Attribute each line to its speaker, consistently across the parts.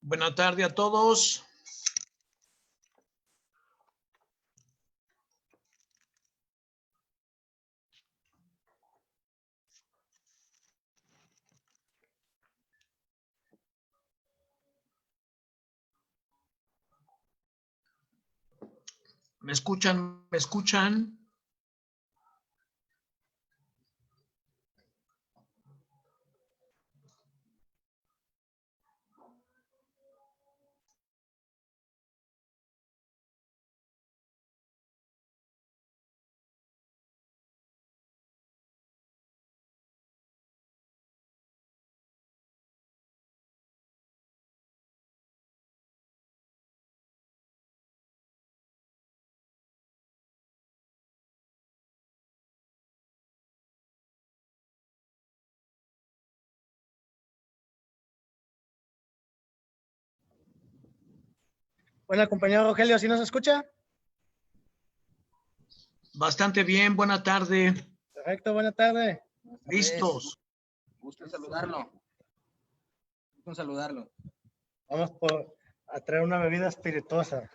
Speaker 1: Buenas tardes a todos. ¿Me escuchan? ¿Me escuchan?
Speaker 2: Hola, compañero Rogelio, ¿sí nos escucha?
Speaker 1: Bastante bien, buena tarde.
Speaker 2: Perfecto, buena tarde.
Speaker 1: Listos.
Speaker 3: Gusto en saludarlo. Gusto en saludarlo.
Speaker 2: Vamos a traer una bebida espirituosa.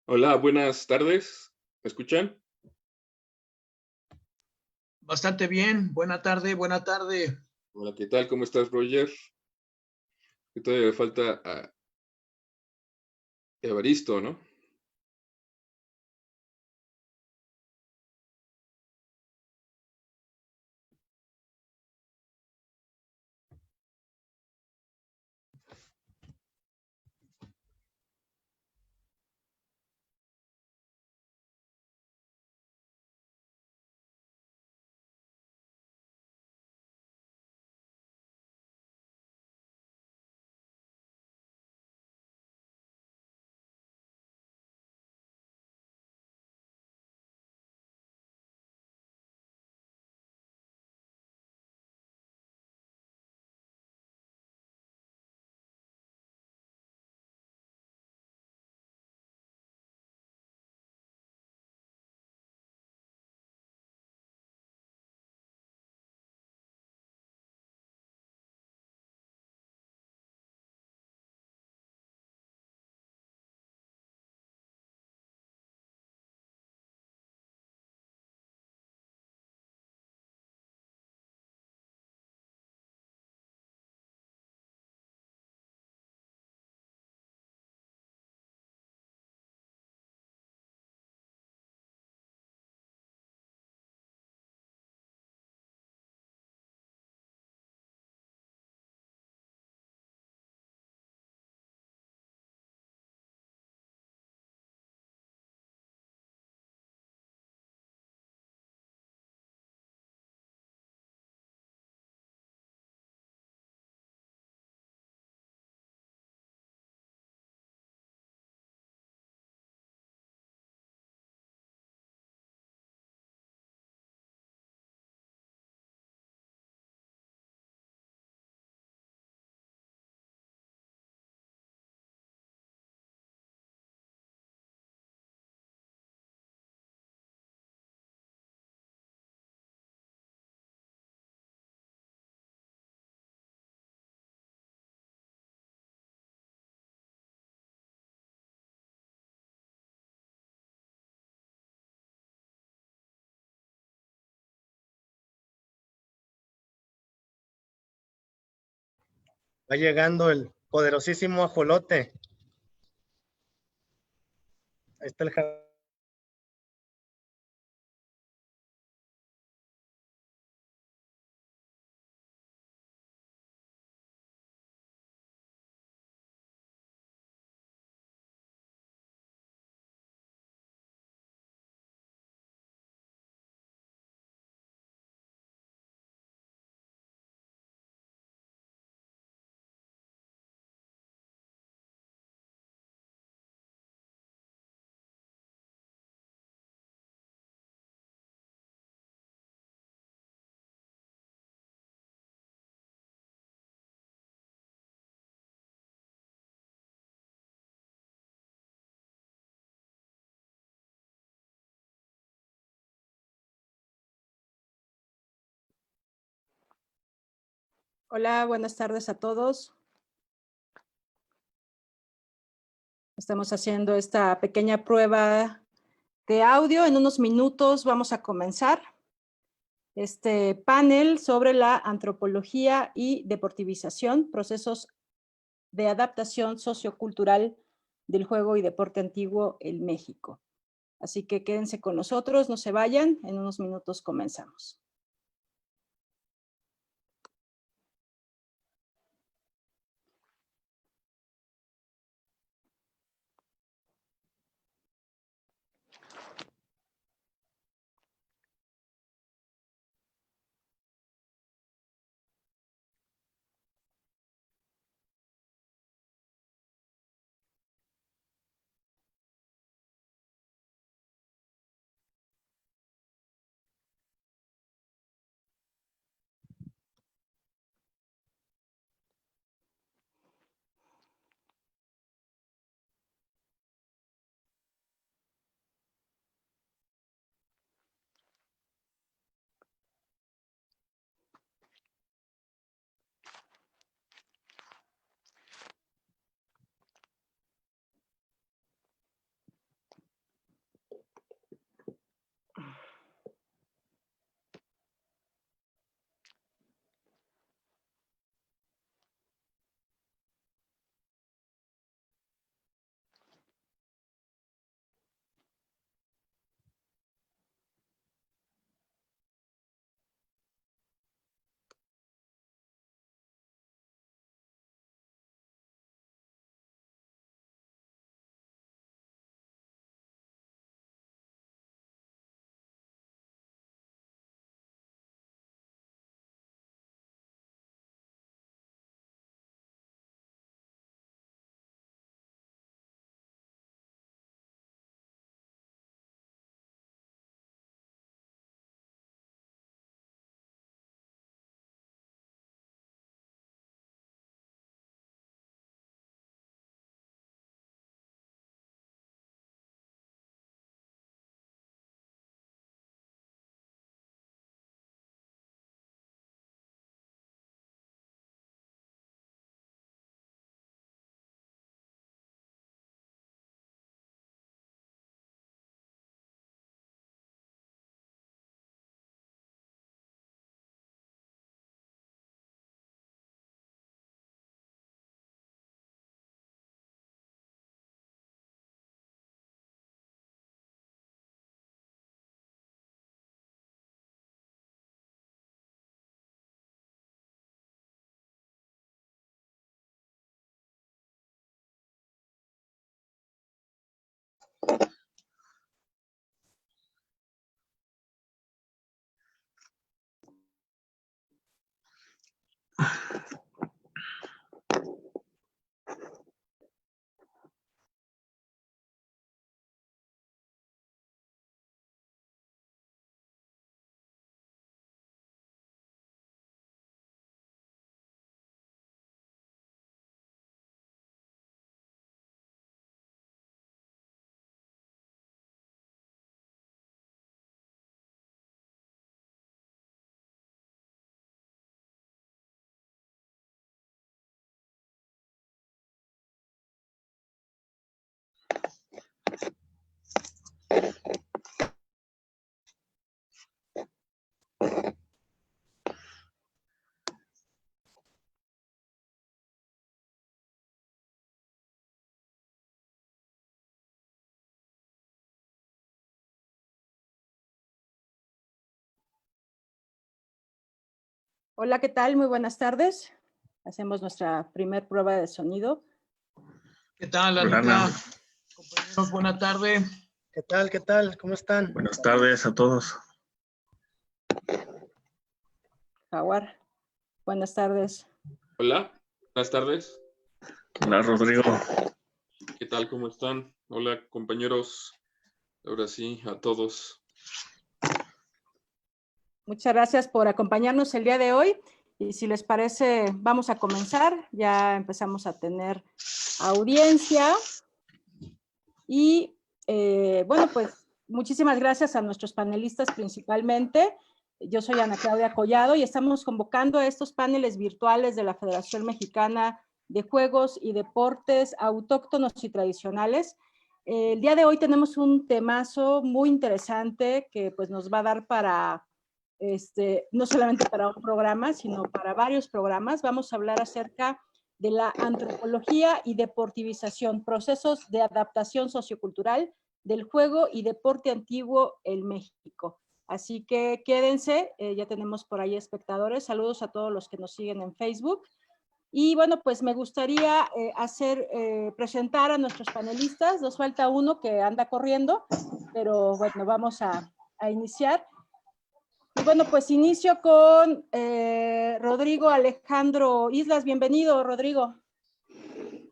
Speaker 4: Hola, buenas tardes. ¿Me escuchan?
Speaker 1: Bastante bien, buena tarde, buena tarde.
Speaker 4: Hola, ¿qué tal? ¿Cómo estás, Roger? Que todavía falta a Evaristo, ¿no?
Speaker 2: Va llegando el poderosísimo ajolote. Ahí está el
Speaker 5: Hola, buenas tardes a todos. Estamos haciendo esta pequeña prueba de audio. En unos minutos vamos a comenzar este panel sobre la antropología y deportivización, procesos de adaptación sociocultural del juego y deporte antiguo en México. Así que quédense con nosotros, no se vayan, en unos minutos comenzamos. Hola, ¿qué tal? Muy buenas tardes. Hacemos nuestra primer prueba de sonido.
Speaker 1: ¿Qué tal, Anita? Compañeros, buena tarde.
Speaker 2: ¿Qué tal? ¿Qué tal? ¿Cómo están?
Speaker 6: Buenas tardes a todos.
Speaker 5: Jaguar, buenas tardes.
Speaker 4: Hola, buenas tardes.
Speaker 6: Hola, Rodrigo.
Speaker 4: ¿Qué tal? ¿Cómo están? Hola, compañeros. Ahora sí, a todos.
Speaker 5: Muchas gracias por acompañarnos el día de hoy. Y si les parece, vamos a comenzar. Ya empezamos a tener audiencia. Y bueno, pues muchísimas gracias a nuestros panelistas principalmente. Yo soy Ana Claudia Collado y estamos convocando a estos paneles virtuales de la Federación Mexicana de Juegos y Deportes Autóctonos y Tradicionales. El día de hoy tenemos un temazo muy interesante que pues nos va a dar para, no solamente para un programa, sino para varios programas. Vamos a hablar acerca de la antropología y deportivización, procesos de adaptación sociocultural del juego y deporte antiguo en México. Así que quédense, ya tenemos por ahí espectadores. Saludos a todos los que nos siguen en Facebook. Y bueno, pues me gustaría presentar a nuestros panelistas. Nos falta uno que anda corriendo, pero bueno, vamos a iniciar. Y bueno, pues inicio con Rodrigo Alejandro Islas. Bienvenido, Rodrigo.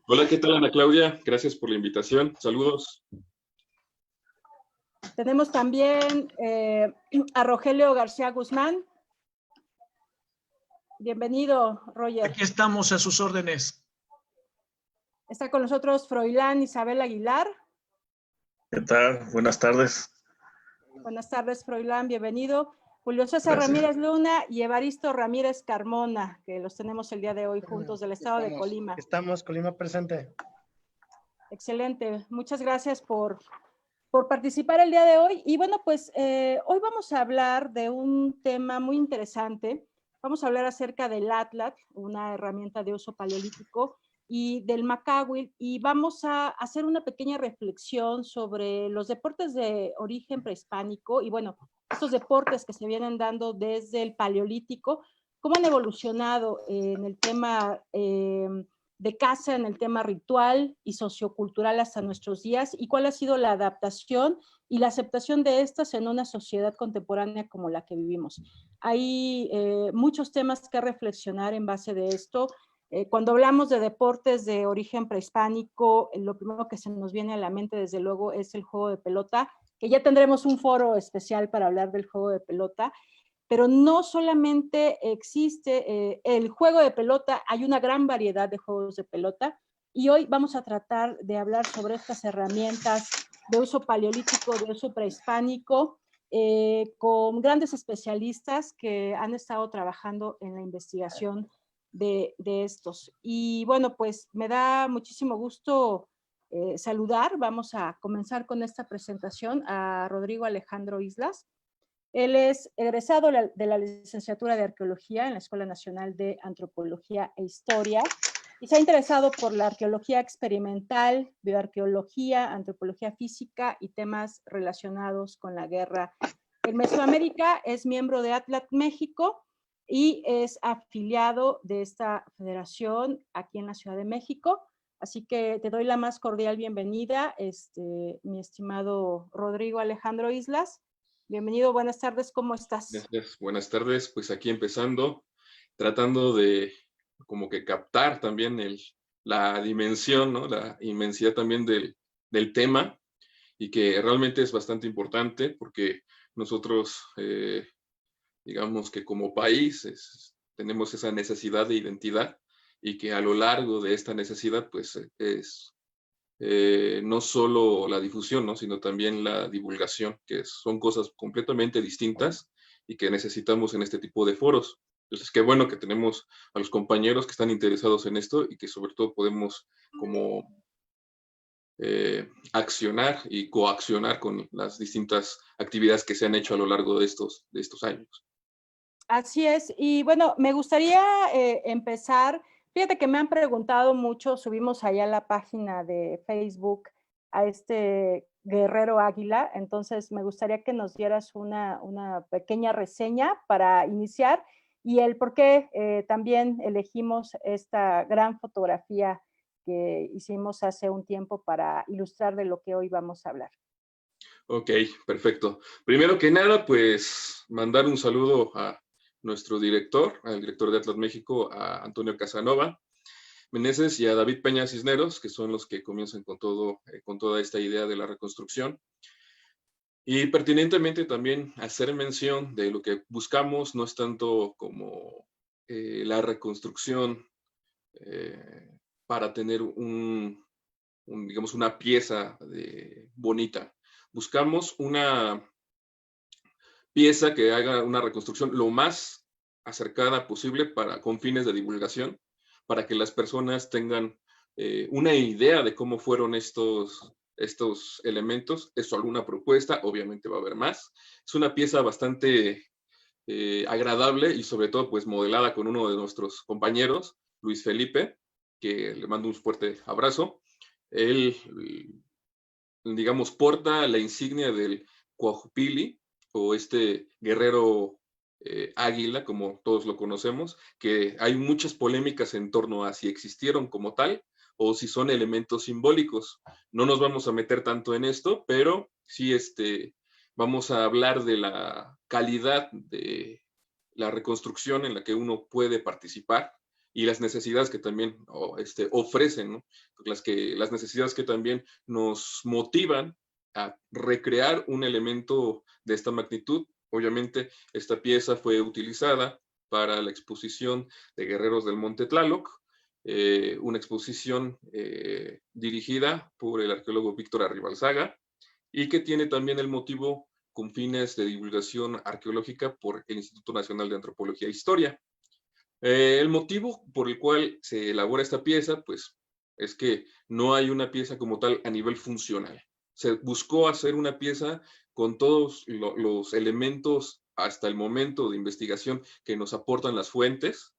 Speaker 4: Hola, ¿qué tal, Ana Claudia? Gracias por la invitación. Saludos.
Speaker 5: Tenemos también a Rogelio García Guzmán. Bienvenido, Roger.
Speaker 1: Aquí estamos a sus órdenes.
Speaker 5: Está con nosotros Froilán Isabel Aguilar.
Speaker 6: ¿Qué tal? Buenas tardes.
Speaker 5: Buenas tardes, Froilán, bienvenido. Julio César
Speaker 6: Gracias.
Speaker 5: Ramírez Luna y Evaristo Ramírez Carmona, que los tenemos el día de hoy juntos del estado de Colima.
Speaker 2: Estamos, Colima presente.
Speaker 5: Excelente, muchas gracias por participar el día de hoy. Y bueno, pues hoy vamos a hablar de un tema muy interesante. Vamos a hablar acerca del Atlat, una herramienta de uso paleolítico, y del Macahuil, y vamos a hacer una pequeña reflexión sobre los deportes de origen prehispánico y bueno, estos deportes que se vienen dando desde el paleolítico, cómo han evolucionado en el tema de caza, en el tema ritual y sociocultural hasta nuestros días, y cuál ha sido la adaptación y la aceptación de estas en una sociedad contemporánea como la que vivimos. Hay muchos temas que reflexionar en base de esto. Cuando hablamos de deportes de origen prehispánico, lo primero que se nos viene a la mente, desde luego, es el juego de pelota, que ya tendremos un foro especial para hablar del juego de pelota, pero no solamente existe el juego de pelota, hay una gran variedad de juegos de pelota, y hoy vamos a tratar de hablar sobre estas herramientas de uso paleolítico, de uso prehispánico, con grandes especialistas que han estado trabajando en la investigación de estos. Y bueno, pues me da muchísimo gusto saludar. Vamos a comenzar con esta presentación a Rodrigo Alejandro Islas. Él es egresado de la licenciatura de Arqueología en la Escuela Nacional de Antropología e Historia y se ha interesado por la arqueología experimental, bioarqueología, antropología física y temas relacionados con la guerra. En Mesoamérica es miembro de Atlat México y es afiliado de esta federación aquí en la Ciudad de México. Así que te doy la más cordial bienvenida, mi estimado Rodrigo Alejandro Islas. Bienvenido, buenas tardes, ¿cómo estás?
Speaker 4: Gracias, buenas tardes. Pues aquí empezando, tratando de como que captar también la dimensión, ¿no? La inmensidad también del tema, y que realmente es bastante importante porque nosotros, digamos que como país tenemos esa necesidad de identidad, y que a lo largo de esta necesidad pues es no solo la difusión, ¿no? Sino también la divulgación, que son cosas completamente distintas y que necesitamos en este tipo de foros. Entonces, qué bueno que tenemos a los compañeros que están interesados en esto y que sobre todo podemos como accionar y coaccionar con las distintas actividades que se han hecho a lo largo de estos años.
Speaker 5: Así es, y bueno, me gustaría empezar, fíjate que me han preguntado mucho, subimos allá a la página de Facebook a este Guerrero Águila, entonces me gustaría que nos dieras una pequeña reseña para iniciar, y el por qué también elegimos esta gran fotografía que hicimos hace un tiempo para ilustrar de lo que hoy vamos a hablar.
Speaker 4: Ok, perfecto. Primero que nada, pues mandar un saludo a nuestro director, al director de Atlas México, a Antonio Casanova Meneses y a David Peña Cisneros, que son los que comienzan con toda esta idea de la reconstrucción. Y pertinentemente también hacer mención de lo que buscamos no es tanto como la reconstrucción para tener digamos, una pieza bonita. Buscamos una pieza que haga una reconstrucción lo más acercada posible con fines de divulgación, para que las personas tengan una idea de cómo fueron estos elementos. Es solo una propuesta, obviamente va a haber más. Es una pieza bastante agradable y sobre todo pues modelada con uno de nuestros compañeros, Luis Felipe, que le mando un fuerte abrazo. Él, digamos, porta la insignia del Coahuila, o este guerrero águila, como todos lo conocemos, que hay muchas polémicas en torno a si existieron como tal o si son elementos simbólicos. No nos vamos a meter tanto en esto, pero sí vamos a hablar de la calidad de la reconstrucción en la que uno puede participar y las necesidades que también ofrecen, ¿no? Las necesidades que también nos motivan a recrear un elemento de esta magnitud. Obviamente, esta pieza fue utilizada para la exposición de Guerreros del Monte Tlaloc, una exposición dirigida por el arqueólogo Víctor Arribalzaga, y que tiene también el motivo con fines de divulgación arqueológica por el Instituto Nacional de Antropología e Historia. El motivo por el cual se elabora esta pieza, pues, es que no hay una pieza como tal a nivel funcional. Se buscó hacer una pieza con todos los elementos hasta el momento de investigación que nos aportan las fuentes,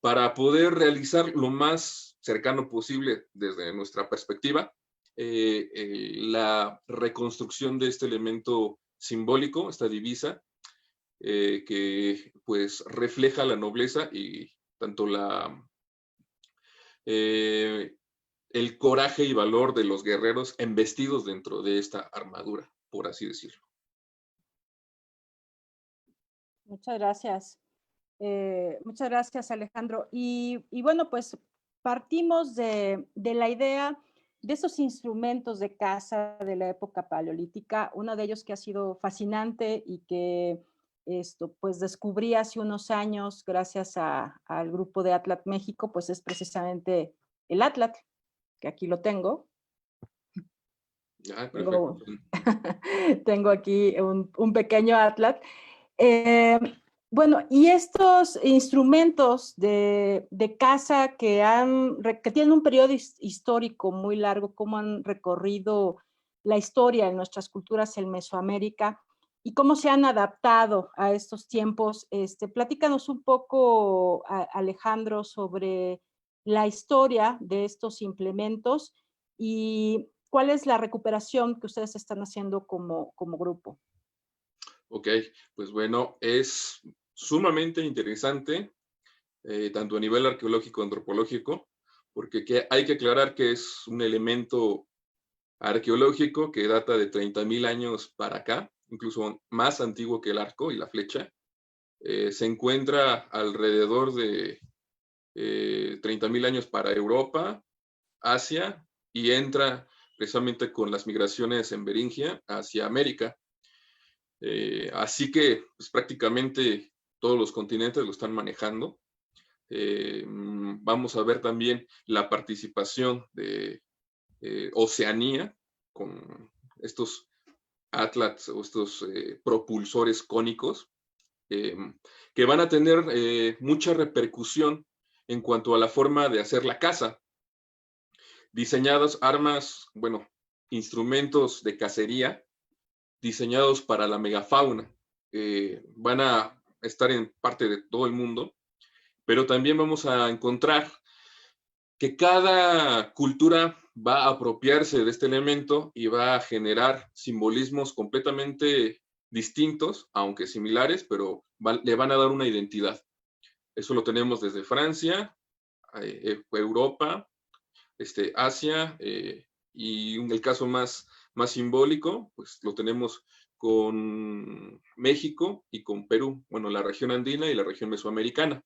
Speaker 4: para poder realizar lo más cercano posible desde nuestra perspectiva la reconstrucción de este elemento simbólico, esta divisa, que pues refleja la nobleza y tanto el coraje y valor de los guerreros embestidos dentro de esta armadura, por así decirlo.
Speaker 5: Muchas gracias. Muchas gracias, Alejandro. Y bueno, pues partimos de la idea de esos instrumentos de caza de la época paleolítica. Uno de ellos que ha sido fascinante y que pues descubrí hace unos años gracias al grupo de Atlat México, pues es precisamente el Atlat, que aquí lo tengo.
Speaker 4: Ah, perfecto.
Speaker 5: Tengo aquí un pequeño Atlat. Bueno, y estos instrumentos de caza que tienen un periodo histórico muy largo, cómo han recorrido la historia en nuestras culturas en Mesoamérica y cómo se han adaptado a estos tiempos. Platícanos un poco, Alejandro, sobre la historia de estos implementos y cuál es la recuperación que ustedes están haciendo como grupo.
Speaker 4: Ok, pues bueno, es sumamente interesante, tanto a nivel arqueológico, antropológico, porque hay que aclarar que es un elemento arqueológico que data de 30,000 años para acá, incluso más antiguo que el arco y la flecha. Se encuentra alrededor de 30,000 años para Europa, Asia, y entra precisamente con las migraciones en Beringia hacia América. Así que pues, prácticamente todos los continentes lo están manejando. Vamos a ver también la participación de Oceanía con estos atlats o estos propulsores cónicos que van a tener mucha repercusión en cuanto a la forma de hacer la caza. Diseñadas armas, bueno, instrumentos de cacería diseñados para la megafauna. Van a estar en parte de todo el mundo, pero también vamos a encontrar que cada cultura va a apropiarse de este elemento y va a generar simbolismos completamente distintos, aunque similares, pero le van a dar una identidad. Eso lo tenemos desde Francia, Europa, Asia, y el caso más simbólico, pues lo tenemos con México y con Perú, bueno, la región andina y la región mesoamericana.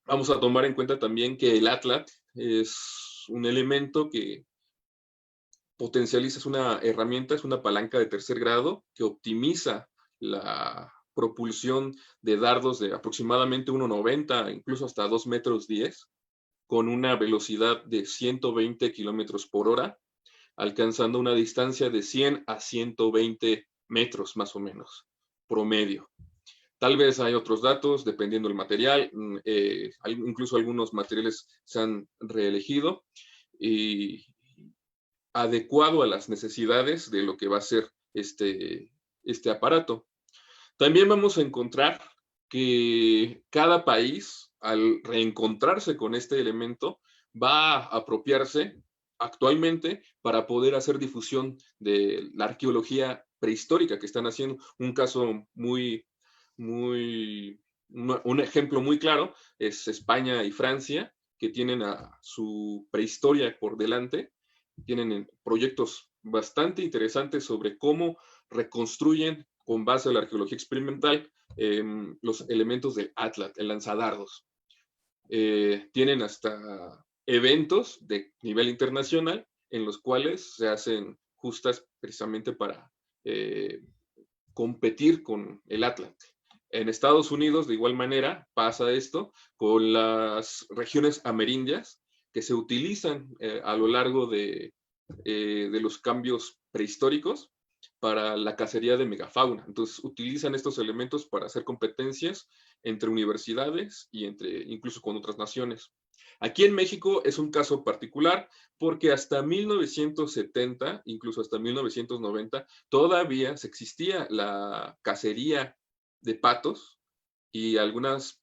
Speaker 4: Vamos a tomar en cuenta también que el Atlat es un elemento que potencializa, es una herramienta, es una palanca de tercer grado que optimiza la propulsión de dardos de aproximadamente 1,90, incluso hasta 2,10 metros, con una velocidad de 120 kilómetros por hora, alcanzando una distancia de 100 a 120 metros más o menos, promedio. Tal vez hay otros datos, dependiendo del material, incluso algunos materiales se han reelegido y adecuado a las necesidades de lo que va a ser este aparato. También vamos a encontrar que cada país, al reencontrarse con este elemento, va a apropiarse actualmente para poder hacer difusión de la arqueología prehistórica que están haciendo. Un caso un ejemplo muy claro es España y Francia, que tienen a su prehistoria por delante, tienen proyectos bastante interesantes sobre cómo reconstruyen con base a la arqueología experimental los elementos del Atlat, el lanzadardos. Tienen hasta eventos de nivel internacional en los cuales se hacen justas precisamente para competir con el Atlat. En Estados Unidos, de igual manera, pasa esto con las regiones amerindias que se utilizan a lo largo de los cambios prehistóricos para la cacería de megafauna. Entonces, utilizan estos elementos para hacer competencias entre universidades y incluso con otras naciones. Aquí en México es un caso particular porque hasta 1970, incluso hasta 1990, todavía se existía la cacería de patos y algunas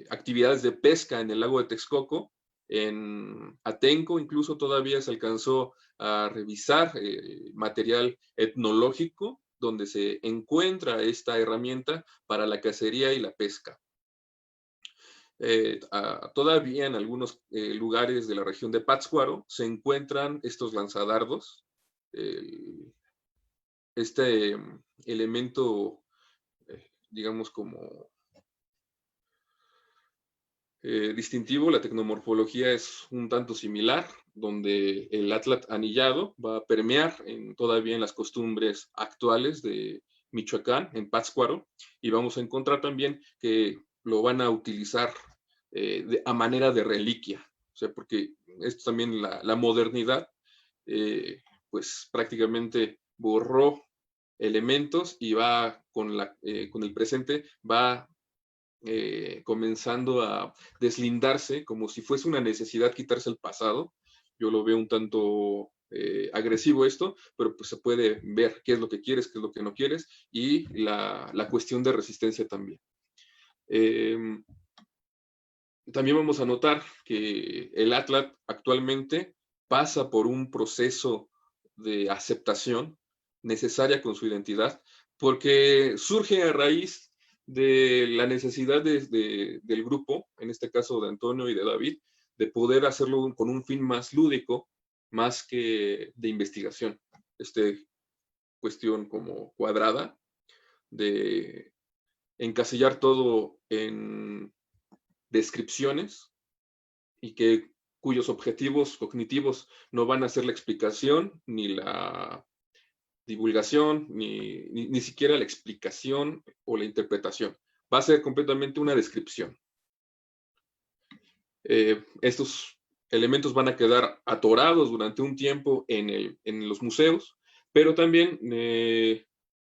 Speaker 4: actividades de pesca en el lago de Texcoco. En Atenco incluso todavía se alcanzó a revisar material etnológico donde se encuentra esta herramienta para la cacería y la pesca. Todavía en algunos lugares de la región de Pátzcuaro se encuentran estos lanzadardos. Este elemento, digamos como distintivo, la tecnomorfología es un tanto similar, donde el Atlat anillado va a permear todavía en las costumbres actuales de Michoacán, en Pátzcuaro, y vamos a encontrar también que lo van a utilizar a manera de reliquia, o sea, porque esto también la modernidad, pues prácticamente borró elementos y va con el presente, va comenzando a deslindarse como si fuese una necesidad quitarse el pasado. Yo lo veo un tanto agresivo esto, pero pues se puede ver qué es lo que quieres, qué es lo que no quieres, y la cuestión de resistencia también. También vamos a notar que el Atlat actualmente pasa por un proceso de aceptación necesaria con su identidad, porque surge a raíz de la necesidad del grupo, en este caso de Antonio y de David, de poder hacerlo con un fin más lúdico, más que de investigación. Cuestión como cuadrada, de encasillar todo en descripciones y cuyos objetivos cognitivos no van a ser la explicación, ni la divulgación, ni siquiera la explicación o la interpretación. Va a ser completamente una descripción. Estos elementos van a quedar atorados durante un tiempo en los museos, pero también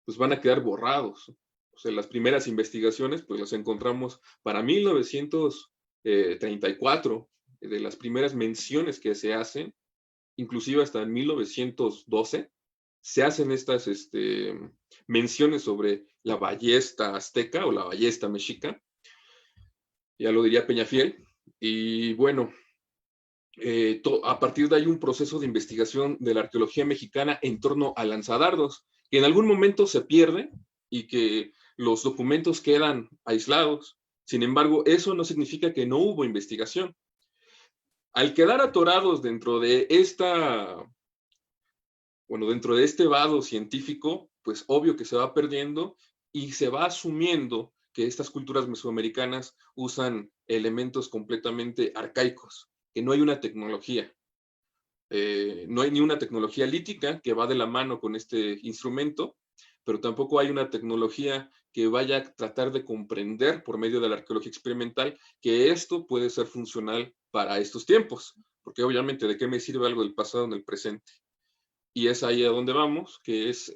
Speaker 4: pues van a quedar borrados. O sea, las primeras investigaciones pues las encontramos para 1934, de las primeras menciones que se hacen, inclusive hasta en 1912, se hacen estas menciones sobre la ballesta azteca o la ballesta mexica, ya lo diría Peñafiel, y bueno, a partir de ahí un proceso de investigación de la arqueología mexicana en torno a lanzadardos, que en algún momento se pierde y que los documentos quedan aislados. Sin embargo, eso no significa que no hubo investigación. Al quedar atorados dentro de dentro de este vado científico, pues obvio que se va perdiendo y se va asumiendo que estas culturas mesoamericanas usan elementos completamente arcaicos, que no hay una tecnología. No hay ni una tecnología lítica que va de la mano con este instrumento, pero tampoco hay una tecnología que vaya a tratar de comprender por medio de la arqueología experimental que esto puede ser funcional para estos tiempos, porque obviamente de qué me sirve algo del pasado en el presente. Y es ahí a donde vamos, que es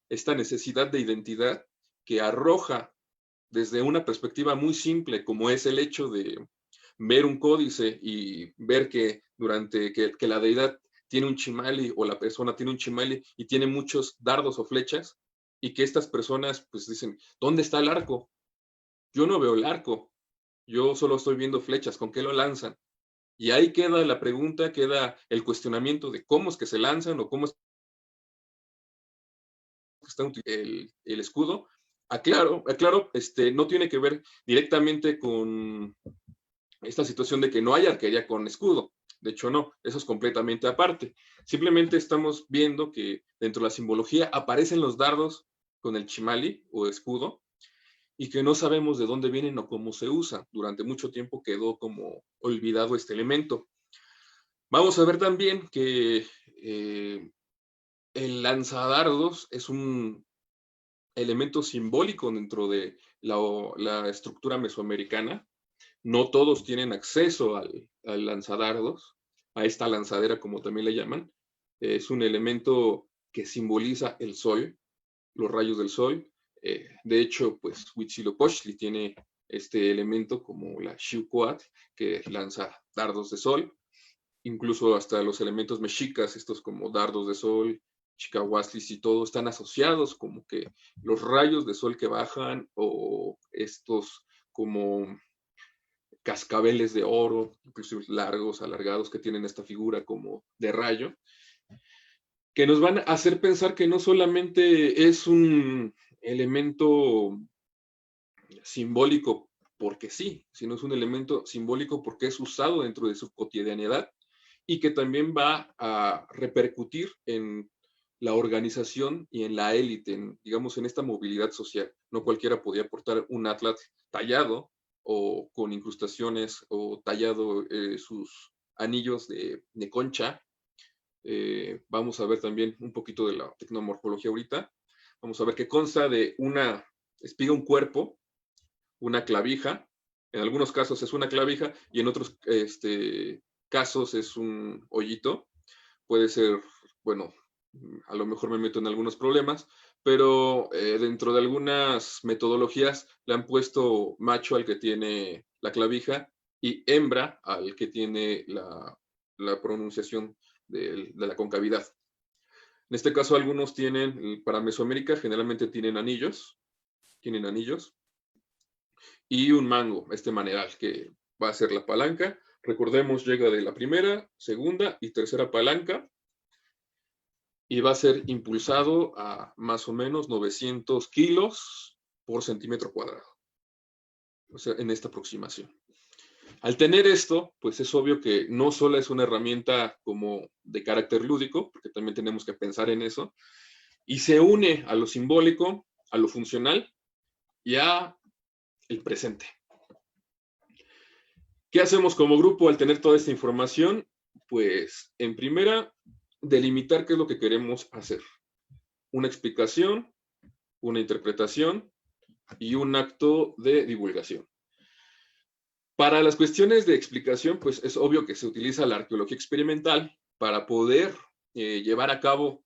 Speaker 4: esta necesidad de identidad que arroja desde una perspectiva muy simple, como es el hecho de ver un códice y ver que que la deidad tiene un chimali o la persona tiene un chimali y tiene muchos dardos o flechas, y que estas personas pues dicen, ¿dónde está el arco? Yo no veo el arco, yo solo estoy viendo flechas, ¿con qué lo lanzan? Y ahí queda la pregunta, queda el cuestionamiento de cómo es que se lanzan o cómo es que está el escudo. Aclaro, no tiene que ver directamente con esta situación de que no hay arquería con escudo. De hecho, no, eso es completamente aparte. Simplemente estamos viendo que dentro de la simbología aparecen los dardos con el chimali o escudo y que no sabemos de dónde vienen o cómo se usan. Durante mucho tiempo quedó como olvidado este elemento. Vamos a ver también que el lanzadardos es un elemento simbólico dentro de la estructura mesoamericana. No todos tienen acceso al lanzadardos, a esta lanzadera como también le llaman. Es un elemento que simboliza el sol, los rayos del sol. De hecho, pues Huitzilopochtli tiene este elemento como la Xiuhcoatl, que lanza dardos de sol. Incluso hasta los elementos mexicas, estos como dardos de sol, chicahuastlis y todo, están asociados como que los rayos de sol que bajan o estos como cascabeles de oro, incluso largos, alargados, que tienen esta figura como de rayo, que nos van a hacer pensar que no solamente es un elemento simbólico porque sí, sino es un elemento simbólico porque es usado dentro de su cotidianidad y que también va a repercutir en la organización y en la élite, digamos, en esta movilidad social. No cualquiera podía portar un atlas tallado o con incrustaciones o tallado sus anillos de concha. Vamos a ver también un poquito de la tecnomorfología ahorita. Vamos a ver que consta de una espiga, un cuerpo, una clavija. En algunos casos es una clavija y en otros casos es un hoyito. Puede ser, bueno, a lo mejor me meto en algunos problemas, pero dentro de algunas metodologías le han puesto macho al que tiene la clavija y hembra al que tiene la pronunciación de la concavidad. En este caso algunos tienen, para Mesoamérica generalmente tienen anillos y un mango, este maneral que va a ser la palanca. Recordemos, llega de la primera, segunda y tercera palanca y va a ser impulsado a más o menos 900 kilos por centímetro cuadrado. O sea, en esta aproximación. Al tener esto, pues es obvio que no solo es una herramienta como de carácter lúdico, porque también tenemos que pensar en eso, y se une a lo simbólico, a lo funcional y a el presente. ¿Qué hacemos como grupo al tener toda esta información? Pues, en primera, delimitar qué es lo que queremos hacer. Una explicación, una interpretación y un acto de divulgación. Para las cuestiones de explicación, pues es obvio que se utiliza la arqueología experimental para poder llevar a cabo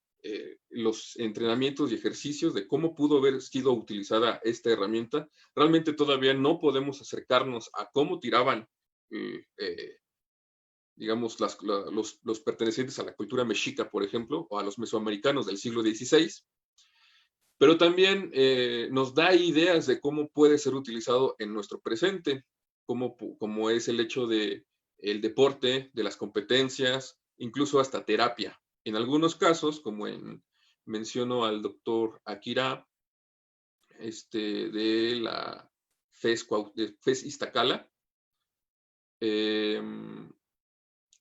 Speaker 4: los entrenamientos y ejercicios de cómo pudo haber sido utilizada esta herramienta. Realmente todavía no podemos acercarnos a cómo tiraban digamos, los pertenecientes a la cultura mexica, por ejemplo, o a los mesoamericanos del siglo XVI, pero también nos da ideas de cómo puede ser utilizado en nuestro presente, como es el hecho del deporte, de las competencias, incluso hasta terapia. En algunos casos, como menciono al doctor Akira de la FES Iztacala,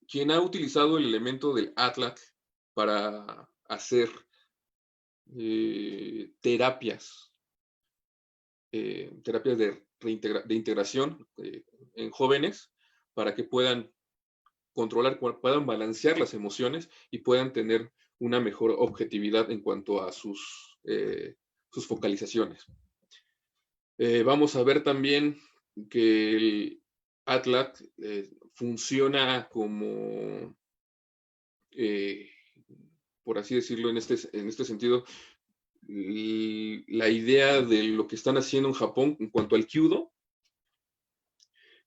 Speaker 4: quien ha utilizado el elemento del ATLAC para hacer terapias de integración en jóvenes para que puedan controlar, puedan balancear las emociones y puedan tener una mejor objetividad en cuanto a sus focalizaciones. Vamos a ver también que el ATLAC funciona como, por así decirlo, en este sentido, la idea de lo que están haciendo en Japón en cuanto al Kyudo,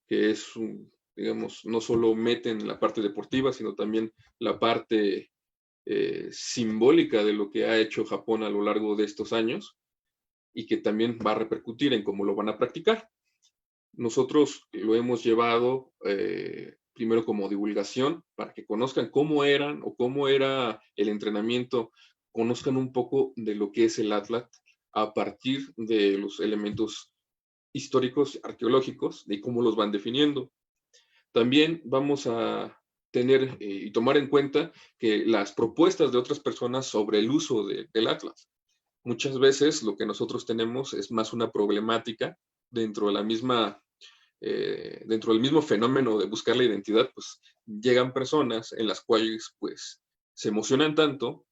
Speaker 4: que es, digamos, no solo meten la parte deportiva, sino también la parte simbólica de lo que ha hecho Japón a lo largo de estos años y que también va a repercutir en cómo lo van a practicar. Nosotros lo hemos llevado primero como divulgación para que conozcan cómo eran o cómo era el entrenamiento, conozcan un poco de lo que es el ATLAC a partir de los elementos históricos, arqueológicos, de cómo los van definiendo. También vamos a tener y tomar en cuenta que las propuestas de otras personas sobre el uso del ATLAC. Muchas veces lo que nosotros tenemos es más una problemática dentro de la misma, dentro del mismo fenómeno de buscar la identidad, pues llegan personas en las cuales pues se emocionan tanto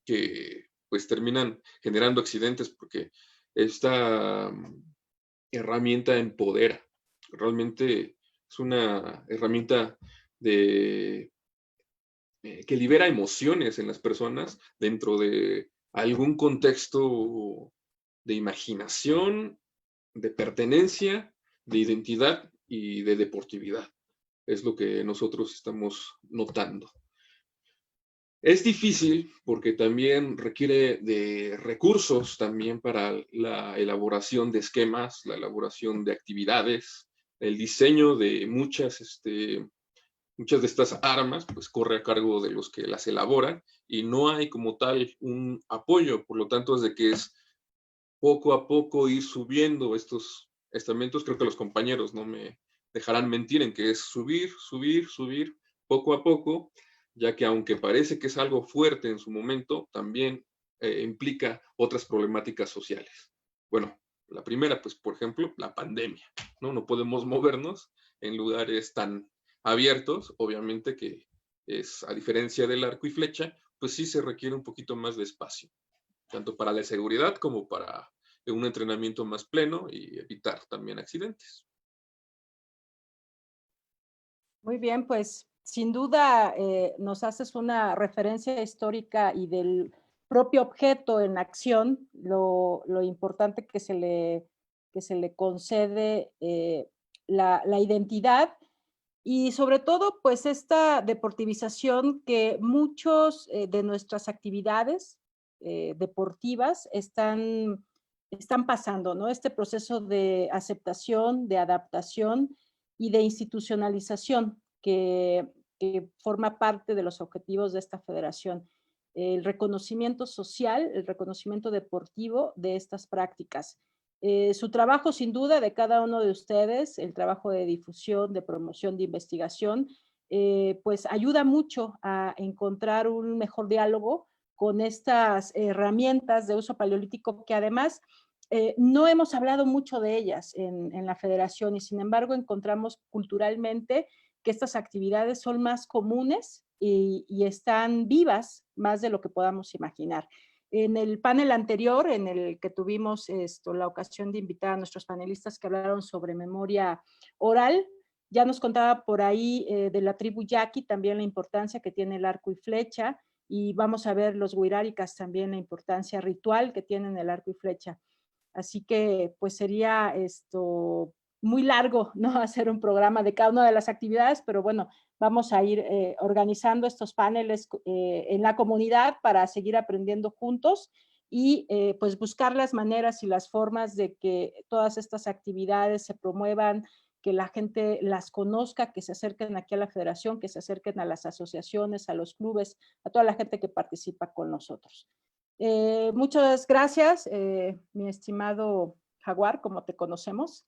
Speaker 4: que pues terminan generando accidentes porque esta herramienta empodera. Realmente es una herramienta que libera emociones en las personas dentro de algún contexto de imaginación, de pertenencia, de identidad y de deportividad. Es lo que nosotros estamos notando. Es difícil porque también requiere de recursos también para la elaboración de esquemas, la elaboración de actividades, el diseño de muchas de estas armas, pues corre a cargo de los que las elaboran y no hay como tal un apoyo, por lo tanto es de que es poco a poco ir subiendo estos estamentos. Creo que los compañeros no me dejarán mentir en que es subir, poco a poco, ya que aunque parece que es algo fuerte en su momento, también implica otras problemáticas sociales. Bueno, la primera, pues, por ejemplo, la pandemia, ¿no? No podemos movernos en lugares tan abiertos, obviamente que es, a diferencia del arco y flecha, pues sí se requiere un poquito más de espacio, tanto para la seguridad como para un entrenamiento más pleno y evitar también accidentes.
Speaker 5: Muy bien, pues sin duda nos haces una referencia histórica y del propio objeto en acción, lo importante que se le concede la identidad y sobre todo pues esta deportivización que muchos de nuestras actividades deportivas están pasando, ¿no? Este proceso de aceptación, de adaptación y de institucionalización que forma parte de los objetivos de esta federación. El reconocimiento social, el reconocimiento deportivo de estas prácticas. Su trabajo, sin duda, de cada uno de ustedes, el trabajo de difusión, de promoción, de investigación, pues ayuda mucho a encontrar un mejor diálogo con estas herramientas de uso paleolítico que además no hemos hablado mucho de ellas en la federación y sin embargo encontramos culturalmente que estas actividades son más comunes y están vivas más de lo que podamos imaginar. En el panel anterior, en el que tuvimos la ocasión de invitar a nuestros panelistas que hablaron sobre memoria oral, ya nos contaba por ahí de la tribu Yaqui también la importancia que tiene el arco y flecha, y vamos a ver los huiráricas también la importancia ritual que tienen el arco y flecha. Así que pues sería muy largo, ¿no? Hacer un programa de cada una de las actividades, pero bueno, vamos a ir organizando estos paneles en la comunidad para seguir aprendiendo juntos y pues buscar las maneras y las formas de que todas estas actividades se promuevan, que la gente las conozca, que se acerquen aquí a la federación, que se acerquen a las asociaciones, a los clubes, a toda la gente que participa con nosotros. Muchas gracias, mi estimado Jaguar, como te conocemos.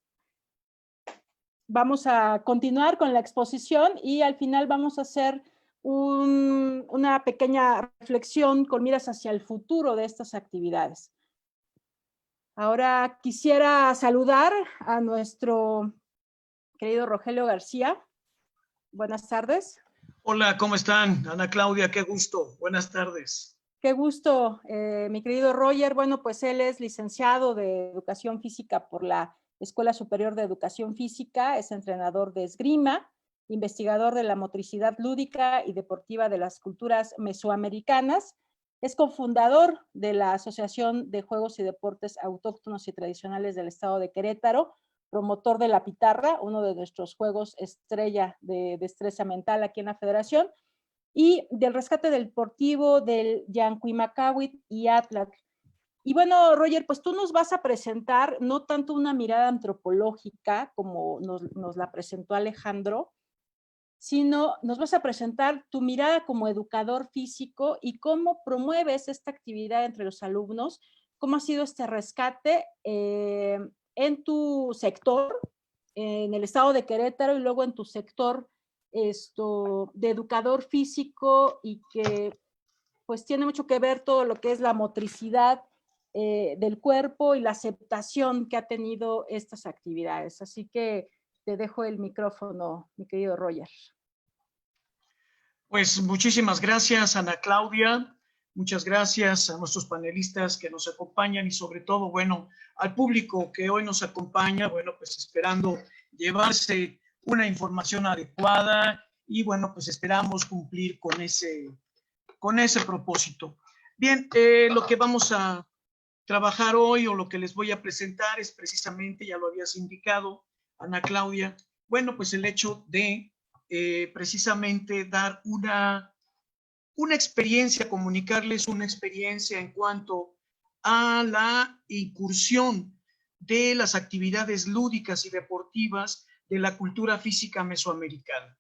Speaker 5: Vamos a continuar con la exposición y al final vamos a hacer una pequeña reflexión con miras hacia el futuro de estas actividades. Ahora quisiera saludar a nuestro querido Rogelio García. Buenas tardes.
Speaker 1: Hola, ¿cómo están? Ana Claudia, qué gusto. Buenas tardes.
Speaker 5: Qué gusto, mi querido Roger. Bueno, pues él es licenciado de Educación Física por la Escuela Superior de Educación Física, es entrenador de esgrima, investigador de la motricidad lúdica y deportiva de las culturas mesoamericanas, es cofundador de la Asociación de Juegos y Deportes Autóctonos y Tradicionales del Estado de Querétaro, promotor de la pitarra, uno de nuestros juegos estrella de destreza mental aquí en la Federación, y del rescate deportivo del Yancuimacahuitl y Atlatl. Y bueno, Roger, pues tú nos vas a presentar no tanto una mirada antropológica como nos la presentó Alejandro, sino nos vas a presentar tu mirada como educador físico y cómo promueves esta actividad entre los alumnos, cómo ha sido este rescate en tu sector, en el estado de Querétaro y luego en tu sector de educador físico y que pues tiene mucho que ver todo lo que es la motricidad del cuerpo y la aceptación que ha tenido estas actividades. Así que te dejo el micrófono, mi querido Roger.
Speaker 1: Pues muchísimas gracias, Ana Claudia. Muchas gracias a nuestros panelistas que nos acompañan y sobre todo, bueno, al público que hoy nos acompaña, bueno, pues esperando llevarse una información adecuada y bueno, pues esperamos cumplir con ese propósito. Bien, lo que vamos a trabajar hoy o lo que les voy a presentar es precisamente, ya lo habías indicado, Ana Claudia, bueno, pues el hecho de precisamente dar una experiencia, comunicarles una experiencia en cuanto a la incursión de las actividades lúdicas y deportivas de la cultura física mesoamericana.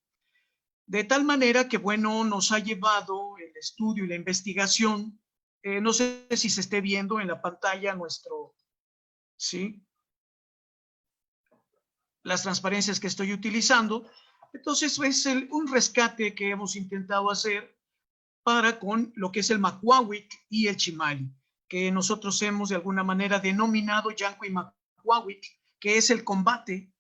Speaker 1: De tal manera que, bueno, nos ha llevado el estudio y la investigación, no sé si se esté viendo en la pantalla ¿sí? Las transparencias que estoy utilizando. Entonces, es un rescate que hemos intentado hacer con lo que es el Macuahuitl y el Chimali, que nosotros hemos de alguna manera denominado Yancuimacuahuitl, que es el combate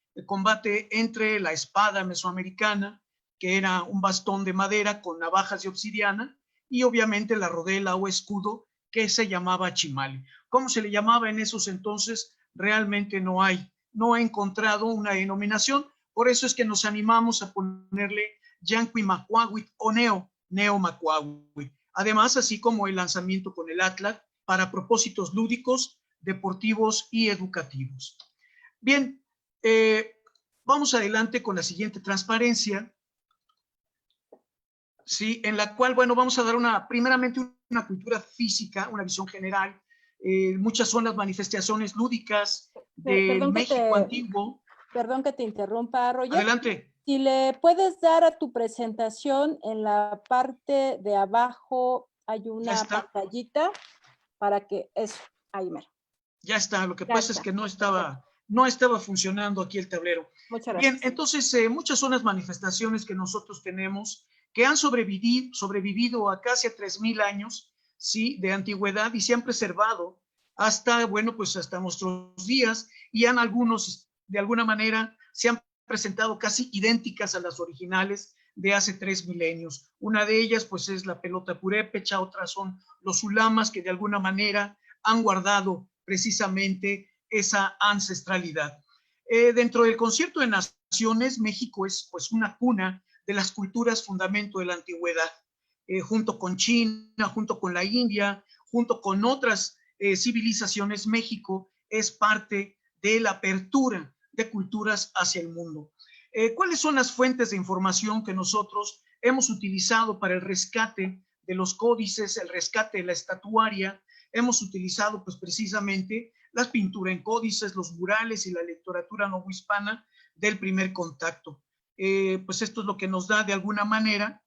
Speaker 1: entre la espada mesoamericana, que era un bastón de madera con navajas de obsidiana, y obviamente la rodela o escudo, que se llamaba Chimali. ¿Cómo se le llamaba en esos entonces? Realmente no he encontrado una denominación, por eso es que nos animamos a ponerle Yancuimacuahuitl o Neomacuahuitl. Además, así como el lanzamiento con el Atlatl para propósitos lúdicos, deportivos y educativos. Bien, vamos adelante con la siguiente transparencia, ¿sí? En la cual, bueno, vamos a dar primeramente una cultura física, una visión general. Muchas son las manifestaciones lúdicas de México antiguo.
Speaker 5: Perdón que te interrumpa, Roger.
Speaker 1: Adelante.
Speaker 5: Si le puedes dar a tu presentación, en la parte de abajo hay una pantallita para que eso, ahí mero.
Speaker 1: Ya está, lo que pasa es que no estaba funcionando aquí el tablero.
Speaker 5: Muchas gracias.
Speaker 1: Bien, entonces muchas son las manifestaciones que nosotros tenemos que han sobrevivido a casi 3,000 años, ¿sí?, de antigüedad y se han preservado hasta, bueno, pues hasta nuestros días y algunos, de alguna manera, se han presentado casi idénticas a las originales de hace 3 milenios. Una de ellas, pues, es la pelota purépecha, otras son los ulamas que de alguna manera han guardado precisamente esa ancestralidad. Dentro del Concierto de Naciones, México es, pues, una cuna de las culturas fundamento de la antigüedad, junto con China, junto con la India, junto con otras civilizaciones. México es parte de la apertura de culturas hacia el mundo. ¿Cuáles son las fuentes de información que nosotros hemos utilizado para el rescate de los códices, el rescate de la estatuaria? Hemos utilizado, pues, precisamente las pinturas en códices, los murales y la literatura novohispana del primer contacto. Pues esto es lo que nos da de alguna manera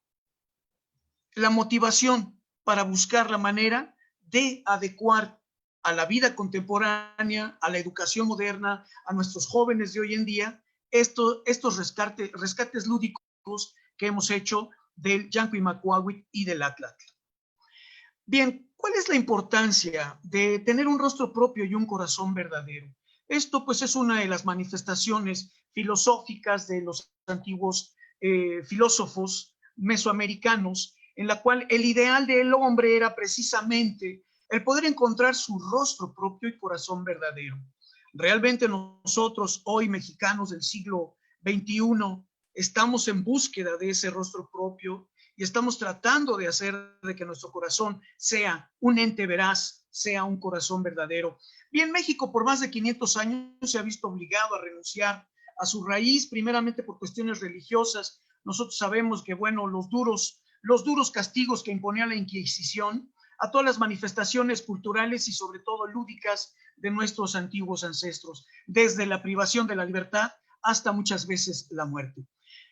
Speaker 1: la motivación para buscar la manera de adecuar a la vida contemporánea, a la educación moderna, a nuestros jóvenes de hoy en día, estos rescates lúdicos que hemos hecho del Yancuimacuahuitl y del Atlatl. Bien, ¿cuál es la importancia de tener un rostro propio y un corazón verdadero? Esto pues es una de las manifestaciones filosóficas de los antiguos filósofos mesoamericanos, en la cual el ideal del hombre era precisamente el poder encontrar su rostro propio y corazón verdadero. Realmente nosotros hoy, mexicanos del siglo XXI, estamos en búsqueda de ese rostro propio y estamos tratando de hacer de que nuestro corazón sea un ente veraz, sea un corazón verdadero. Bien, México por más de 500 años se ha visto obligado a renunciar a su raíz, primeramente por cuestiones religiosas. Nosotros sabemos que, bueno, los duros castigos que imponía la Inquisición a todas las manifestaciones culturales y sobre todo lúdicas de nuestros antiguos ancestros, desde la privación de la libertad hasta muchas veces la muerte.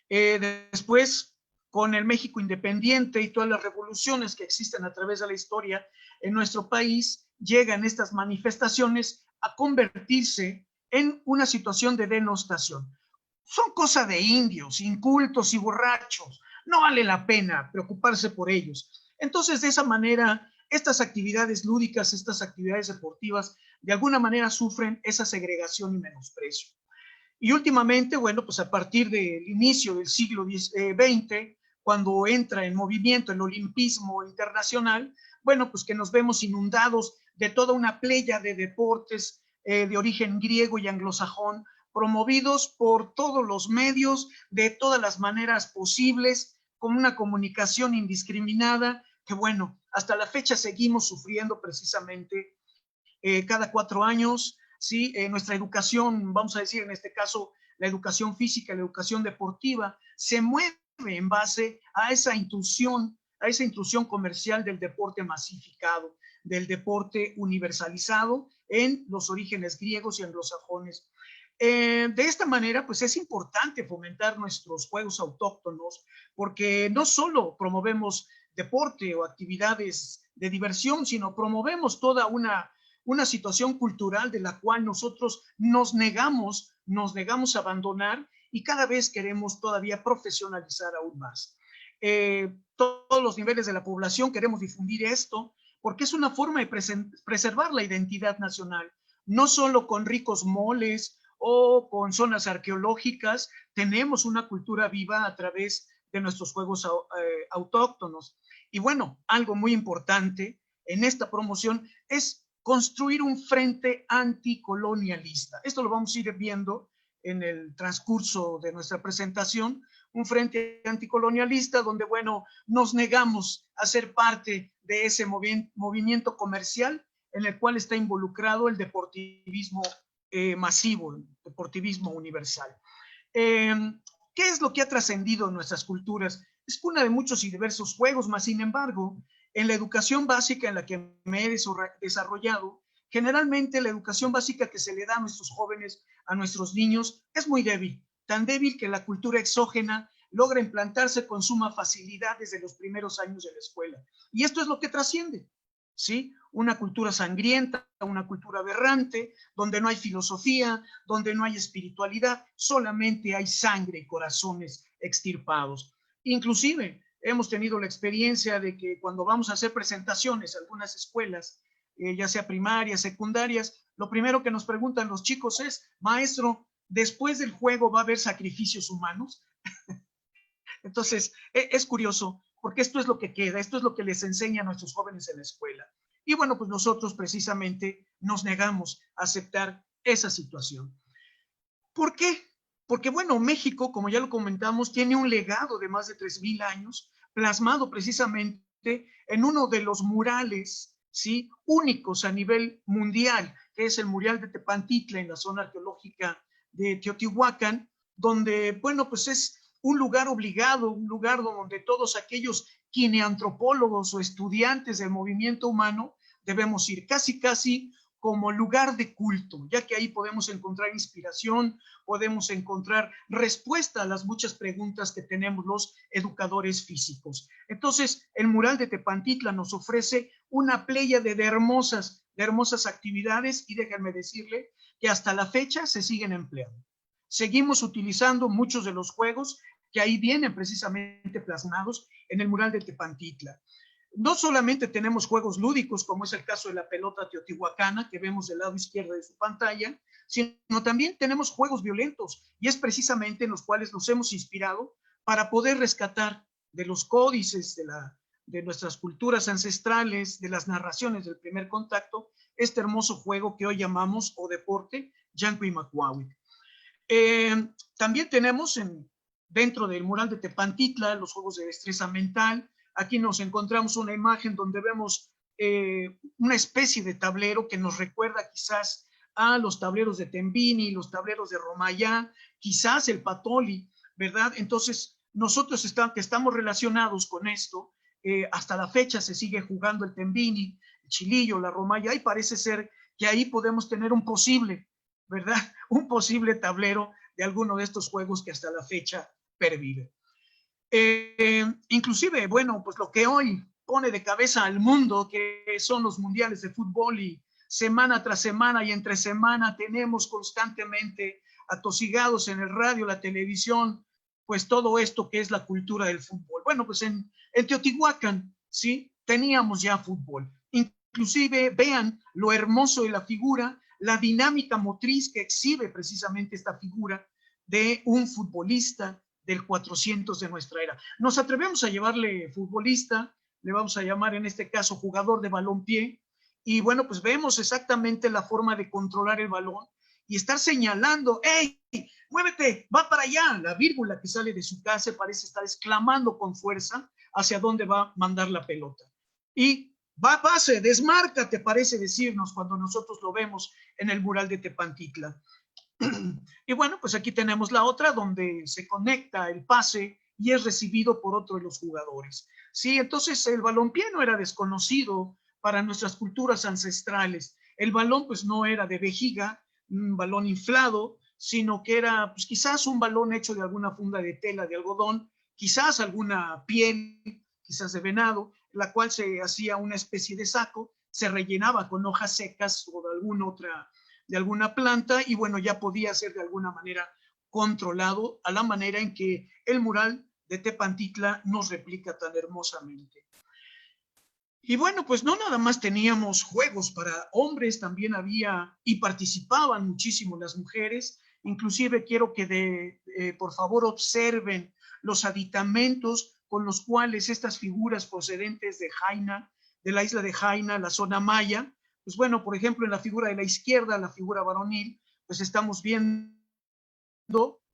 Speaker 1: Después, con el México independiente y todas las revoluciones que existen a través de la historia en nuestro país, llegan estas manifestaciones a convertirse en una situación de denostación. Son cosa de indios, incultos y borrachos. No vale la pena preocuparse por ellos. Entonces, de esa manera, estas actividades lúdicas, estas actividades deportivas, de alguna manera sufren esa segregación y menosprecio. Y últimamente, bueno, pues a partir del inicio del siglo XX, cuando entra en movimiento el olimpismo internacional, bueno, pues que nos vemos inundados de toda una playa de deportes de origen griego y anglosajón, promovidos por todos los medios, de todas las maneras posibles, con una comunicación indiscriminada, que bueno, hasta la fecha seguimos sufriendo precisamente cada 4 años, ¿sí? Nuestra educación, vamos a decir en este caso, la educación física, la educación deportiva, se mueve en base a esa intrusión comercial del deporte masificado, del deporte universalizado en los orígenes griegos y anglosajones. De esta manera, pues es importante fomentar nuestros juegos autóctonos, porque no solo promovemos deporte o actividades de diversión, sino promovemos toda una situación cultural de la cual nosotros nos negamos a abandonar y cada vez queremos todavía profesionalizar aún más. Todos los niveles de la población queremos difundir esto porque es una forma de preservar la identidad nacional, no solo con ricos moles o con zonas arqueológicas, tenemos una cultura viva a través de nuestros juegos autóctonos. Y bueno, algo muy importante en esta promoción es construir un frente anticolonialista. Esto lo vamos a ir viendo en el transcurso de nuestra presentación, un frente anticolonialista donde, bueno, nos negamos a ser parte de ese movimiento comercial en el cual está involucrado el deportivismo masivo, el deportivismo universal. ¿Qué es lo que ha trascendido en nuestras culturas? Es cuna de muchos y diversos juegos, mas sin embargo, en la educación básica en la que me he desarrollado, generalmente la educación básica que se le da a nuestros jóvenes, a nuestros niños, es muy débil, tan débil que la cultura exógena logra implantarse con suma facilidad desde los primeros años de la escuela. Y esto es lo que trasciende, ¿sí? Una cultura sangrienta, una cultura aberrante, donde no hay filosofía, donde no hay espiritualidad, solamente hay sangre y corazones extirpados. Inclusive, hemos tenido la experiencia de que cuando vamos a hacer presentaciones a algunas escuelas, ya sea primarias, secundarias, lo primero que nos preguntan los chicos es, maestro, ¿después del juego va a haber sacrificios humanos? Entonces, es curioso, porque esto es lo que queda, esto es lo que les enseña a nuestros jóvenes en la escuela. Y bueno, pues nosotros precisamente nos negamos a aceptar esa situación. ¿Por qué? Porque bueno, México, como ya lo comentamos, tiene un legado de más de 3,000 años, plasmado precisamente en uno de los murales, ¿sí?, únicos a nivel mundial, que es el mural de Tepantitla en la zona arqueológica de Teotihuacán, donde, bueno, pues es un lugar obligado, un lugar donde todos aquellos kineantropólogos o estudiantes del movimiento humano debemos ir, casi como lugar de culto, ya que ahí podemos encontrar inspiración, podemos encontrar respuesta a las muchas preguntas que tenemos los educadores físicos. Entonces, el mural de Tepantitla nos ofrece una pléyade de hermosas actividades, y déjenme decirle que hasta la fecha se siguen empleando. Seguimos utilizando muchos de los juegos que ahí vienen precisamente plasmados en el mural de Tepantitla. No solamente tenemos juegos lúdicos, como es el caso de la pelota teotihuacana, que vemos del lado izquierdo de su pantalla, sino también tenemos juegos violentos, y es precisamente en los cuales nos hemos inspirado para poder rescatar de los códices de nuestras culturas ancestrales, de las narraciones del primer contacto, este hermoso juego que hoy llamamos, o deporte, Yanco y Macuahuitl. También tenemos dentro del mural de Tepantitla los juegos de destreza mental. Aquí nos encontramos una imagen donde vemos una especie de tablero que nos recuerda quizás a los tableros de Tembini, los tableros de Romayá, quizás el Patoli, ¿verdad? Entonces, nosotros que estamos relacionados con esto, hasta la fecha se sigue jugando el Tembini, el Chilillo, la Romayá, y parece ser que ahí podemos tener un posible, ¿verdad? Un posible tablero de alguno de estos juegos que hasta la fecha pervive. Inclusive, bueno, pues lo que hoy pone de cabeza al mundo, que son los mundiales de fútbol, y semana tras semana y entre semana tenemos constantemente atosigados en el radio, la televisión, pues todo esto que es la cultura del fútbol. Bueno, pues en Teotihuacán, sí, teníamos ya fútbol. Inclusive, vean lo hermoso de la figura, la dinámica motriz que exhibe precisamente esta figura de un futbolista del 400 de nuestra era. Nos atrevemos a llamarle futbolista, le vamos a llamar en este caso jugador de balompié, y bueno, pues vemos exactamente la forma de controlar el balón y estar señalando, ¡hey, muévete, va para allá! La vírgula que sale de su casa parece estar exclamando con fuerza hacia dónde va a mandar la pelota. Y va a pase, desmárcate, parece decirnos cuando nosotros lo vemos en el mural de Tepantitla. Y bueno, pues aquí tenemos la otra donde se conecta el pase y es recibido por otro de los jugadores. Sí, entonces el balompié no era desconocido para nuestras culturas ancestrales. El balón pues no era de vejiga, un balón inflado, sino que era pues quizás un balón hecho de alguna funda de tela de algodón, quizás alguna piel, quizás de venado, la cual se hacía una especie de saco, se rellenaba con hojas secas o de alguna planta, y bueno, ya podía ser de alguna manera controlado a la manera en que el mural de Tepantitla nos replica tan hermosamente. Y bueno, pues no nada más teníamos juegos para hombres, también había y participaban muchísimo las mujeres. Inclusive quiero que por favor observen los aditamentos con los cuales estas figuras procedentes de Jaina, de la isla de Jaina, la zona maya, pues bueno, por ejemplo, en la figura de la izquierda, la figura varonil, pues estamos viendo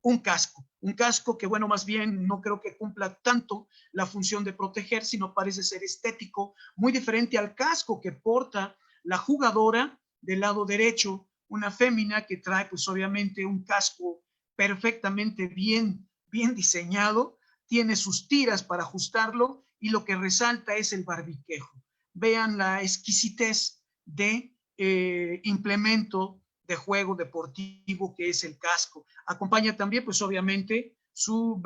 Speaker 1: un casco que bueno, más bien no creo que cumpla tanto la función de proteger, sino parece ser estético, muy diferente al casco que porta la jugadora del lado derecho, una fémina que trae pues obviamente un casco perfectamente bien diseñado, tiene sus tiras para ajustarlo, y lo que resalta es el barbiquejo. Vean la exquisitez de implemento de juego deportivo que es el casco. Acompaña también, pues obviamente, su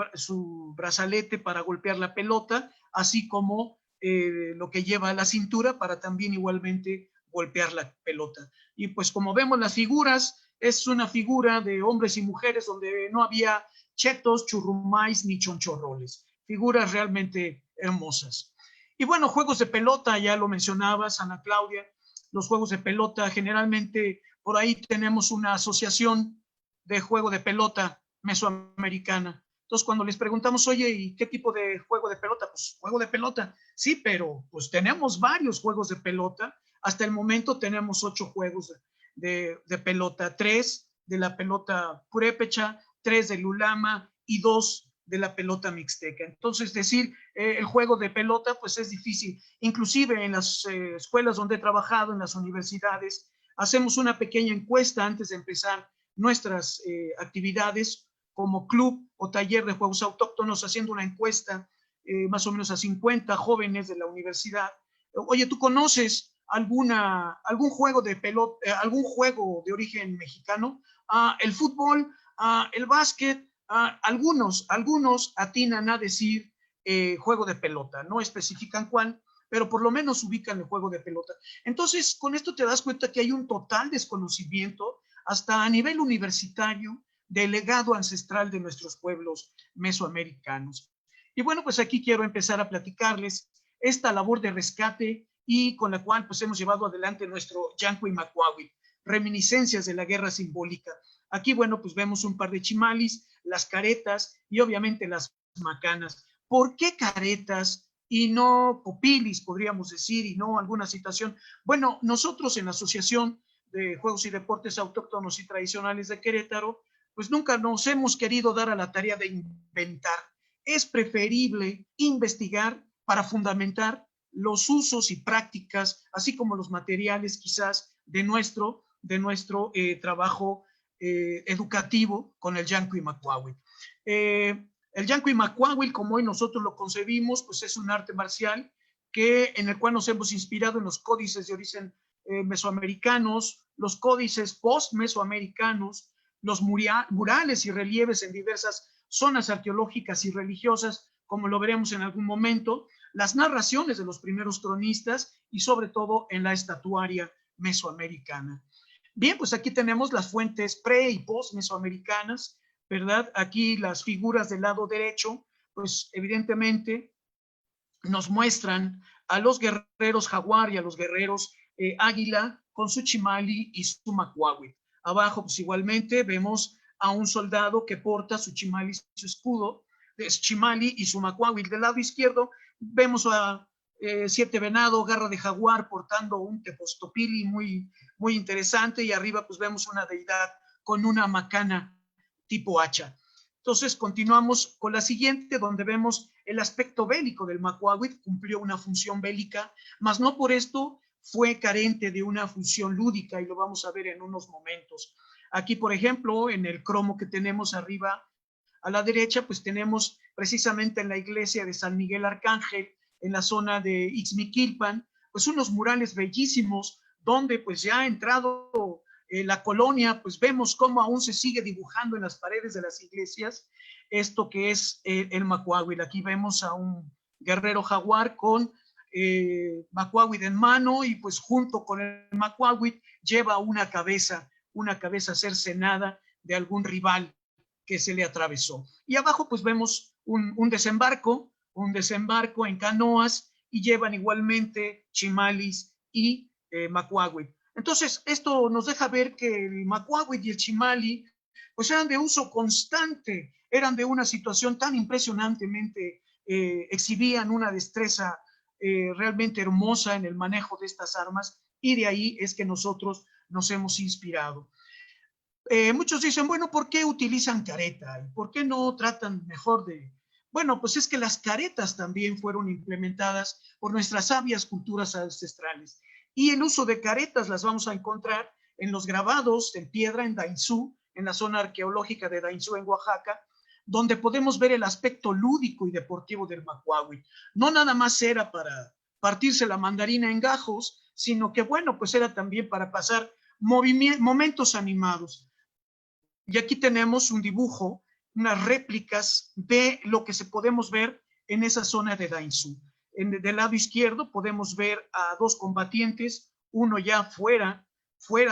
Speaker 1: brazalete para golpear la pelota, así como lo que lleva a la cintura para también igualmente golpear la pelota. Y pues como vemos las figuras, es una figura de hombres y mujeres donde no había chetos, churrumais ni chonchorroles. Figuras realmente hermosas. Y bueno, juegos de pelota, ya lo mencionabas, Ana Claudia. Los juegos de pelota, generalmente por ahí tenemos una asociación de juego de pelota mesoamericana. Entonces, cuando les preguntamos, oye, ¿y qué tipo de juego de pelota? Pues juego de pelota. Sí, pero pues tenemos varios juegos de pelota. Hasta el momento tenemos 8 juegos de pelota, 3 de la pelota purépecha, 3 de Lulama y 2 de la pelota mixteca. Entonces, decir el juego de pelota, pues es difícil. Inclusive en las escuelas donde he trabajado, en las universidades, hacemos una pequeña encuesta antes de empezar nuestras actividades como club o taller de juegos autóctonos, haciendo una encuesta más o menos a 50 jóvenes de la universidad. Oye, ¿tú conoces algún juego de pelota, algún juego de origen mexicano, el fútbol, el básquet, algunos atinan a decir juego de pelota, no especifican cuál, pero por lo menos ubican el juego de pelota. Entonces, con esto te das cuenta que hay un total desconocimiento, hasta a nivel universitario, del legado ancestral de nuestros pueblos mesoamericanos. Y bueno, pues aquí quiero empezar a platicarles esta labor de rescate y con la cual pues hemos llevado adelante nuestro Yancuy Macuahuitl, reminiscencias de la guerra simbólica. Aquí, bueno, pues vemos un par de chimalis, las caretas y obviamente las macanas. ¿Por qué caretas y no copilis, podríamos decir, y no alguna situación? Bueno, nosotros en la Asociación de Juegos y Deportes Autóctonos y Tradicionales de Querétaro, pues nunca nos hemos querido dar a la tarea de inventar. Es preferible investigar para fundamentar los usos y prácticas, así como los materiales quizás de nuestro trabajo educativo con el Yancuy Macuahuitl. El Yancuy Macuahuitl, como hoy nosotros lo concebimos, pues es un arte marcial en el cual nos hemos inspirado en los códices de origen mesoamericanos, los códices post-mesoamericanos, los murales y relieves en diversas zonas arqueológicas y religiosas, como lo veremos en algún momento, las narraciones de los primeros cronistas y sobre todo en la estatuaria mesoamericana. Bien, pues aquí tenemos las fuentes pre- y post-mesoamericanas, ¿verdad? Aquí las figuras del lado derecho, pues evidentemente nos muestran a los guerreros jaguar y a los guerreros águila con su chimali y su macuahuitl. Abajo, pues igualmente vemos a un soldado que porta su chimali y su escudo, chimali y su macuahuitl. Del lado izquierdo vemos a Siete Venado, Garra de Jaguar, portando un tepostopili muy interesante, y arriba pues vemos una deidad con una macana tipo hacha. Entonces continuamos con la siguiente, donde vemos el aspecto bélico del macuahuitl. Cumplió una función bélica, mas no por esto fue carente de una función lúdica, y lo vamos a ver en unos momentos. Aquí, por ejemplo, en el cromo que tenemos arriba a la derecha, pues tenemos precisamente en la iglesia de San Miguel Arcángel, en la zona de Ixmiquilpan, pues unos murales bellísimos, donde pues ya ha entrado la colonia, pues vemos cómo aún se sigue dibujando en las paredes de las iglesias esto que es el macuahuitl. Aquí vemos a un guerrero jaguar con macuahuitl en mano, y pues junto con el macuahuitl lleva una cabeza cercenada de algún rival que se le atravesó. Y abajo pues vemos un desembarco en canoas, y llevan igualmente chimalis y macuahuitl. Entonces, esto nos deja ver que el macuahuitl y el chimali pues eran de uso constante, eran de una situación tan impresionantemente, exhibían una destreza realmente hermosa en el manejo de estas armas, y de ahí es que nosotros nos hemos inspirado. Muchos dicen, bueno, ¿por qué utilizan careta? ¿Y por qué no tratan mejor de...? Bueno, pues es que las caretas también fueron implementadas por nuestras sabias culturas ancestrales. Y el uso de caretas las vamos a encontrar en los grabados en piedra en Dainzú, en la zona arqueológica de Dainzú, en Oaxaca, donde podemos ver el aspecto lúdico y deportivo del macuahuitl. No nada más era para partirse la mandarina en gajos, sino que, bueno, pues era también para pasar momentos animados. Y aquí tenemos un dibujo, unas réplicas de lo que podemos ver en esa zona de Dainzú. Del lado izquierdo podemos ver a dos combatientes, uno ya fuera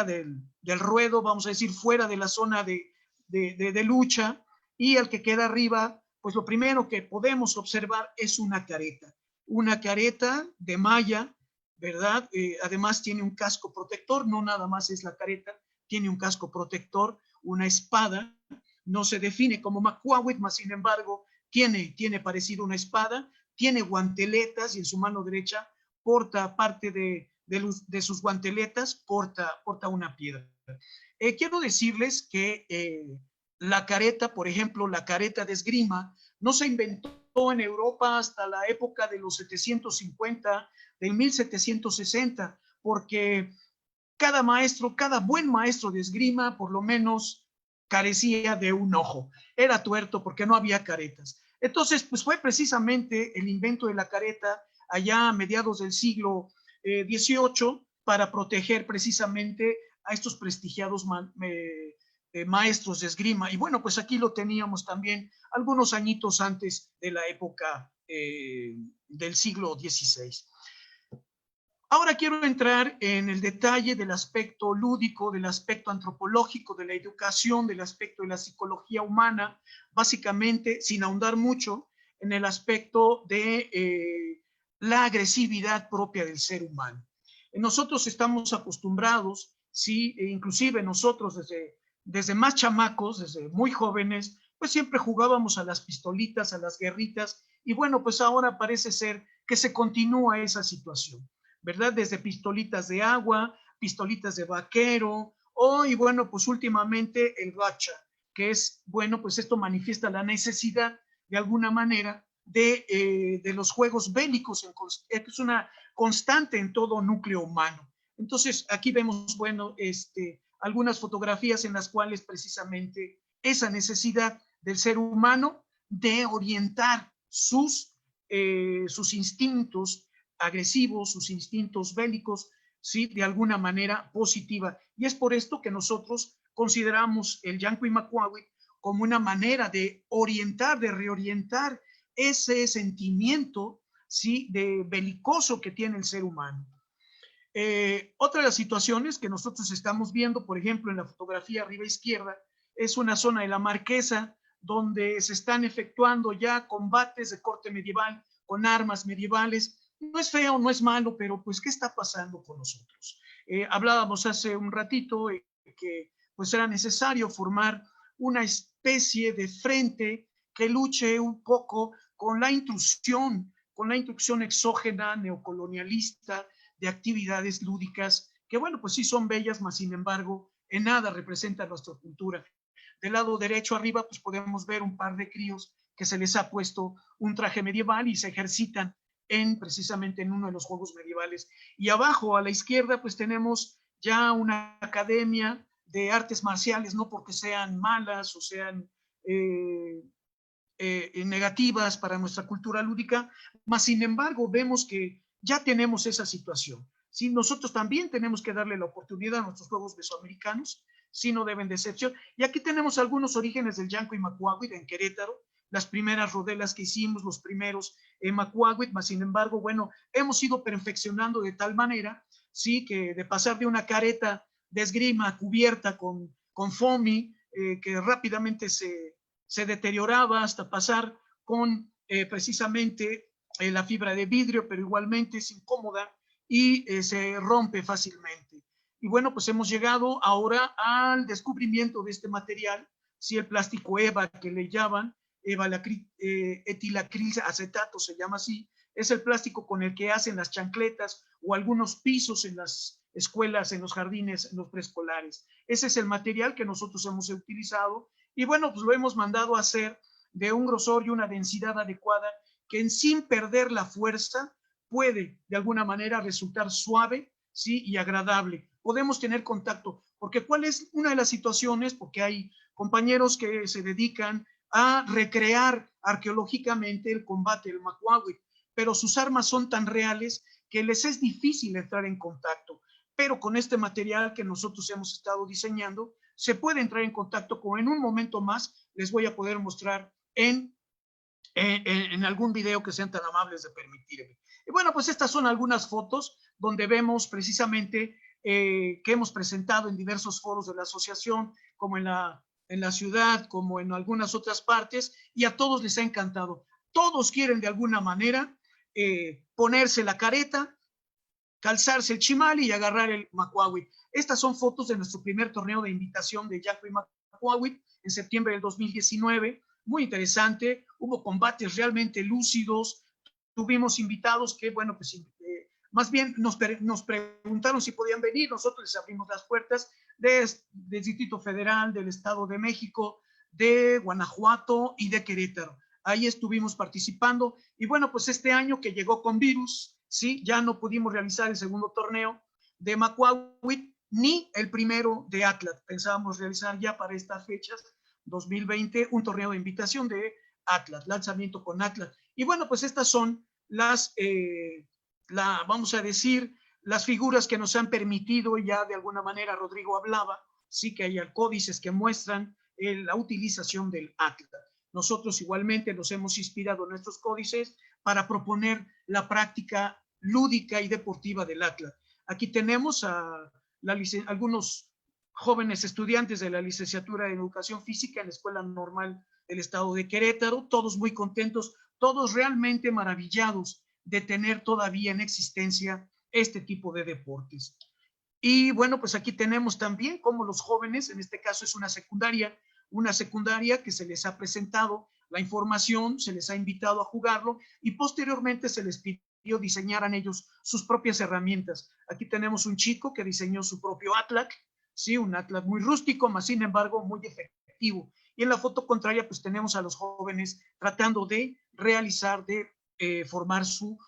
Speaker 1: del ruedo, vamos a decir, fuera de la zona de lucha, y el que queda arriba, pues lo primero que podemos observar es una careta de malla, ¿verdad? Además tiene un casco protector, no nada más es la careta, tiene un casco protector, una espada, no se define como macuahuitl, mas sin embargo tiene parecido una espada, tiene guanteletas, y en su mano derecha porta parte de sus guanteletas, porta una piedra. Quiero decirles que la careta, por ejemplo, la careta de esgrima, no se inventó en Europa hasta la época de los 750, del 1760, porque cada buen maestro de esgrima, por lo menos carecía de un ojo. Era tuerto porque no había caretas. Entonces, pues fue precisamente el invento de la careta allá a mediados del siglo XVIII, para proteger precisamente a estos prestigiados maestros de esgrima. Y bueno, pues aquí lo teníamos también algunos añitos antes de la época del siglo XVI. Ahora quiero entrar en el detalle del aspecto lúdico, del aspecto antropológico, de la educación, del aspecto de la psicología humana, básicamente sin ahondar mucho en el aspecto de la agresividad propia del ser humano. Nosotros estamos acostumbrados, sí, inclusive nosotros desde más chamacos, desde muy jóvenes, pues siempre jugábamos a las pistolitas, a las guerritas, y bueno, pues ahora parece ser que se continúa esa situación, ¿verdad? Desde pistolitas de agua, pistolitas de vaquero, y bueno, pues últimamente el gacha, que es, bueno, pues esto manifiesta la necesidad de alguna manera de los juegos bélicos, es una constante en todo núcleo humano. Entonces, aquí vemos, bueno, algunas fotografías en las cuales precisamente esa necesidad del ser humano de orientar sus instintos agresivos, sus instintos bélicos, ¿sí? De alguna manera positiva. Y es por esto que nosotros consideramos el Yanqui-Macuahuitl como una manera de orientar, de reorientar ese sentimiento, ¿sí? De belicoso que tiene el ser humano. Otra de las situaciones que nosotros estamos viendo, por ejemplo, en la fotografía arriba izquierda, es una zona de la Marquesa donde se están efectuando ya combates de corte medieval con armas medievales. No es feo, no es malo, pero pues, ¿qué está pasando con nosotros? Hablábamos hace un ratito que pues era necesario formar una especie de frente que luche un poco con la intrusión exógena, neocolonialista, de actividades lúdicas, que bueno, pues sí son bellas, mas sin embargo, en nada representan nuestra cultura. Del lado derecho arriba, pues podemos ver un par de críos que se les ha puesto un traje medieval y se ejercitan precisamente en uno de los juegos medievales. Y abajo a la izquierda pues tenemos ya una academia de artes marciales, no porque sean malas o sean negativas para nuestra cultura lúdica, mas sin embargo vemos que ya tenemos esa situación. ¿Sí? Nosotros también tenemos que darle la oportunidad a nuestros juegos mesoamericanos, si no deben de excepción. Y aquí tenemos algunos orígenes del Yanqui-Macuahuitl en Querétaro, las primeras rodelas que hicimos, los primeros Macuahuitl, mas sin embargo, bueno, hemos ido perfeccionando de tal manera, sí, que de pasar de una careta de esgrima cubierta con foamy, que rápidamente se deterioraba hasta pasar con precisamente la fibra de vidrio, pero igualmente es incómoda y se rompe fácilmente. Y bueno, pues hemos llegado ahora al descubrimiento de este material, sí, el plástico EVA que le llaman, etilacril acetato se llama así, es el plástico con el que hacen las chancletas o algunos pisos en las escuelas, en los jardines, en los preescolares. Ese es el material que nosotros hemos utilizado y bueno, pues lo hemos mandado a hacer de un grosor y una densidad adecuada que sin perder la fuerza puede de alguna manera resultar suave, ¿sí? Y agradable. Podemos tener contacto, porque ¿cuál es una de las situaciones? Porque hay compañeros que se dedican a recrear arqueológicamente el combate del Macuahuitl, pero sus armas son tan reales que les es difícil entrar en contacto. Pero con este material que nosotros hemos estado diseñando, se puede entrar en contacto, como en un momento más les voy a poder mostrar en algún video que sean tan amables de permitirme. Y bueno, pues estas son algunas fotos donde vemos precisamente que hemos presentado en diversos foros de la asociación, como en la ciudad, como en algunas otras partes, y a todos les ha encantado. Todos quieren de alguna manera ponerse la careta, calzarse el chimal y agarrar el Macuahuitl. Estas son fotos de nuestro primer torneo de invitación de Yanqui-Macuahuitl en septiembre del 2019. Muy interesante, hubo combates realmente lúcidos, tuvimos invitados que, bueno, pues más bien nos preguntaron si podían venir, nosotros les abrimos las puertas del Distrito Federal, del Estado de México, de Guanajuato y de Querétaro. Ahí estuvimos participando y bueno, pues este año que llegó con virus, ¿sí? Ya no pudimos realizar el segundo torneo de Macuahuitl ni el primero de Atlas. Pensábamos realizar ya para estas fechas 2020 un torneo de invitación de Atlas, lanzamiento con Atlas. Y bueno, pues estas son las, vamos a decir, las figuras que nos han permitido, ya de alguna manera Rodrigo hablaba, sí que hay códices que muestran la utilización del ACLA. Nosotros igualmente nos hemos inspirado en nuestros códices para proponer la práctica lúdica y deportiva del ACLA. Aquí tenemos a algunos jóvenes estudiantes de la licenciatura en Educación Física en la Escuela Normal del Estado de Querétaro, todos muy contentos, todos realmente maravillados de tener todavía en existencia este tipo de deportes. Y bueno, pues aquí tenemos también cómo los jóvenes, en este caso es una secundaria que se les ha presentado la información, se les ha invitado a jugarlo y posteriormente se les pidió diseñaran ellos sus propias herramientas. Aquí tenemos un chico que diseñó su propio ATLAC, sí, un ATLAC muy rústico, más sin embargo muy efectivo. Y en la foto contraria pues tenemos a los jóvenes tratando de realizar, de formar su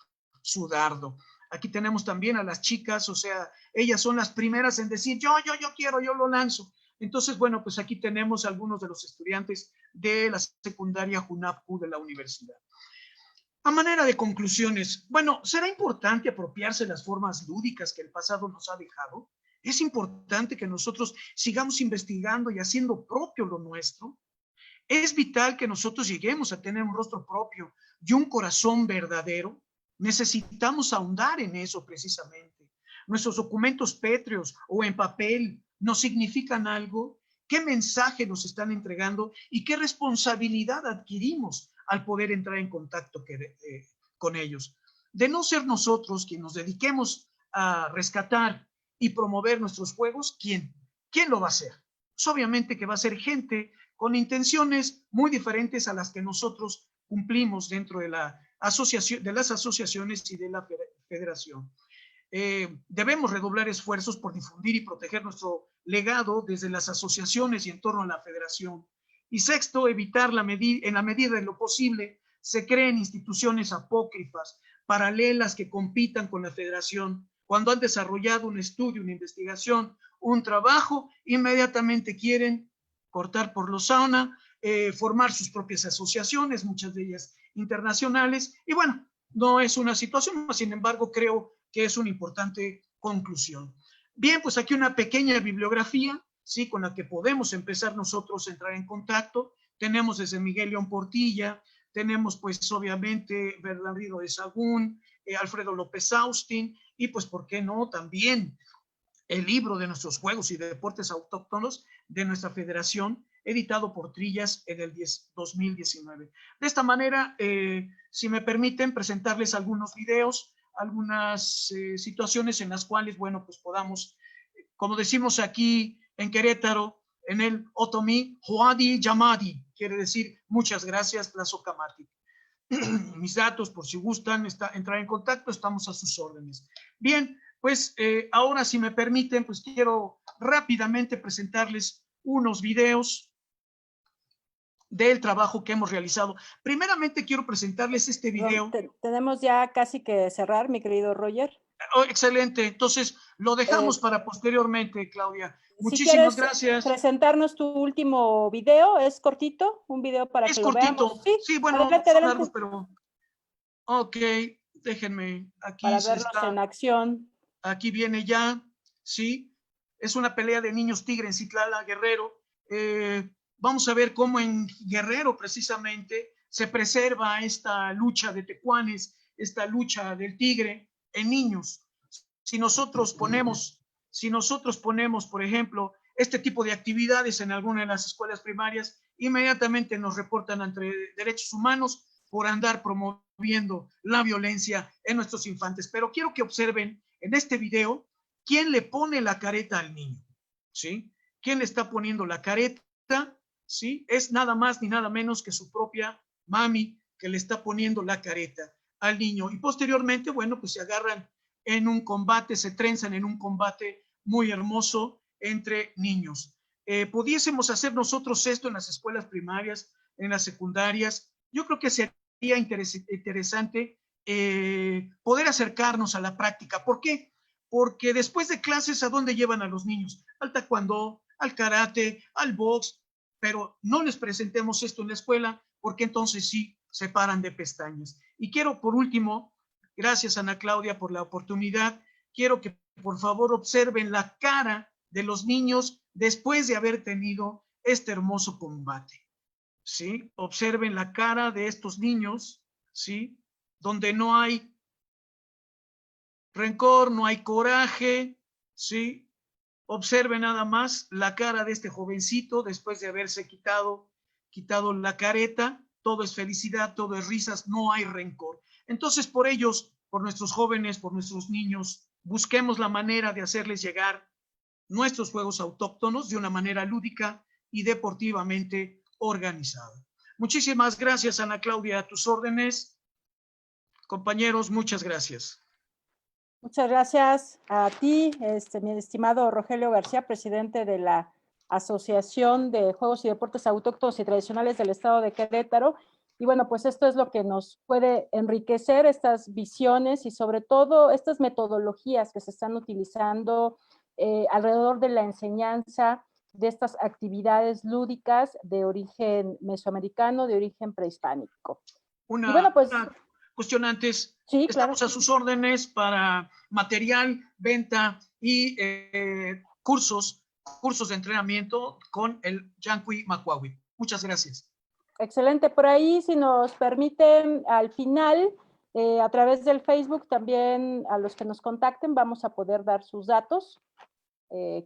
Speaker 1: dardo. Aquí tenemos también a las chicas, o sea, ellas son las primeras en decir, yo quiero, yo lo lanzo. Entonces, bueno, pues aquí tenemos algunos de los estudiantes de la secundaria JUNAPCU de la universidad. A manera de conclusiones, bueno, ¿será importante apropiarse de las formas lúdicas que el pasado nos ha dejado? ¿Es importante que nosotros sigamos investigando y haciendo propio lo nuestro? ¿Es vital que nosotros lleguemos a tener un rostro propio y un corazón verdadero? Necesitamos ahondar en eso precisamente. Nuestros documentos pétreos o en papel nos significan algo. ¿Qué mensaje nos están entregando y qué responsabilidad adquirimos al poder entrar en contacto con ellos? De no ser nosotros quienes nos dediquemos a rescatar y promover nuestros juegos, ¿quién? ¿Quién lo va a hacer? Pues obviamente que va a ser gente con intenciones muy diferentes a las que nosotros cumplimos dentro de las asociaciones y de la federación. Debemos redoblar esfuerzos por difundir y proteger nuestro legado desde las asociaciones y en torno a la federación. Y sexto, evitar en la medida de lo posible se creen instituciones apócrifas, paralelas que compitan con la federación. Cuando han desarrollado un estudio, una investigación, un trabajo, inmediatamente quieren cortar por lo sauna, formar sus propias asociaciones, muchas de ellas internacionales, y bueno, no es una situación, sin embargo, creo que es una importante conclusión. Bien, pues aquí una pequeña bibliografía, ¿sí?, con la que podemos empezar nosotros a entrar en contacto. Tenemos desde Miguel León Portilla, tenemos pues obviamente Bernardino de Sahagún, Alfredo López Austin, y pues, ¿por qué no?, también el libro de nuestros juegos y deportes autóctonos de nuestra federación, editado por Trillas en el 2019. De esta manera, si me permiten presentarles algunos videos, algunas situaciones en las cuales, bueno, pues podamos, como decimos aquí en Querétaro, en el Otomí, Joadi Yamadi, quiere decir muchas gracias, Tlazocamati. Mis datos, por si gustan entrar en contacto, estamos a sus órdenes. Bien, pues ahora, si me permiten, pues quiero rápidamente presentarles unos videos del trabajo que hemos realizado. Primeramente quiero presentarles este video.
Speaker 5: Tenemos ya casi que cerrar, mi querido Roger.
Speaker 1: Oh, excelente, entonces lo dejamos para posteriormente, Claudia.
Speaker 5: Muchísimas
Speaker 1: gracias.
Speaker 5: Presentarnos tu último video, ¿es cortito? Un video para que lo veamos.
Speaker 1: Sí, bueno,
Speaker 5: adelante.
Speaker 1: largos, pero... Ok, déjenme aquí.
Speaker 5: Para verlos en acción.
Speaker 1: Aquí viene ya, ¿sí? Es una pelea de niños tigre en Citlala, Guerrero. Vamos a ver cómo en Guerrero precisamente se preserva esta lucha de tecuanes, esta lucha del tigre en niños. Si nosotros ponemos, por ejemplo, este tipo de actividades en alguna de las escuelas primarias, inmediatamente nos reportan ante derechos humanos por andar promoviendo la violencia en nuestros infantes. Pero quiero que observen en este video quién le pone la careta al niño, ¿sí? ¿Quién le está poniendo la careta? ¿Sí? Es nada más ni nada menos que su propia mami que le está poniendo la careta al niño. Y posteriormente, bueno, pues se agarran en un combate, se trenzan en un combate muy hermoso entre niños. ¿Pudiésemos hacer nosotros esto en las escuelas primarias, en las secundarias? Yo creo que sería interesante poder acercarnos a la práctica. ¿Por qué? Porque después de clases, ¿a dónde llevan a los niños? Al taekwondo, al karate, al box, pero no les presentemos esto en la escuela, porque entonces sí se paran de pestañas. Y quiero, por último, gracias Ana Claudia por la oportunidad, quiero que por favor observen la cara de los niños después de haber tenido este hermoso combate. ¿Sí? Observen la cara de estos niños, ¿sí? Donde no hay rencor, no hay coraje, ¿sí? Observen nada más la cara de este jovencito después de haberse quitado la careta. Todo es felicidad, todo es risas, no hay rencor. Entonces, por ellos, por nuestros jóvenes, por nuestros niños, busquemos la manera de hacerles llegar nuestros juegos autóctonos de una manera lúdica y deportivamente organizada. Muchísimas gracias, Ana Claudia, a tus órdenes. Compañeros, muchas gracias.
Speaker 5: Muchas gracias a ti, mi estimado Rogelio García, presidente de la Asociación de Juegos y Deportes Autóctonos y Tradicionales del Estado de Querétaro. Y bueno, pues esto es lo que nos puede enriquecer, estas visiones y sobre todo estas metodologías que se están utilizando alrededor de la enseñanza de estas actividades lúdicas de origen mesoamericano, de origen prehispánico.
Speaker 1: Una cuestión antes.
Speaker 5: Sí,
Speaker 1: estamos
Speaker 5: claro.
Speaker 1: a sus órdenes para material, venta y cursos de entrenamiento con el Yanqui Macuahui. Muchas gracias.
Speaker 5: Excelente. Por ahí, si nos permiten, al final, a través del Facebook, también a los que nos contacten, vamos a poder dar sus datos.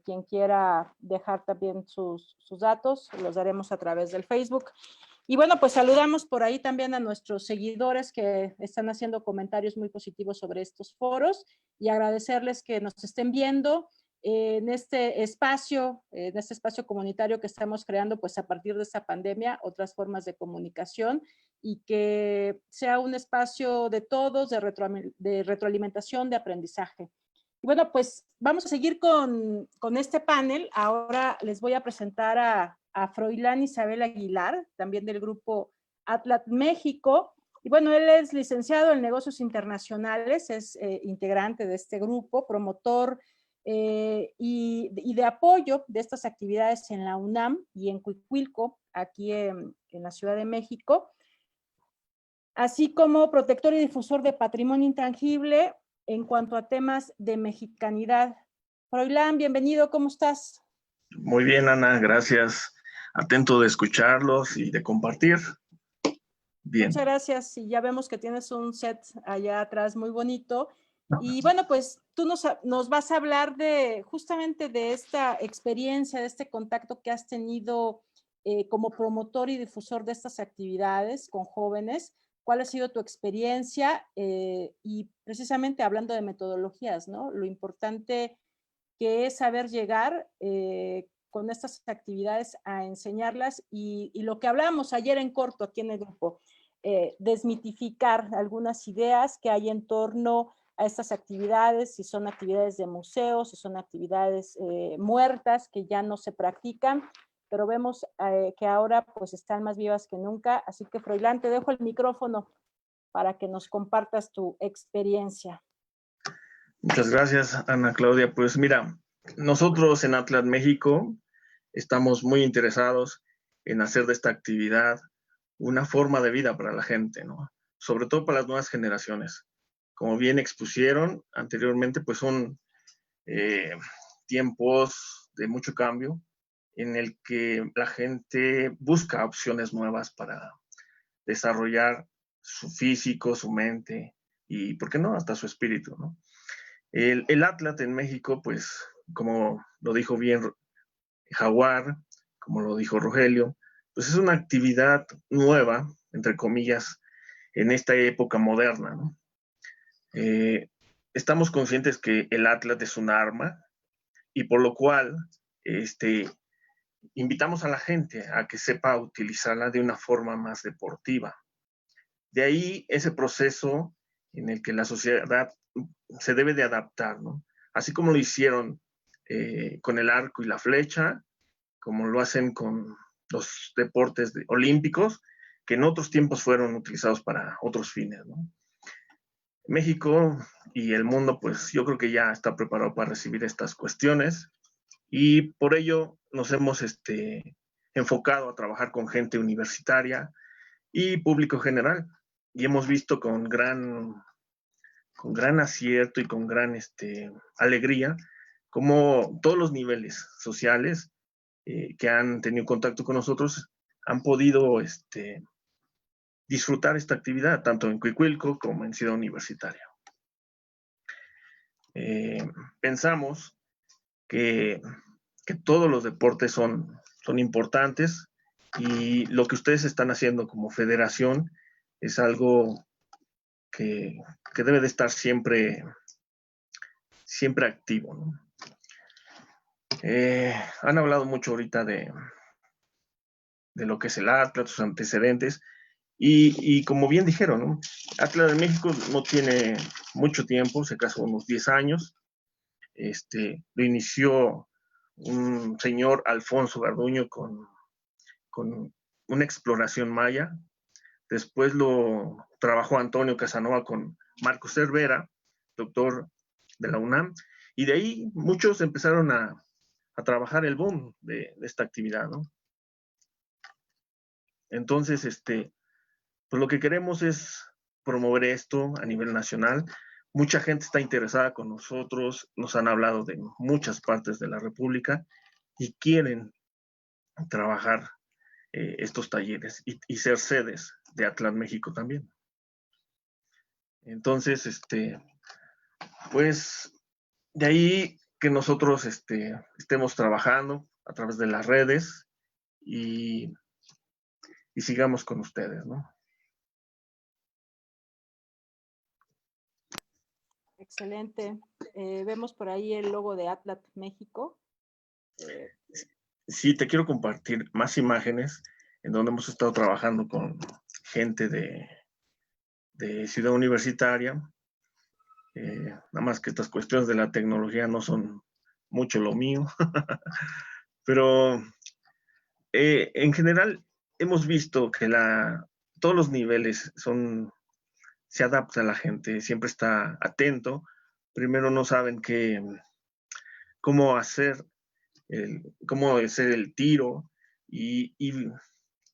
Speaker 5: Quien quiera dejar también sus datos, los daremos a través del Facebook. Y bueno, pues saludamos por ahí también a nuestros seguidores que están haciendo comentarios muy positivos sobre estos foros y agradecerles que nos estén viendo en este espacio comunitario que estamos creando pues a partir de esta pandemia, otras formas de comunicación y que sea un espacio de todos, de retroalimentación, de aprendizaje. Y bueno, pues vamos a seguir con este panel. Ahora les voy a presentar a Froilán Isabel Aguilar, también del grupo Atlat México. Y bueno, él es licenciado en negocios internacionales, es integrante de este grupo, promotor y de apoyo de estas actividades en la UNAM y en Cuicuilco, aquí en la Ciudad de México, así como protector y difusor de patrimonio intangible en cuanto a temas de mexicanidad. Froilán, bienvenido, ¿cómo estás?
Speaker 6: Muy bien, Ana, gracias. Atento de escucharlos y de compartir. Bien.
Speaker 5: Muchas gracias, y ya vemos que tienes un set allá atrás muy bonito. Y bueno, pues tú nos vas a hablar justamente de esta experiencia, de este contacto que has tenido como promotor y difusor de estas actividades con jóvenes. ¿Cuál ha sido tu experiencia? Y precisamente hablando de metodologías, ¿no? Lo importante que es saber llegar con estas actividades a enseñarlas y lo que hablamos ayer en corto aquí en el grupo, desmitificar algunas ideas que hay en torno a estas actividades, si son actividades de museos, si son actividades muertas que ya no se practican, pero vemos que ahora pues están más vivas que nunca. Así que, Froilán, te dejo el micrófono para que nos compartas tu experiencia.
Speaker 6: Muchas gracias, Ana Claudia. Pues mira, nosotros en Atlat México estamos muy interesados en hacer de esta actividad una forma de vida para la gente, ¿no? Sobre todo para las nuevas generaciones. Como bien expusieron anteriormente, pues son tiempos de mucho cambio en el que la gente busca opciones nuevas para desarrollar su físico, su mente y, ¿por qué no?, hasta su espíritu, ¿no? El Atlat en México, pues, como lo dijo bien Jaguar, como lo dijo Rogelio, pues es una actividad nueva, entre comillas, en esta época moderna, ¿no? Estamos conscientes que el Atlat es un arma y por lo cual invitamos a la gente a que sepa utilizarla de una forma más deportiva. De ahí ese proceso en el que la sociedad se debe de adaptar, ¿no? Así como lo hicieron con el arco y la flecha, como lo hacen con los deportes olímpicos, que en otros tiempos fueron utilizados para otros fines, ¿no? México y el mundo, pues yo creo que ya está preparado para recibir estas cuestiones y por ello nos hemos enfocado a trabajar con gente universitaria y público general y hemos visto con gran gran acierto y con gran alegría cómo todos los niveles sociales que han tenido contacto con nosotros han podido disfrutar esta actividad, tanto en Cuicuilco como en Ciudad Universitaria. Pensamos que todos los deportes son importantes y lo que ustedes están haciendo como federación es algo que debe de estar siempre activo, ¿no? Han hablado mucho ahorita de lo que es el Atlas, sus antecedentes, y como bien dijeron, ¿no? Atlas de México no tiene mucho tiempo, se casó unos 10 años. Lo inició un señor, Alfonso Garduño, con una exploración maya. Después lo trabajó Antonio Casanova con Marcos Cervera, doctor de la UNAM, y de ahí muchos empezaron a trabajar el boom de esta actividad, ¿no? Entonces, pues lo que queremos es promover esto a nivel nacional. Mucha gente está interesada con nosotros, nos han hablado de muchas partes de la República y quieren trabajar estos talleres y ser sedes de Atlas México también. Entonces, pues de ahí que nosotros estemos trabajando a través de las redes y sigamos con ustedes, ¿no?
Speaker 5: Excelente. Vemos por ahí el logo de Atlas México.
Speaker 6: Sí, te quiero compartir más imágenes en donde hemos estado trabajando con gente de Ciudad Universitaria. Nada más que estas cuestiones de la tecnología no son mucho lo mío, pero en general hemos visto que todos los niveles se adapta a la gente, siempre está atento. Primero no saben cómo hacer el tiro y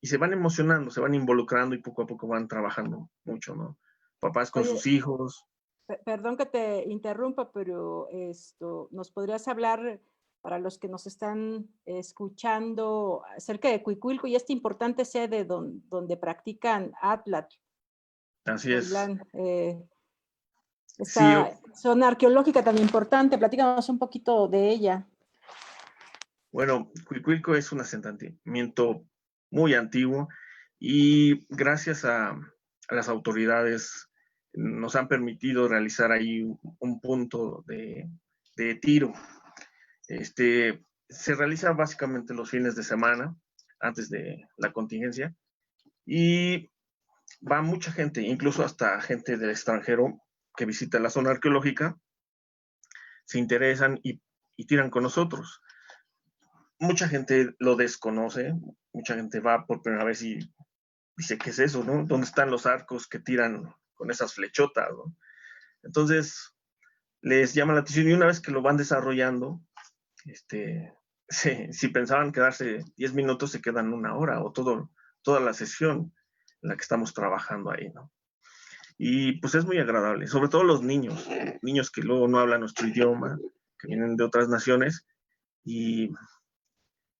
Speaker 6: se van emocionando, se van involucrando y poco a poco van trabajando mucho, ¿no? Papás con sus hijos.
Speaker 5: Perdón que te interrumpa, pero ¿nos podrías hablar para los que nos están escuchando acerca de Cuicuilco y esta importante sede donde practican Atlas?
Speaker 6: Así es.
Speaker 5: Esta zona arqueológica tan importante, platícanos un poquito de ella.
Speaker 6: Bueno, Cuicuilco es un asentamiento muy antiguo y gracias a las autoridades nos han permitido realizar ahí un punto de tiro. Se realiza básicamente los fines de semana antes de la contingencia y va mucha gente, incluso hasta gente del extranjero que visita la zona arqueológica, se interesan y tiran con nosotros. Mucha gente lo desconoce, mucha gente va por primera vez y dice, ¿qué es eso, no? ¿Dónde están los arcos que tiran con esas flechotas, no? Entonces, les llama la atención y una vez que lo van desarrollando, si pensaban quedarse 10 minutos, se quedan 1 hora o toda la sesión en la que estamos trabajando ahí, ¿no? Y pues es muy agradable, sobre todo los niños que luego no hablan nuestro idioma, que vienen de otras naciones y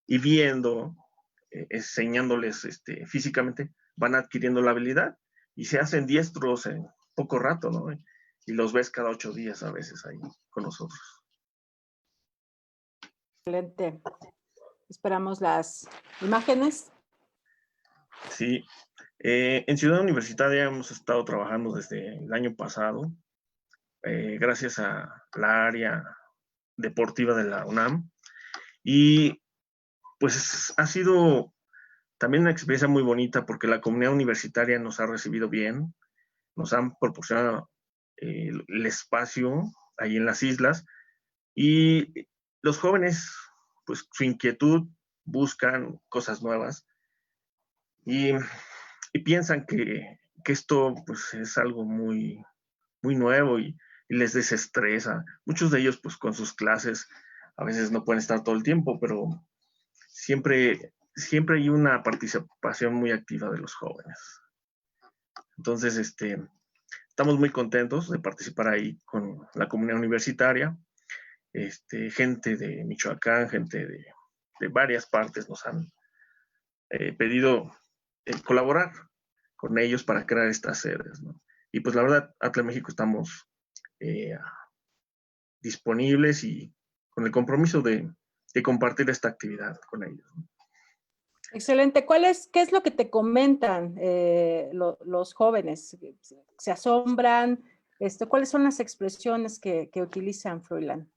Speaker 6: viendo, enseñándoles físicamente, van adquiriendo la habilidad y se hacen diestros en poco rato, ¿no? Y los ves cada 8 días a veces ahí con nosotros.
Speaker 5: Excelente. Esperamos las imágenes.
Speaker 6: Sí. En Ciudad Universitaria hemos estado trabajando desde el año pasado, gracias a la área deportiva de la UNAM. Y pues ha sido también una experiencia muy bonita porque la comunidad universitaria nos ha recibido bien, nos han proporcionado el espacio ahí en las islas y los jóvenes, pues su inquietud, buscan cosas nuevas y piensan que esto pues es algo muy, muy nuevo y les desestresa. Muchos de ellos pues con sus clases a veces no pueden estar todo el tiempo, pero siempre hay una participación muy activa de los jóvenes. Entonces, estamos muy contentos de participar ahí con la comunidad universitaria. Gente de Michoacán, gente de varias partes nos han pedido colaborar con ellos para crear estas sedes, ¿no? Y pues la verdad, Atlas México estamos disponibles y con el compromiso de compartir esta actividad con ellos, ¿no?
Speaker 5: Excelente. ¿Qué es lo que te comentan los jóvenes? ¿Se asombran? ¿Cuáles son las expresiones que utilizan, Froilán?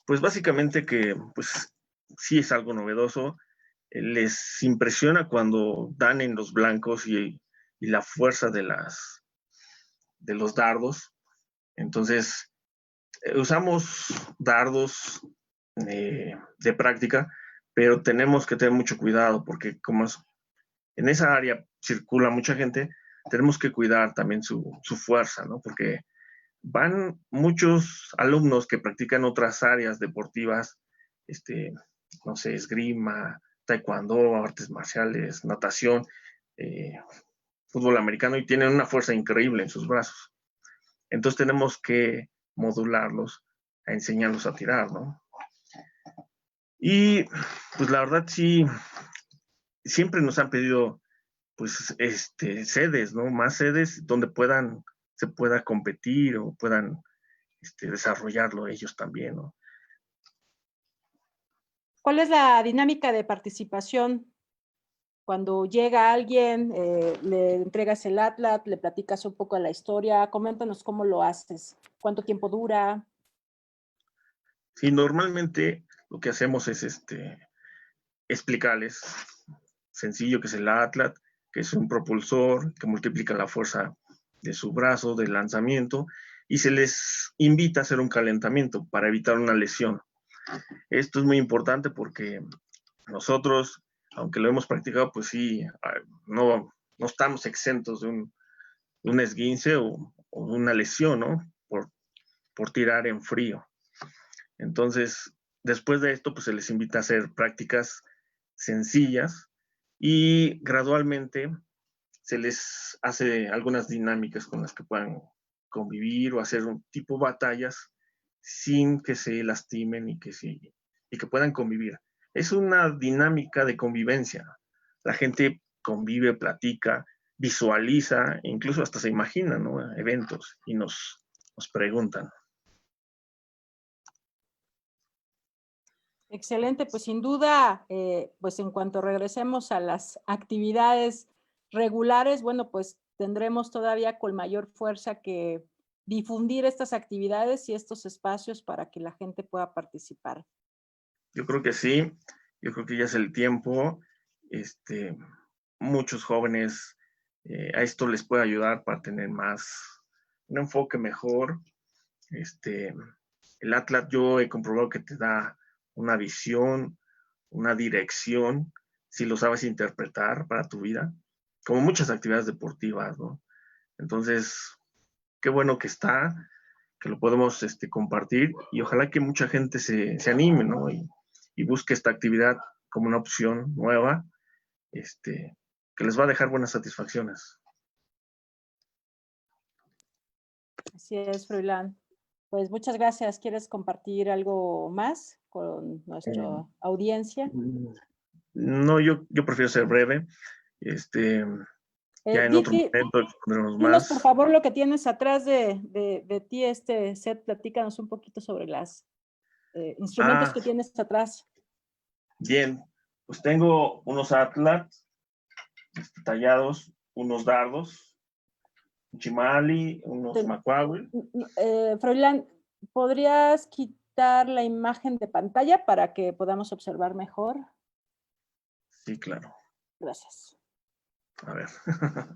Speaker 6: Pues básicamente que pues sí es algo novedoso. Les impresiona cuando dan en los blancos y la fuerza de los dardos. Entonces, usamos dardos de práctica, pero tenemos que tener mucho cuidado porque como en esa área circula mucha gente, tenemos que cuidar también su fuerza, ¿no? Porque van muchos alumnos que practican otras áreas deportivas, no sé, esgrima, taekwondo, artes marciales, natación, fútbol americano, y tienen una fuerza increíble en sus brazos. Entonces tenemos que modularlos, a enseñarlos a tirar, ¿no? Y pues la verdad sí, siempre nos han pedido pues sedes, ¿no? Más sedes donde se pueda competir o puedan desarrollarlo ellos también, ¿no?
Speaker 5: ¿Cuál es la dinámica de participación? Cuando llega alguien, le entregas el atlas, le platicas un poco de la historia, coméntanos cómo lo haces, cuánto tiempo dura.
Speaker 6: Sí, normalmente lo que hacemos es explicarles sencillo que es el atlas, que es un propulsor que multiplica la fuerza de su brazo, del lanzamiento, y se les invita a hacer un calentamiento para evitar una lesión. Esto es muy importante porque nosotros, aunque lo hemos practicado, pues sí, no estamos exentos de un esguince o una lesión, ¿no? Por tirar en frío. Entonces, después de esto, pues se les invita a hacer prácticas sencillas y gradualmente se les hace algunas dinámicas con las que puedan convivir o hacer un tipo de batallas sin que se lastimen y que puedan convivir. Es una dinámica de convivencia. La gente convive, platica, visualiza, incluso hasta se imagina, ¿no? Eventos y nos preguntan.
Speaker 5: Excelente, pues sin duda, pues en cuanto regresemos a las actividades regulares, bueno, pues tendremos todavía con mayor fuerza que difundir estas actividades y estos espacios para que la gente pueda participar.
Speaker 6: Yo creo que sí, yo creo que ya es el tiempo. Muchos jóvenes a esto les puede ayudar para tener un enfoque mejor. El atlas yo he comprobado que te da una visión, una dirección, si lo sabes interpretar para tu vida, como muchas actividades deportivas, ¿no? Entonces, qué bueno que está, que lo podemos compartir y ojalá que mucha gente se anime, ¿no? Y busque esta actividad como una opción nueva, que les va a dejar buenas satisfacciones.
Speaker 5: Así es, Froilán. Pues muchas gracias. ¿Quieres compartir algo más con nuestra audiencia?
Speaker 6: No, yo prefiero ser breve. Ya en otro momento expondremos más.
Speaker 5: Dinos, por favor, lo que tienes atrás de ti, set. Platícanos un poquito sobre los instrumentos que tienes atrás.
Speaker 6: Bien, pues tengo unos atlas tallados, unos dardos, un chimali, unos macuahuil.
Speaker 5: Froilán, ¿podrías quitar la imagen de pantalla para que podamos observar mejor?
Speaker 6: Sí, claro.
Speaker 5: Gracias.
Speaker 6: A ver.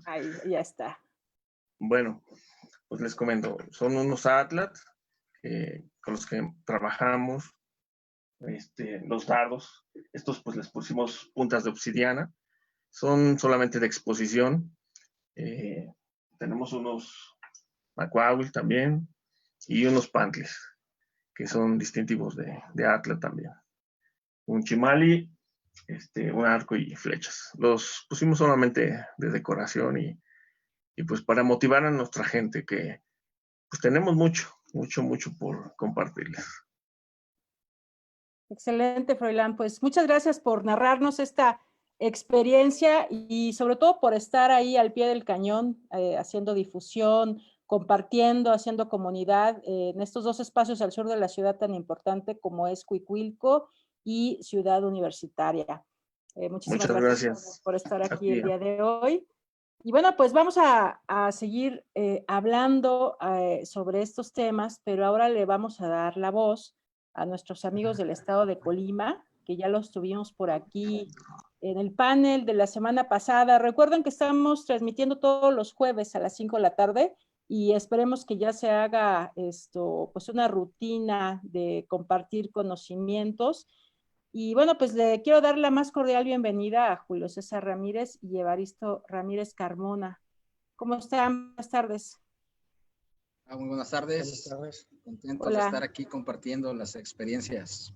Speaker 5: Ahí, ya está.
Speaker 6: Bueno, pues les comento, son unos atlas con los que trabajamos, los dardos. Estos pues les pusimos puntas de obsidiana, son solamente de exposición. Tenemos unos macuahuil también y unos pantles, que son distintivos de atlas también. Un chimali, un arco y flechas. Los pusimos solamente de decoración y y pues para motivar a nuestra gente, que pues tenemos mucho por compartirles.
Speaker 5: Excelente, Froilán. Pues muchas gracias por narrarnos esta experiencia y sobre todo por estar ahí al pie del cañón, haciendo difusión, compartiendo, haciendo comunidad en estos dos espacios al sur de la ciudad tan importante como es Cuicuilco y Ciudad Universitaria. Muchísimas gracias por estar aquí el día de hoy. Y bueno, pues vamos a seguir hablando sobre estos temas, pero ahora le vamos a dar la voz a nuestros amigos del estado de Colima, que ya los tuvimos por aquí en el panel de la semana pasada. Recuerden que estamos transmitiendo todos los jueves a las 5 de la tarde y esperemos que ya se haga pues una rutina de compartir conocimientos. Y bueno, pues le quiero dar la más cordial bienvenida a Julio César Ramírez y Evaristo Ramírez Carmona. ¿Cómo están? Buenas tardes.
Speaker 3: Muy buenas tardes.
Speaker 2: Buenas tardes.
Speaker 3: Contentos de estar aquí compartiendo las experiencias.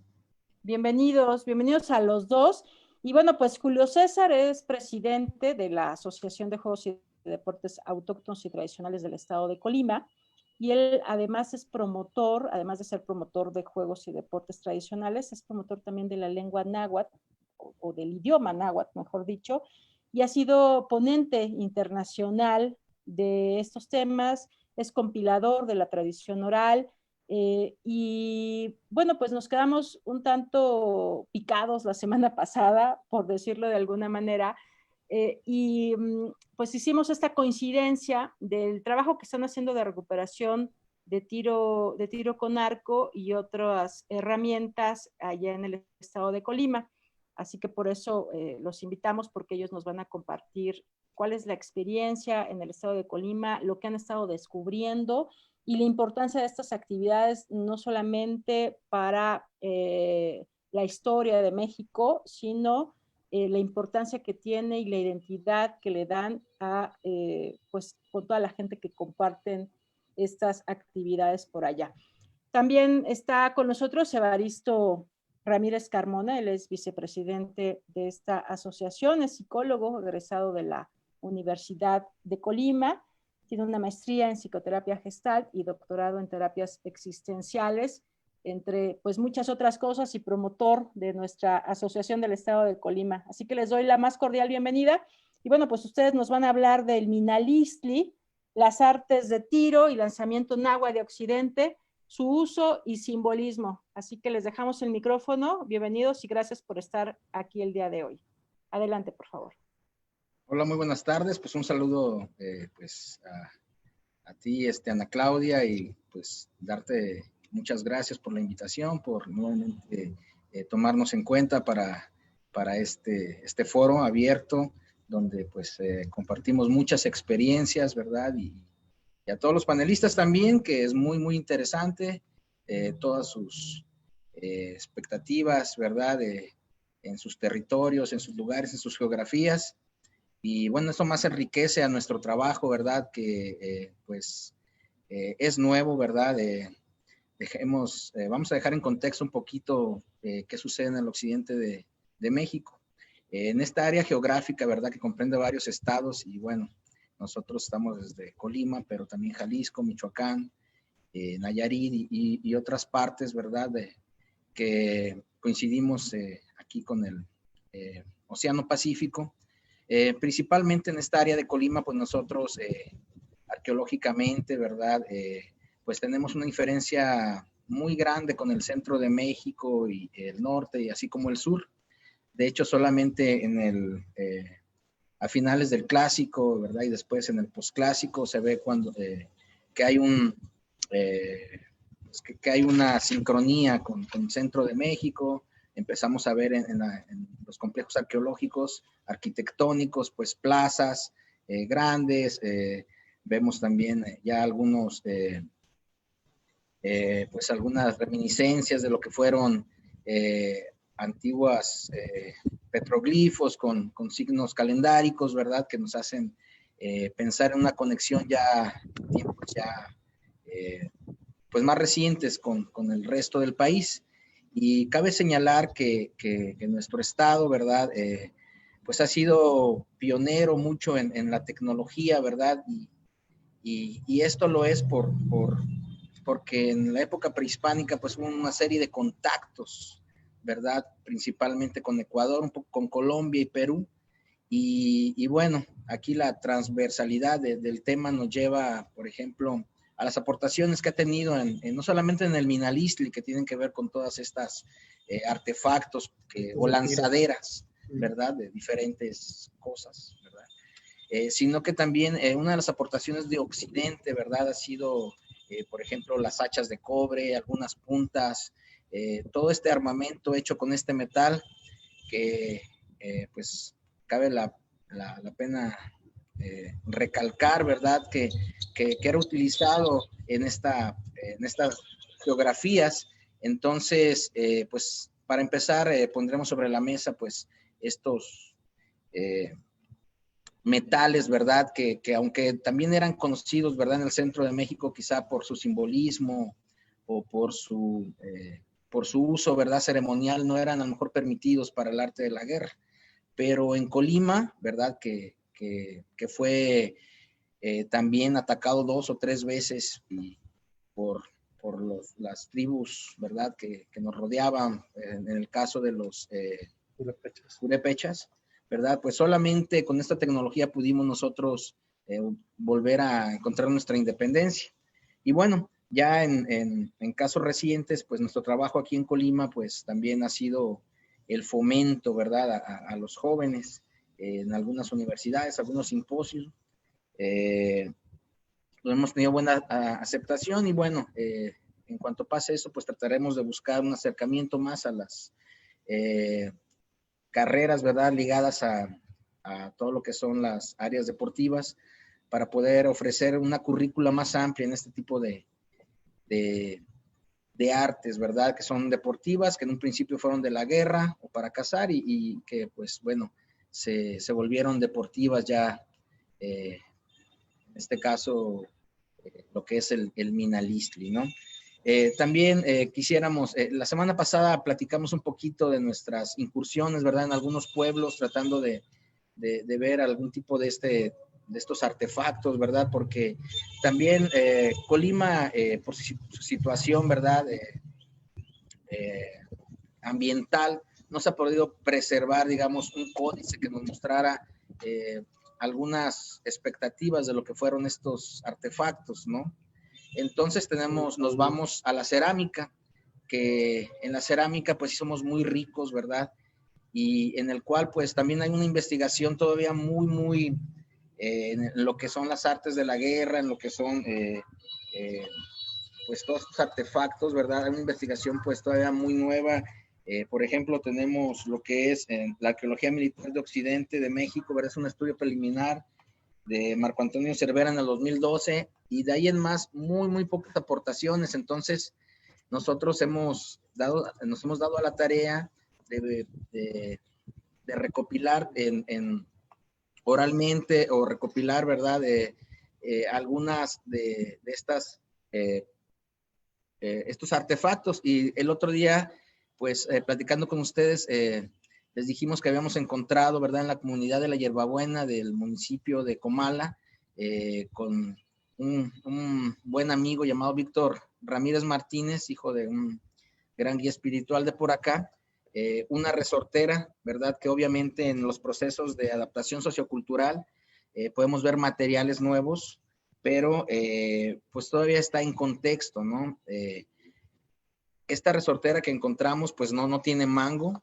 Speaker 5: Bienvenidos a los dos. Y bueno, pues Julio César es presidente de la Asociación de Juegos y Deportes Autóctonos y Tradicionales del Estado de Colima. Y él además es promotor, además de ser promotor de juegos y deportes tradicionales, es promotor también de la lengua náhuatl, o del idioma náhuatl, mejor dicho, y ha sido ponente internacional de estos temas, es compilador de la tradición oral, y bueno, pues nos quedamos un tanto picados la semana pasada, por decirlo de alguna manera, y pues hicimos esta coincidencia del trabajo que están haciendo de recuperación de tiro con arco y otras herramientas allá en el estado de Colima. Así que por eso los invitamos, porque ellos nos van a compartir cuál es la experiencia en el estado de Colima, lo que han estado descubriendo y la importancia de estas actividades no solamente para la historia de México, sino la importancia que tiene y la identidad que le dan a pues con toda la gente que comparten estas actividades por allá. También está con nosotros Evaristo Ramírez Carmona, él es vicepresidente de esta asociación, es psicólogo egresado de la Universidad de Colima, tiene una maestría en psicoterapia gestal y doctorado en terapias existenciales, entre pues muchas otras cosas, y promotor de nuestra asociación del estado de Colima. Así que les doy la más cordial bienvenida. Y bueno, pues ustedes nos van a hablar del Minalistli, las artes de tiro y lanzamiento náhuatl de Occidente, su uso y simbolismo. Así que les dejamos el micrófono. Bienvenidos y gracias por estar aquí el día de hoy. Adelante, por favor.
Speaker 3: Hola, muy buenas tardes. Pues un saludo pues a ti, Ana Claudia, y pues darte muchas gracias por la invitación, por nuevamente tomarnos en cuenta para este foro abierto, donde pues compartimos muchas experiencias, ¿verdad? Y a todos los panelistas también, que es muy, muy interesante, todas sus expectativas, ¿verdad? En sus territorios, en sus lugares, en sus geografías. Y bueno, eso más enriquece a nuestro trabajo, ¿verdad? Que pues es nuevo, ¿verdad? Vamos a dejar en contexto un poquito qué sucede en el occidente de México. En esta área geográfica, ¿verdad? Que comprende varios estados, y bueno, nosotros estamos desde Colima, pero también Jalisco, Michoacán, Nayarit y otras partes, ¿verdad? Que coincidimos aquí con el Océano Pacífico. Principalmente en esta área de Colima, pues nosotros arqueológicamente, ¿verdad? Pues tenemos una diferencia muy grande con el centro de México y el norte, y así como el sur. De hecho, solamente a finales del clásico, ¿verdad? Y después en el posclásico se ve que hay que hay una sincronía con el centro de México. Empezamos a ver en los complejos arqueológicos, arquitectónicos, pues plazas grandes. Vemos también ya pues algunas reminiscencias de lo que fueron antiguas petroglifos con signos calendáricos, ¿verdad? Que nos hacen pensar en una conexión ya, tiempos ya pues más recientes con el resto del país. Y cabe señalar que nuestro estado, ¿verdad? Pues ha sido pionero mucho en la tecnología, ¿verdad? Y esto lo es porque en la época prehispánica pues hubo una serie de contactos, ¿verdad? Principalmente con Ecuador, un poco con Colombia y Perú. Y bueno, aquí la transversalidad del tema nos lleva, por ejemplo, a las aportaciones que ha tenido no solamente en el Minalistli, que tienen que ver con todas estas artefactos o lanzaderas, ¿verdad? De diferentes cosas, ¿verdad? Sino que también una de las aportaciones de Occidente, ¿verdad? Ha sido, por ejemplo, las hachas de cobre, algunas puntas, todo este armamento hecho con este metal que, pues, cabe la pena recalcar, ¿verdad? Que era utilizado en estas geografías. Entonces, pues, para empezar, pondremos sobre la mesa, pues, estos metales, ¿verdad? Que aunque también eran conocidos, ¿verdad? En el centro de México, quizá por su simbolismo o por su uso, ¿verdad? Ceremonial, no eran a lo mejor permitidos para el arte de la guerra. Pero en Colima, ¿verdad? Que fue también atacado 2 o 3 veces por las tribus, ¿verdad? Que nos rodeaban, en el caso de los purépechas, ¿verdad? Pues solamente con esta tecnología pudimos nosotros volver a encontrar nuestra independencia. Y bueno, ya en casos recientes, pues nuestro trabajo aquí en Colima, pues también ha sido el fomento, ¿verdad? A los jóvenes en algunas universidades, algunos simposios. Hemos tenido buena aceptación y bueno, en cuanto pase eso, pues trataremos de buscar un acercamiento más a las carreras, ¿verdad? Ligadas a todo lo que son las áreas deportivas para poder ofrecer una currícula más amplia en este tipo de artes, ¿verdad? Que son deportivas, que en un principio fueron de la guerra o para cazar y que, pues, bueno, se volvieron deportivas ya, en este caso, lo que es el Minalistli, ¿no? También quisiéramos, la semana pasada platicamos un poquito de nuestras incursiones, ¿verdad? En algunos pueblos, tratando de ver algún tipo de estos artefactos, ¿verdad? Porque también Colima, por su situación, ¿verdad? Ambiental, no se ha podido preservar, digamos, un códice que nos mostrara algunas expectativas de lo que fueron estos artefactos, ¿no? Entonces nos vamos a la cerámica, que en la cerámica pues somos muy ricos, ¿verdad? Y en el cual pues también hay una investigación todavía muy en lo que son las artes de la guerra, en lo que son pues todos estos artefactos, ¿verdad? Hay una investigación pues todavía muy nueva. Por ejemplo, tenemos lo que es la arqueología militar de Occidente de México, ¿verdad? Es un estudio preliminar de Marco Antonio Cervera en el 2012 y de ahí en más muy pocas aportaciones. Entonces, nosotros nos hemos dado a la tarea de recopilar oralmente o recopilar, ¿verdad? Algunas de estas estos artefactos. Y el otro día, pues, platicando con ustedes, les dijimos que habíamos encontrado, ¿verdad? En la comunidad de la Hierbabuena del municipio de Comala, con un buen amigo llamado Víctor Ramírez Martínez, hijo de un gran guía espiritual de por acá, una resortera, ¿verdad? Que obviamente en los procesos de adaptación sociocultural podemos ver materiales nuevos, pero pues todavía está en contexto, ¿no? Esta resortera que encontramos pues no tiene mango,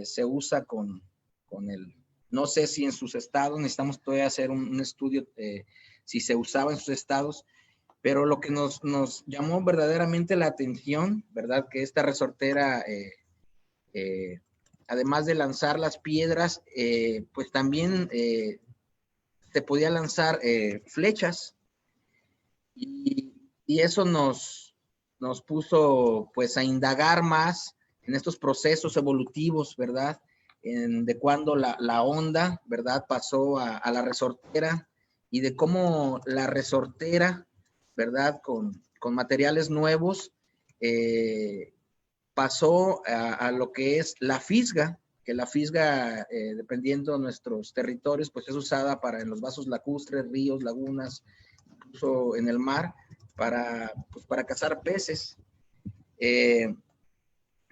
Speaker 3: se usa con el, no sé si en sus estados, necesitamos todavía hacer un estudio si se usaba en sus estados, pero lo que nos llamó verdaderamente la atención, ¿verdad? Que esta resortera, además de lanzar las piedras, pues también te podía lanzar flechas, y eso nos puso pues a indagar más en estos procesos evolutivos, ¿verdad? De cuando la onda, ¿verdad? Pasó a la resortera y de cómo la resortera, ¿verdad? Con materiales nuevos, pasó a lo que es la fisga, que la fisga, dependiendo de nuestros territorios, pues es usada para en los vasos lacustres, ríos, lagunas, incluso en el mar para cazar peces.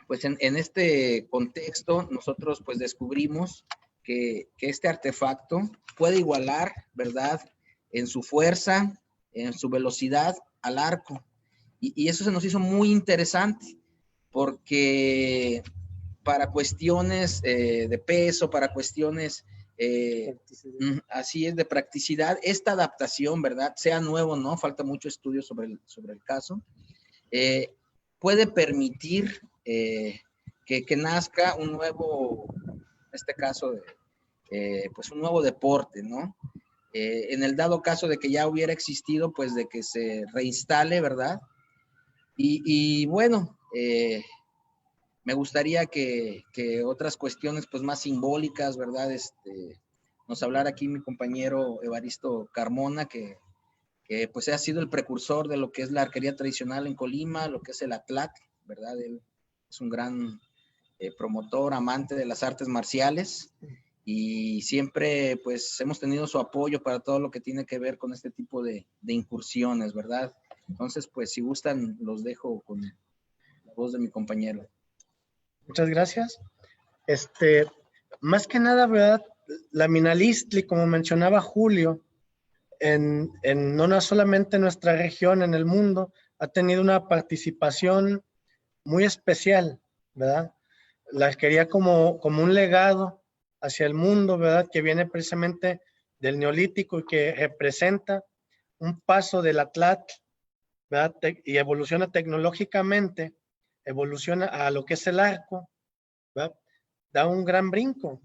Speaker 3: Pues en este contexto nosotros pues descubrimos que este artefacto puede igualar, ¿verdad?, en su fuerza, en su velocidad al arco. Y eso se nos hizo muy interesante porque para cuestiones de peso, para cuestiones así es, de practicidad, esta adaptación, ¿verdad?, sea nuevo, ¿no? Falta mucho estudio sobre el caso. Puede permitir que nazca un nuevo, en este caso, pues un nuevo deporte, ¿no? En el dado caso de que ya hubiera existido, pues de que se reinstale, ¿verdad? Y bueno, me gustaría que otras cuestiones pues más simbólicas, ¿verdad? Nos hablara aquí mi compañero Evaristo Carmona, que pues ha sido el precursor de lo que es la arquería tradicional en Colima, lo que es el Atlatl, ¿verdad? Él es un gran promotor, amante de las artes marciales, y siempre pues hemos tenido su apoyo para todo lo que tiene que ver con este tipo de incursiones, ¿verdad? Entonces, pues si gustan, los dejo con la voz de mi compañero.
Speaker 2: Muchas gracias. Más que nada, ¿verdad? La Minalistli, como mencionaba Julio, no solamente en nuestra región, en el mundo, ha tenido una participación muy especial, ¿verdad? La arquería como un legado hacia el mundo, ¿verdad?, que viene precisamente del Neolítico y que representa un paso del Atlatl, ¿verdad?, y evoluciona tecnológicamente, evoluciona a lo que es el arco, ¿verdad? Da un gran brinco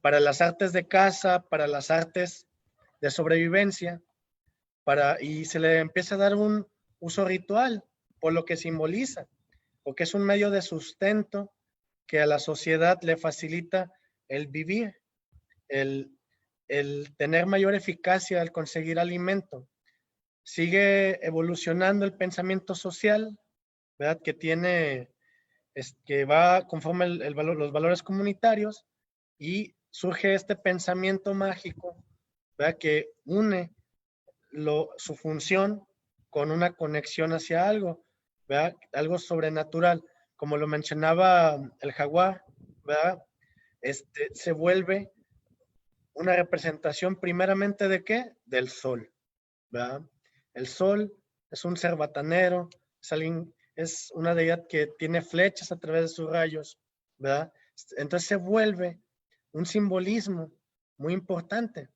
Speaker 2: para las artes de caza, para las artes de sobrevivencia, y se le empieza a dar un uso ritual por lo que simboliza, porque es un medio de sustento que a la sociedad le facilita el vivir, el tener mayor eficacia al conseguir alimento. Sigue evolucionando el pensamiento social, ¿verdad?, que va conforme los valores comunitarios, y surge este pensamiento mágico, ¿verdad?, que une su función con una conexión hacia algo, ¿verdad?, algo sobrenatural. Como lo mencionaba el jaguar, ¿verdad?, se vuelve una representación primeramente ¿de qué? Del sol, ¿verdad? El sol es un ser batanero, es una deidad que tiene flechas a través de sus rayos, ¿verdad? Entonces se vuelve un simbolismo muy importante.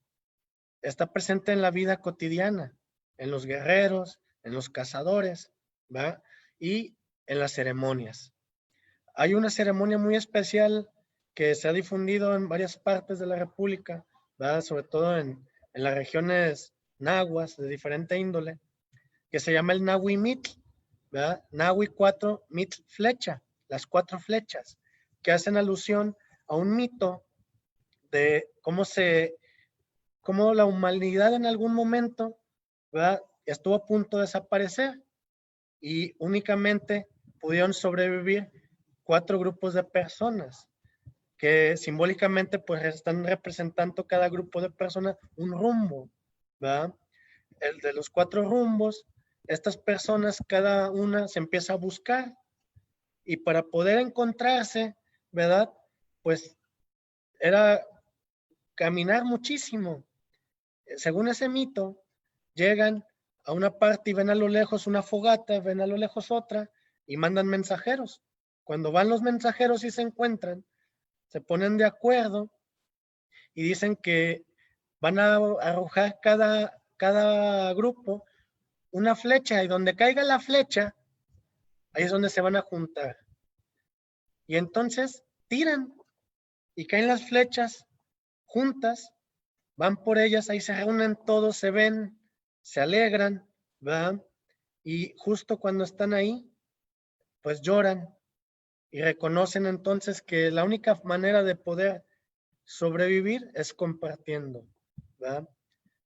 Speaker 2: Está presente en la vida cotidiana, en los guerreros, en los cazadores, ¿verdad?, y en las ceremonias. Hay una ceremonia muy especial que se ha difundido en varias partes de la República, ¿verdad?, sobre todo en las regiones nahuas de diferente índole, que se llama el Nahui Mitl, ¿verdad? Nahui 4 Mitl flecha, las 4 flechas, que hacen alusión a un mito de cómo la humanidad en algún momento, ¿verdad?, estuvo a punto de desaparecer y únicamente pudieron sobrevivir 4 grupos de personas que simbólicamente pues están representando cada grupo de personas un rumbo, ¿verdad? El de los 4 rumbos, estas personas cada una se empieza a buscar, y para poder encontrarse, ¿verdad?, pues era caminar muchísimo. Según ese mito, llegan a una parte y ven a lo lejos una fogata, ven a lo lejos otra y mandan mensajeros. Cuando van los mensajeros y se encuentran, se ponen de acuerdo y dicen que van a arrojar cada grupo una flecha, y donde caiga la flecha, ahí es donde se van a juntar. Y entonces tiran y caen las flechas juntas, van por ellas, ahí se reúnen todos, se ven, se alegran, ¿verdad? Y justo cuando están ahí, pues lloran y reconocen entonces que la única manera de poder sobrevivir es compartiendo, ¿verdad?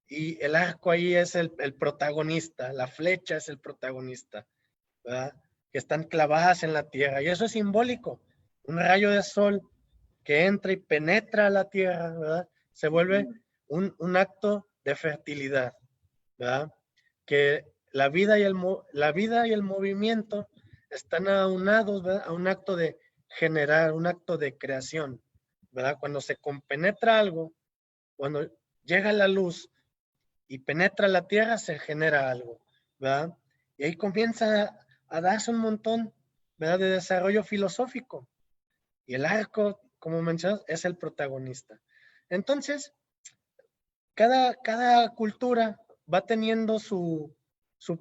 Speaker 2: Y el arco ahí es el protagonista, la flecha es el protagonista, ¿verdad?, que están clavadas en la tierra, y eso es simbólico. Un rayo de sol que entra y penetra la tierra, ¿verdad?, se vuelve un acto de fertilidad, ¿verdad? que la vida y el movimiento están aunados, ¿verdad?, a un acto de generar, un acto de creación, ¿verdad? Cuando se compenetra algo, cuando llega la luz y penetra la tierra, se genera algo, ¿verdad? Y ahí comienza a darse un montón, ¿verdad?, de desarrollo filosófico. Y el arco, como mencionas, es el protagonista. Entonces, cada cultura va teniendo su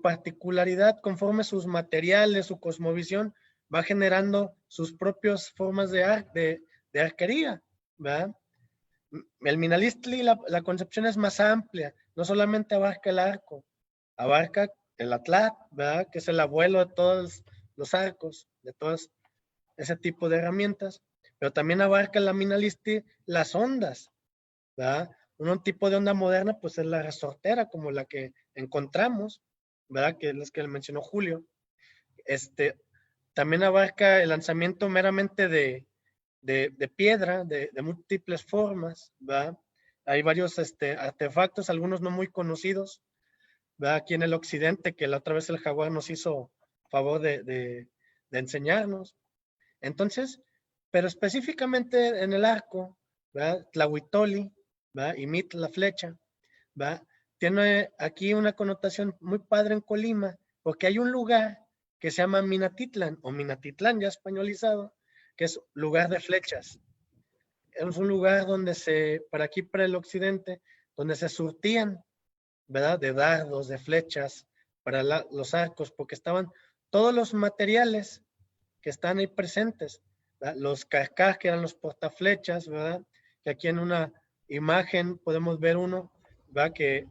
Speaker 2: particularidad conforme sus materiales, su cosmovisión, va generando sus propias formas de arquería, ¿verdad? El Minalistli, la concepción es más amplia, no solamente abarca el arco, abarca el atlat, ¿verdad?, que es el abuelo de todos los arcos, de todos ese tipo de herramientas, pero también abarca la Minalistli las ondas, ¿verdad? Un tipo de onda moderna, pues es la resortera, como la que encontramos, ¿verdad?, que es la que mencionó Julio. También abarca el lanzamiento meramente de piedra, de múltiples formas, ¿verdad? Hay varios artefactos, algunos no muy conocidos, ¿verdad?, aquí en el occidente, que la otra vez el Jaguar nos hizo favor de enseñarnos. Entonces, pero específicamente en el arco, ¿verdad?, Tlahuitoli, ¿verdad?, y Mit, la flecha, ¿verdad?, tiene aquí una connotación muy padre en Colima, porque hay un lugar que se llama Minatitlán, o Minatitlán ya españolizado, que es lugar de flechas. Es un lugar donde para aquí, para el occidente, donde se surtían, ¿verdad?, de dardos, de flechas, para los arcos, porque estaban todos los materiales que están ahí presentes, ¿verdad?, los carcaj, que eran los portaflechas, ¿verdad?, que aquí en una imagen podemos ver uno, ¿verdad?, que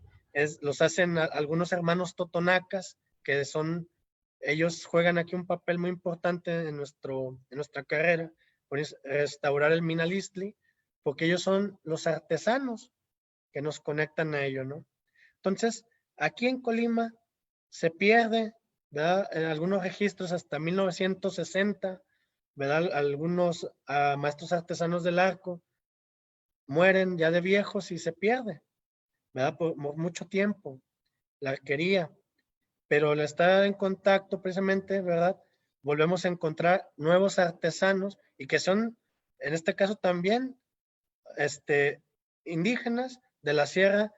Speaker 2: los hacen algunos hermanos totonacas, que ellos juegan aquí un papel muy importante en nuestra carrera, por restaurar el Minalistli, porque ellos son los artesanos que nos conectan a ello, ¿no? Entonces, aquí en Colima se pierde, ¿verdad?, en algunos registros hasta 1960, ¿verdad?, algunos maestros artesanos del arco mueren ya de viejos y se pierde, ¿verdad?, por mucho tiempo, la arquería. Pero al estar en contacto precisamente, ¿verdad?, volvemos a encontrar nuevos artesanos y que son, en este caso también, indígenas de la Sierra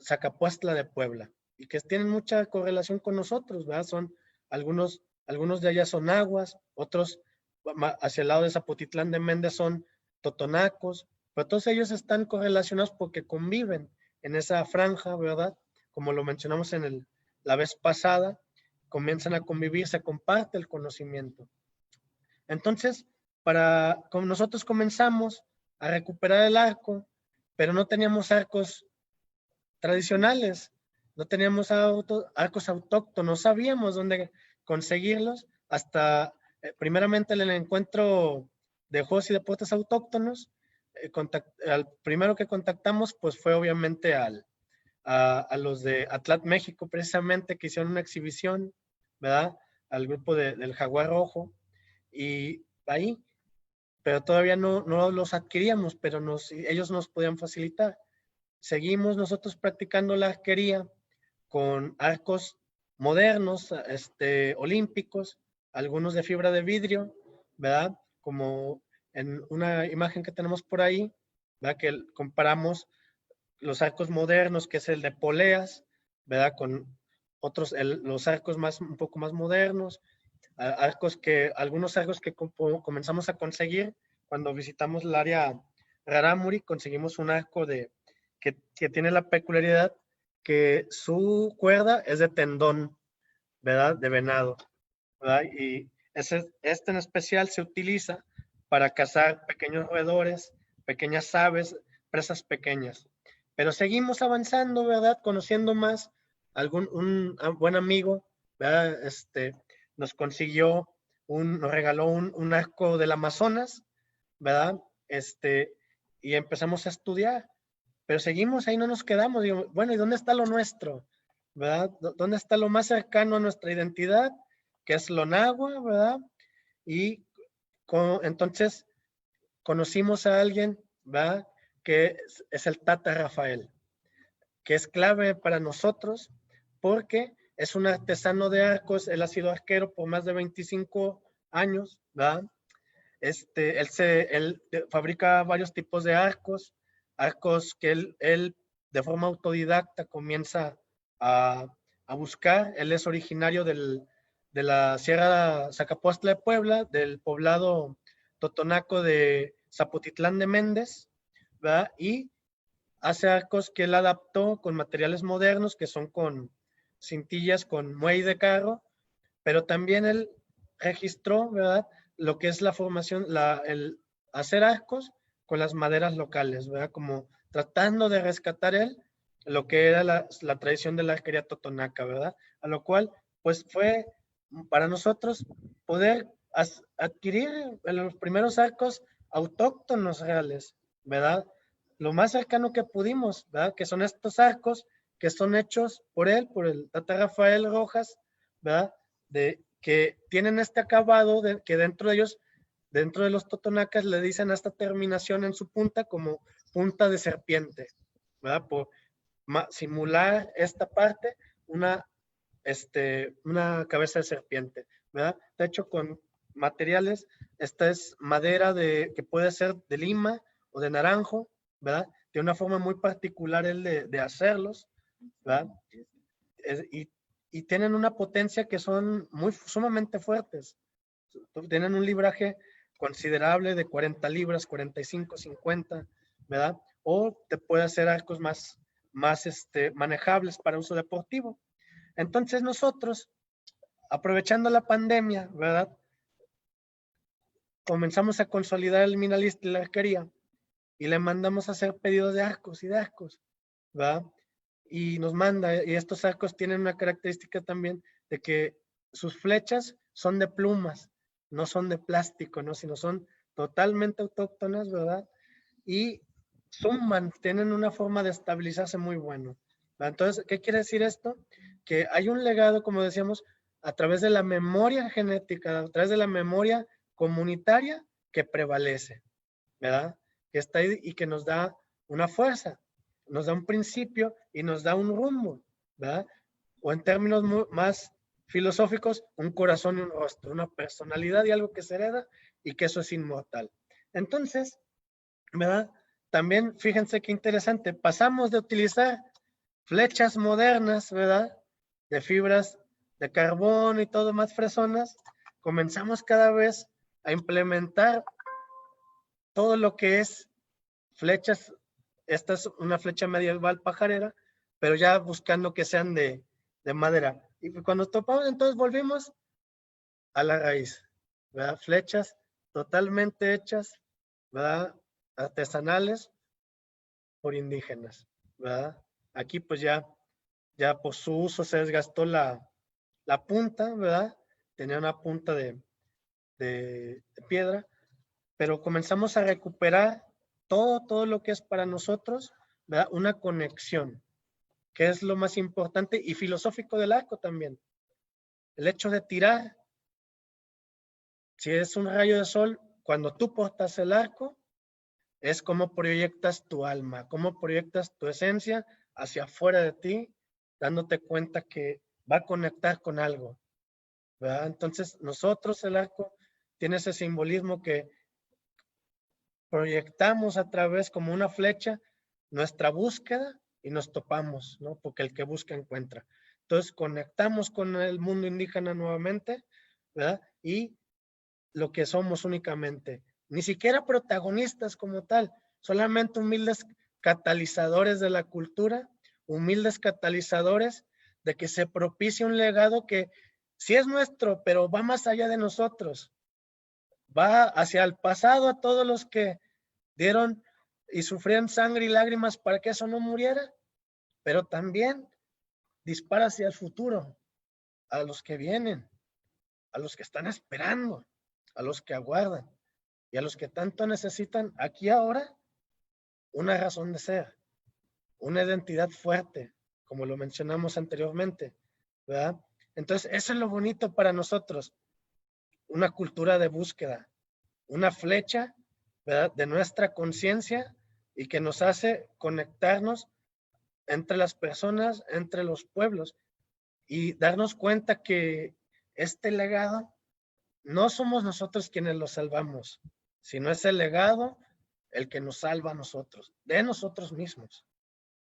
Speaker 2: Zacapuastla de Puebla y que tienen mucha correlación con nosotros, ¿verdad? Son algunos de allá son aguas, otros hacia el lado de Zapotitlán de Méndez son totonacos, pero todos ellos están correlacionados porque conviven en esa franja, ¿verdad? Como lo mencionamos la vez pasada, comienzan a convivir, se comparte el conocimiento. Entonces, como nosotros comenzamos a recuperar el arco, pero no teníamos arcos tradicionales, no teníamos arcos autóctonos, no sabíamos dónde conseguirlos, hasta primeramente en el encuentro de juegos y deportes autóctonos, al primero que contactamos pues fue obviamente a los de Atlat México, precisamente, que hicieron una exhibición, ¿verdad?, al grupo del Jaguar Rojo, y ahí, pero todavía no los adquiríamos, pero ellos nos podían facilitar. Seguimos nosotros practicando la arquería con arcos modernos, olímpicos, algunos de fibra de vidrio, ¿verdad?, como en una imagen que tenemos por ahí, ¿verdad?, que comparamos los arcos modernos, que es el de poleas, ¿verdad?, con otros, los arcos un poco más modernos, algunos arcos que comenzamos a conseguir cuando visitamos el área Rarámuri, conseguimos un arco que tiene la peculiaridad que su cuerda es de tendón, ¿verdad?, de venado, ¿verdad? Y este en especial se utiliza para cazar pequeños roedores, pequeñas aves, presas pequeñas. Pero seguimos avanzando, ¿verdad?, conociendo más. Un buen amigo, ¿verdad?, nos regaló un arco del Amazonas, ¿verdad?, y empezamos a estudiar. Pero seguimos ahí, no nos quedamos. Digo, bueno, ¿y dónde está lo nuestro? ¿Verdad? ¿Dónde está lo más cercano a nuestra identidad? Que es lo náhuatl, ¿verdad? Y entonces conocimos a alguien, ¿verdad?, que es el Tata Rafael, que es clave para nosotros porque es un artesano de arcos, él ha sido arquero por más de 25 años, ¿verdad? Él fabrica varios tipos de arcos que él de forma autodidacta comienza a buscar. Él es originario de la Sierra Zacapostla de Puebla, del poblado totonaco de Zapotitlán de Méndez, ¿verdad? Y hace arcos que él adaptó con materiales modernos, que son con cintillas, con muelle de carro, pero también él registró, ¿verdad?, lo que es la formación, el hacer arcos con las maderas locales, ¿verdad? Como tratando de rescatar él lo que era la tradición de la arquería totonaca, ¿verdad? A lo cual, pues fue para nosotros poder adquirir los primeros arcos autóctonos reales, ¿verdad? Lo más cercano que pudimos, ¿verdad? Que son estos arcos que son hechos por él, por el Tata Rafael Rojas, ¿verdad? Que tienen este acabado, que dentro de ellos, dentro de los totonacas, le dicen a esta terminación en su punta como punta de serpiente, ¿verdad? Por simular esta parte, una cabeza de serpiente, ¿verdad? De hecho, con materiales, esta es madera que puede ser de lima o de naranjo, ¿verdad? De una forma muy particular el de hacerlos, ¿verdad? Y tienen una potencia que son sumamente fuertes. Tienen un libraje considerable de 40 libras, 45, 50, ¿verdad? O te puede hacer arcos más manejables para uso deportivo. Entonces nosotros, aprovechando la pandemia, ¿verdad?, comenzamos a consolidar el Minalist y la arquería y le mandamos a hacer pedidos de arcos y de arcos, ¿verdad? Y nos manda, y estos arcos tienen una característica también de que sus flechas son de plumas, no son de plástico, ¿no? Sino son totalmente autóctonas, ¿verdad? Y tienen una forma de estabilizarse muy bueno, ¿verdad? Entonces, ¿qué quiere decir esto? Que hay un legado, como decíamos, a través de la memoria genética, a través de la memoria comunitaria que prevalece, ¿verdad? Que está ahí y que nos da una fuerza, nos da un principio y nos da un rumbo, ¿verdad? O en términos más filosóficos, un corazón y un rostro, una personalidad y algo que se hereda y que eso es inmortal. Entonces, ¿verdad? También fíjense qué interesante, pasamos de utilizar flechas modernas, ¿verdad?, de fibras de carbón y todo más fresonas, comenzamos cada vez a implementar todo lo que es flechas. Esta es una flecha medieval pajarera, pero ya buscando que sean de madera. Y cuando topamos, entonces volvimos a la raíz, ¿verdad? Flechas totalmente hechas, ¿verdad?, artesanales por indígenas, ¿verdad? Aquí pues ya por su uso se desgastó la punta, ¿verdad? Tenía una punta de piedra, pero comenzamos a recuperar todo lo que es para nosotros, ¿verdad?, una conexión, que es lo más importante y filosófico del arco también. El hecho de tirar, si es un rayo de sol, cuando tú portas el arco, es como proyectas tu alma, cómo proyectas tu esencia hacia afuera de ti, dándote cuenta que va a conectar con algo, ¿verdad? Entonces, nosotros el arco tiene ese simbolismo que proyectamos a través como una flecha nuestra búsqueda y nos topamos, ¿no? Porque el que busca encuentra. Entonces, conectamos con el mundo indígena nuevamente, ¿verdad? Y lo que somos únicamente, ni siquiera protagonistas como tal, solamente humildes catalizadores de la cultura, humildes catalizadores de que se propicie un legado que sí es nuestro, pero va más allá de nosotros, va hacia el pasado, a todos los que dieron y sufrieron sangre y lágrimas para que eso no muriera, pero también dispara hacia el futuro, a los que vienen, a los que están esperando, a los que aguardan y a los que tanto necesitan aquí ahora una razón de ser, una identidad fuerte, como lo mencionamos anteriormente, ¿verdad? Entonces, eso es lo bonito para nosotros, una cultura de búsqueda, una flecha, ¿verdad?, de nuestra conciencia y que nos hace conectarnos entre las personas, entre los pueblos. y darnos cuenta que este legado no somos nosotros quienes lo salvamos, sino es el legado el que nos salva a nosotros, de nosotros mismos,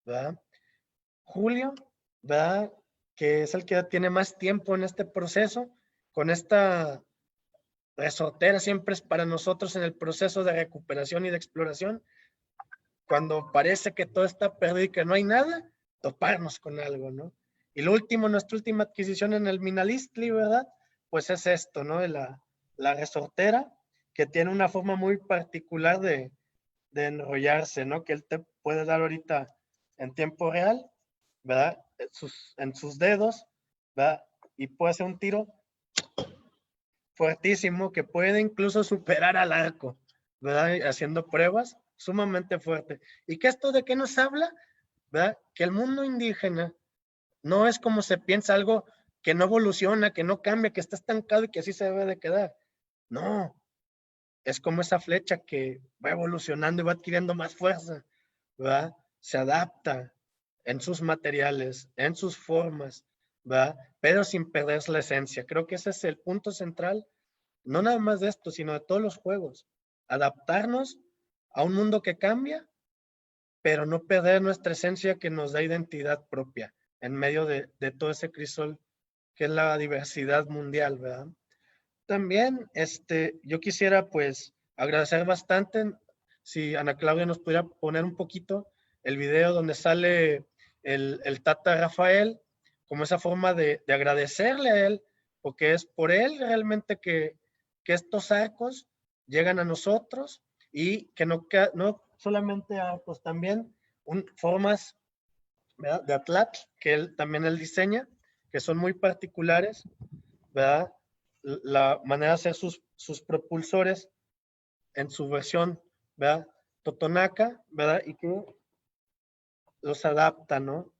Speaker 2: ¿verdad? Julio, ¿verdad? Que es el que tiene más tiempo en este proceso, con esta resortera siempre es para nosotros en el proceso de recuperación y de exploración, cuando parece que todo está perdido y que no hay nada, toparnos con algo, ¿no? Y lo último, nuestra última adquisición en el Minalistli, ¿verdad? Pues es esto, ¿no? De la resortera, que tiene una forma muy particular de enrollarse, ¿no? Que él te puede dar ahorita en tiempo real, ¿verdad? En sus dedos, ¿verdad? Y puede hacer un tiro fuertísimo que puede incluso superar al arco, ¿verdad? Haciendo pruebas sumamente fuerte. ¿Y que esto de qué nos habla? ¿Verdad? Que el mundo indígena no es como se piensa, algo que no evoluciona, que no cambia, que está estancado y que así se debe de quedar. No, es como esa flecha que va evolucionando y va adquiriendo más fuerza, ¿verdad? Se adapta en sus materiales, en sus formas, ¿verdad? Pero sin perder la esencia. Creo que ese es el punto central, no nada más de esto, sino de todos los juegos. Adaptarnos a un mundo que cambia, pero no perder nuestra esencia que nos da identidad propia en medio de todo ese crisol que es la diversidad mundial, ¿verdad? También, yo quisiera pues agradecer bastante si Ana Claudia nos pudiera poner un poquito el video donde sale el Tata Rafael, como esa forma de agradecerle a él, porque es por él realmente que estos arcos llegan a nosotros y que no solamente arcos, también formas, ¿verdad?, de atlatl que también él diseña, que son muy particulares, ¿verdad? La manera de hacer sus propulsores en su versión, ¿verdad?, totonaca, ¿verdad? Y que los adapta, ¿no?,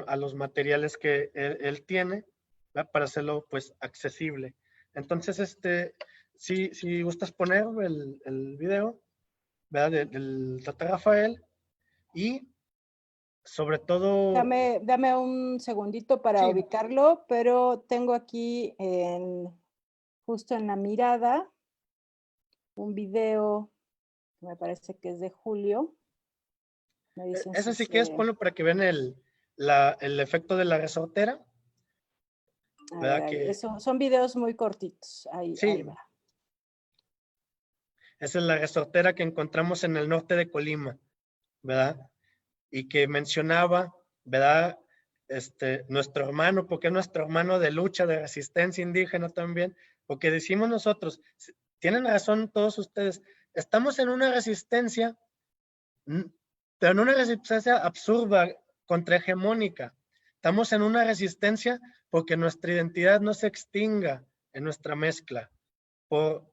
Speaker 2: a los materiales que él tiene, ¿verdad?, para hacerlo, pues, accesible. Entonces, si gustas poner el video, ¿verdad?, del Tata Rafael, y sobre todo...
Speaker 5: Dame un segundito para
Speaker 2: Sí.
Speaker 5: ubicarlo, pero tengo aquí justo en la mirada un video que me parece que es de Julio. Me dicen
Speaker 2: Eso
Speaker 5: si
Speaker 2: sí que es, ponlo para que vean el efecto de la resortera. ¿Verdad? Que
Speaker 5: son videos muy cortitos. Ahí
Speaker 2: sí,
Speaker 5: va.
Speaker 2: esa es la resortera que encontramos en el norte de Colima, ¿verdad? Y que mencionaba, ¿verdad?, nuestro hermano, porque es nuestro hermano de lucha, de resistencia indígena también, porque decimos nosotros, tienen razón todos ustedes, estamos en una resistencia, pero no una resistencia absurda, contrahegemónica. Estamos en una resistencia porque nuestra identidad no se extinga en nuestra mezcla, por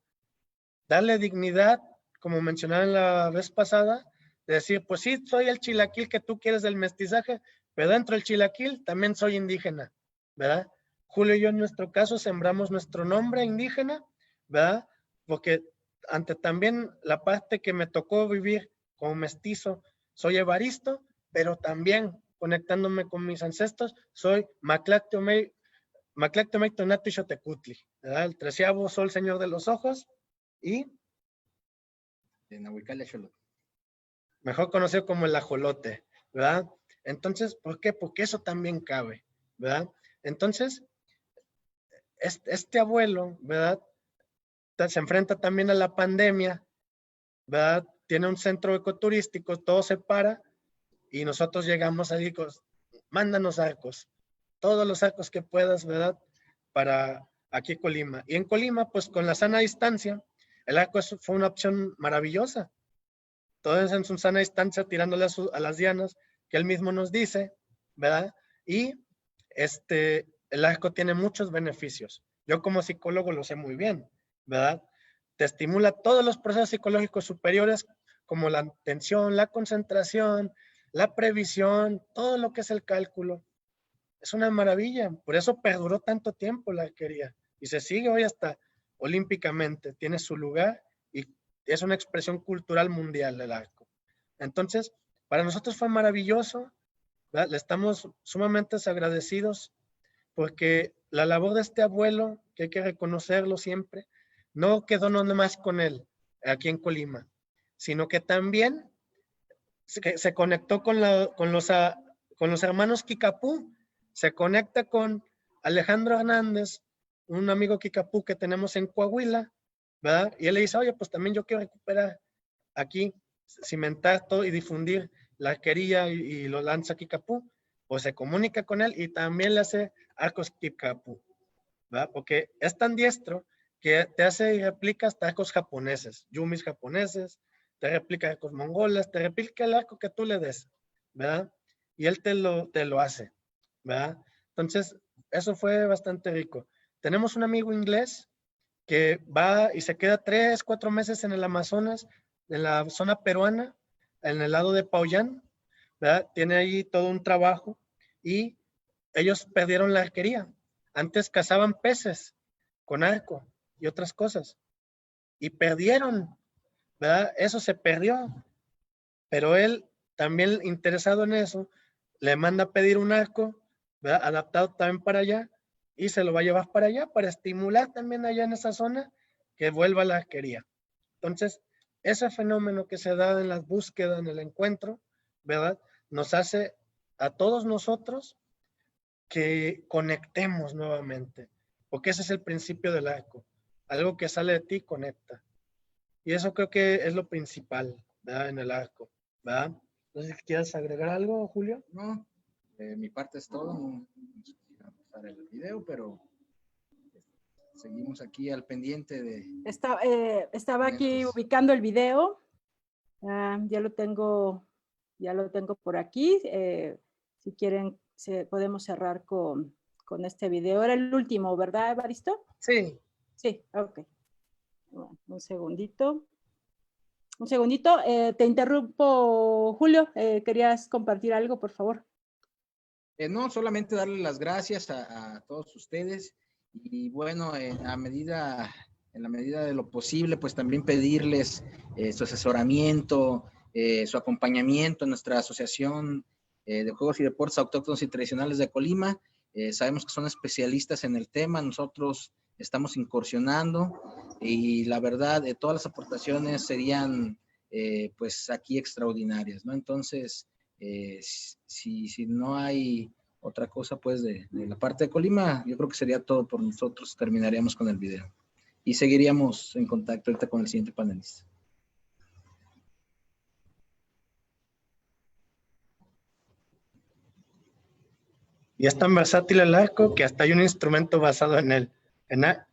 Speaker 2: darle dignidad, como mencionaba la vez pasada, de decir, pues sí, soy el chilaquil que tú quieres del mestizaje, pero dentro del chilaquil también soy indígena, ¿verdad? Julio y yo en nuestro caso sembramos nuestro nombre indígena, ¿verdad? Porque ante también la parte que me tocó vivir como mestizo, soy evaristo, pero también conectándome con mis ancestros, soy Maclactomey Tonati Xotecutli, ¿verdad? El 13º sol señor de los ojos, y mejor conocido como el ajolote, ¿verdad? Entonces, ¿por qué? Porque eso también cabe, ¿verdad? Entonces, este abuelo, ¿verdad?, se enfrenta también a la pandemia, ¿verdad? Tiene un centro ecoturístico, todo se para, y nosotros llegamos ahí, mándanos arcos, todos los arcos que puedas, ¿verdad?, para aquí Colima. Y en Colima, pues con la sana distancia, el arco fue una opción maravillosa. Todos en su sana distancia tirándole a las dianas, que él mismo nos dice, ¿verdad? Y el arco tiene muchos beneficios. Yo como psicólogo lo sé muy bien, ¿verdad? Te estimula todos los procesos psicológicos superiores, como la atención, la concentración, la previsión, todo lo que es el cálculo. Es una maravilla. Por eso perduró tanto tiempo la arquería. Y se sigue hoy hasta olímpicamente. Tiene su lugar y es una expresión cultural mundial del arco. Entonces, para nosotros fue maravilloso, ¿verdad? Le estamos sumamente agradecidos porque la labor de este abuelo, que hay que reconocerlo siempre, no quedó no nomás con él, aquí en Colima, sino que también se conectó con los hermanos Kikapú, se conecta con Alejandro Hernández, un amigo Kikapú que tenemos en Coahuila, ¿verdad? Y él le dice, oye, pues también yo quiero recuperar aquí, cimentar todo y difundir la arquería y lo lanza Kikapú, pues se comunica con él y también le hace arcos Kikapú, ¿verdad? Porque es tan diestro que te hace y replica hasta arcos japoneses, yumis japoneses, te replica arcos mongoles, te replica el arco que tú le des, ¿verdad? Y él te lo hace, ¿verdad? Entonces, eso fue bastante rico. Tenemos un amigo inglés que va y se queda 3, 4 meses en el Amazonas, en la zona peruana, en el lado de Pauyán, ¿verdad? Tiene ahí todo un trabajo y ellos perdieron la arquería. Antes cazaban peces con arco y otras cosas y perdieron, ¿verdad? Eso se perdió, pero él también interesado en eso, le manda a pedir un arco, ¿verdad? Adaptado también para allá y se lo va a llevar para allá para estimular también allá en esa zona que vuelva a la arquería. Entonces, ese fenómeno que se da en las búsquedas, en el encuentro, ¿verdad? Nos hace a todos nosotros que conectemos nuevamente, porque ese es el principio del arco. Algo que sale de ti conecta. Y eso creo que es lo principal, ¿verdad? En el arco, ¿verdad? No sé si quieres agregar algo, Julio.
Speaker 3: No, mi parte es todo. No sé si va a pasar el video, pero seguimos aquí al pendiente de...
Speaker 5: Estaba aquí ubicando el video. Ya lo tengo por aquí. Si quieren, podemos cerrar con este video. Era el último, ¿verdad, Evaristo?
Speaker 2: Sí.
Speaker 5: Sí, ok. Bueno, un segundito. Te interrumpo, Julio. ¿Querías compartir algo, por favor?
Speaker 3: No, solamente darle las gracias a todos ustedes y bueno, en la medida de lo posible, pues también pedirles su asesoramiento, su acompañamiento en nuestra asociación de Juegos y Deportes Autóctonos y Tradicionales de Colima. Sabemos que son especialistas en el tema, nosotros estamos incursionando y la verdad, todas las aportaciones serían pues aquí extraordinarias, ¿no? Entonces, si no hay otra cosa pues de la parte de Colima, yo creo que sería todo por nosotros. Terminaríamos con el video y seguiríamos en contacto ahorita con el siguiente panelista.
Speaker 2: Y es tan versátil el arco que hasta hay un instrumento basado en él.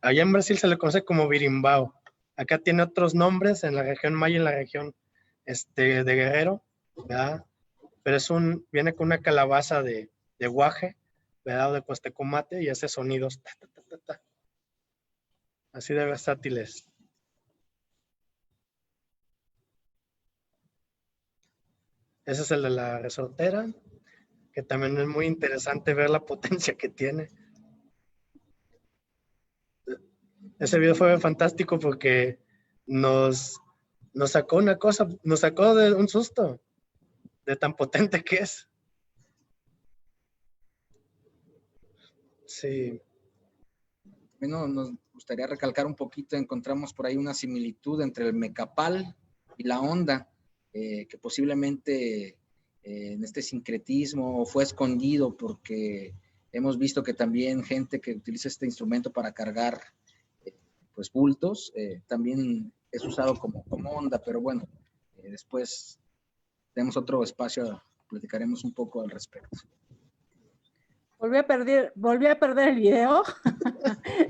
Speaker 2: Allá en Brasil se le conoce como birimbao. Acá tiene otros nombres en la región maya, en la región de Guerrero, ¿verdad? Pero viene con una calabaza de guaje, ¿verdad? O de cuastecomate y hace sonidos. Ta, ta, ta, ta, ta. Así de versátiles. Ese es el de la resortera, que también es muy interesante ver la potencia que tiene. Ese video fue fantástico porque nos sacó una cosa, nos sacó de un susto, de tan potente que es. Sí.
Speaker 3: Bueno, nos gustaría recalcar un poquito, encontramos por ahí una similitud entre el mecapal y la onda, que posiblemente en este sincretismo fue escondido porque hemos visto que también gente que utiliza este instrumento para cargar pues bultos, también es usado como onda, pero bueno, después tenemos otro espacio, platicaremos un poco al respecto.
Speaker 5: Volví a perder el video.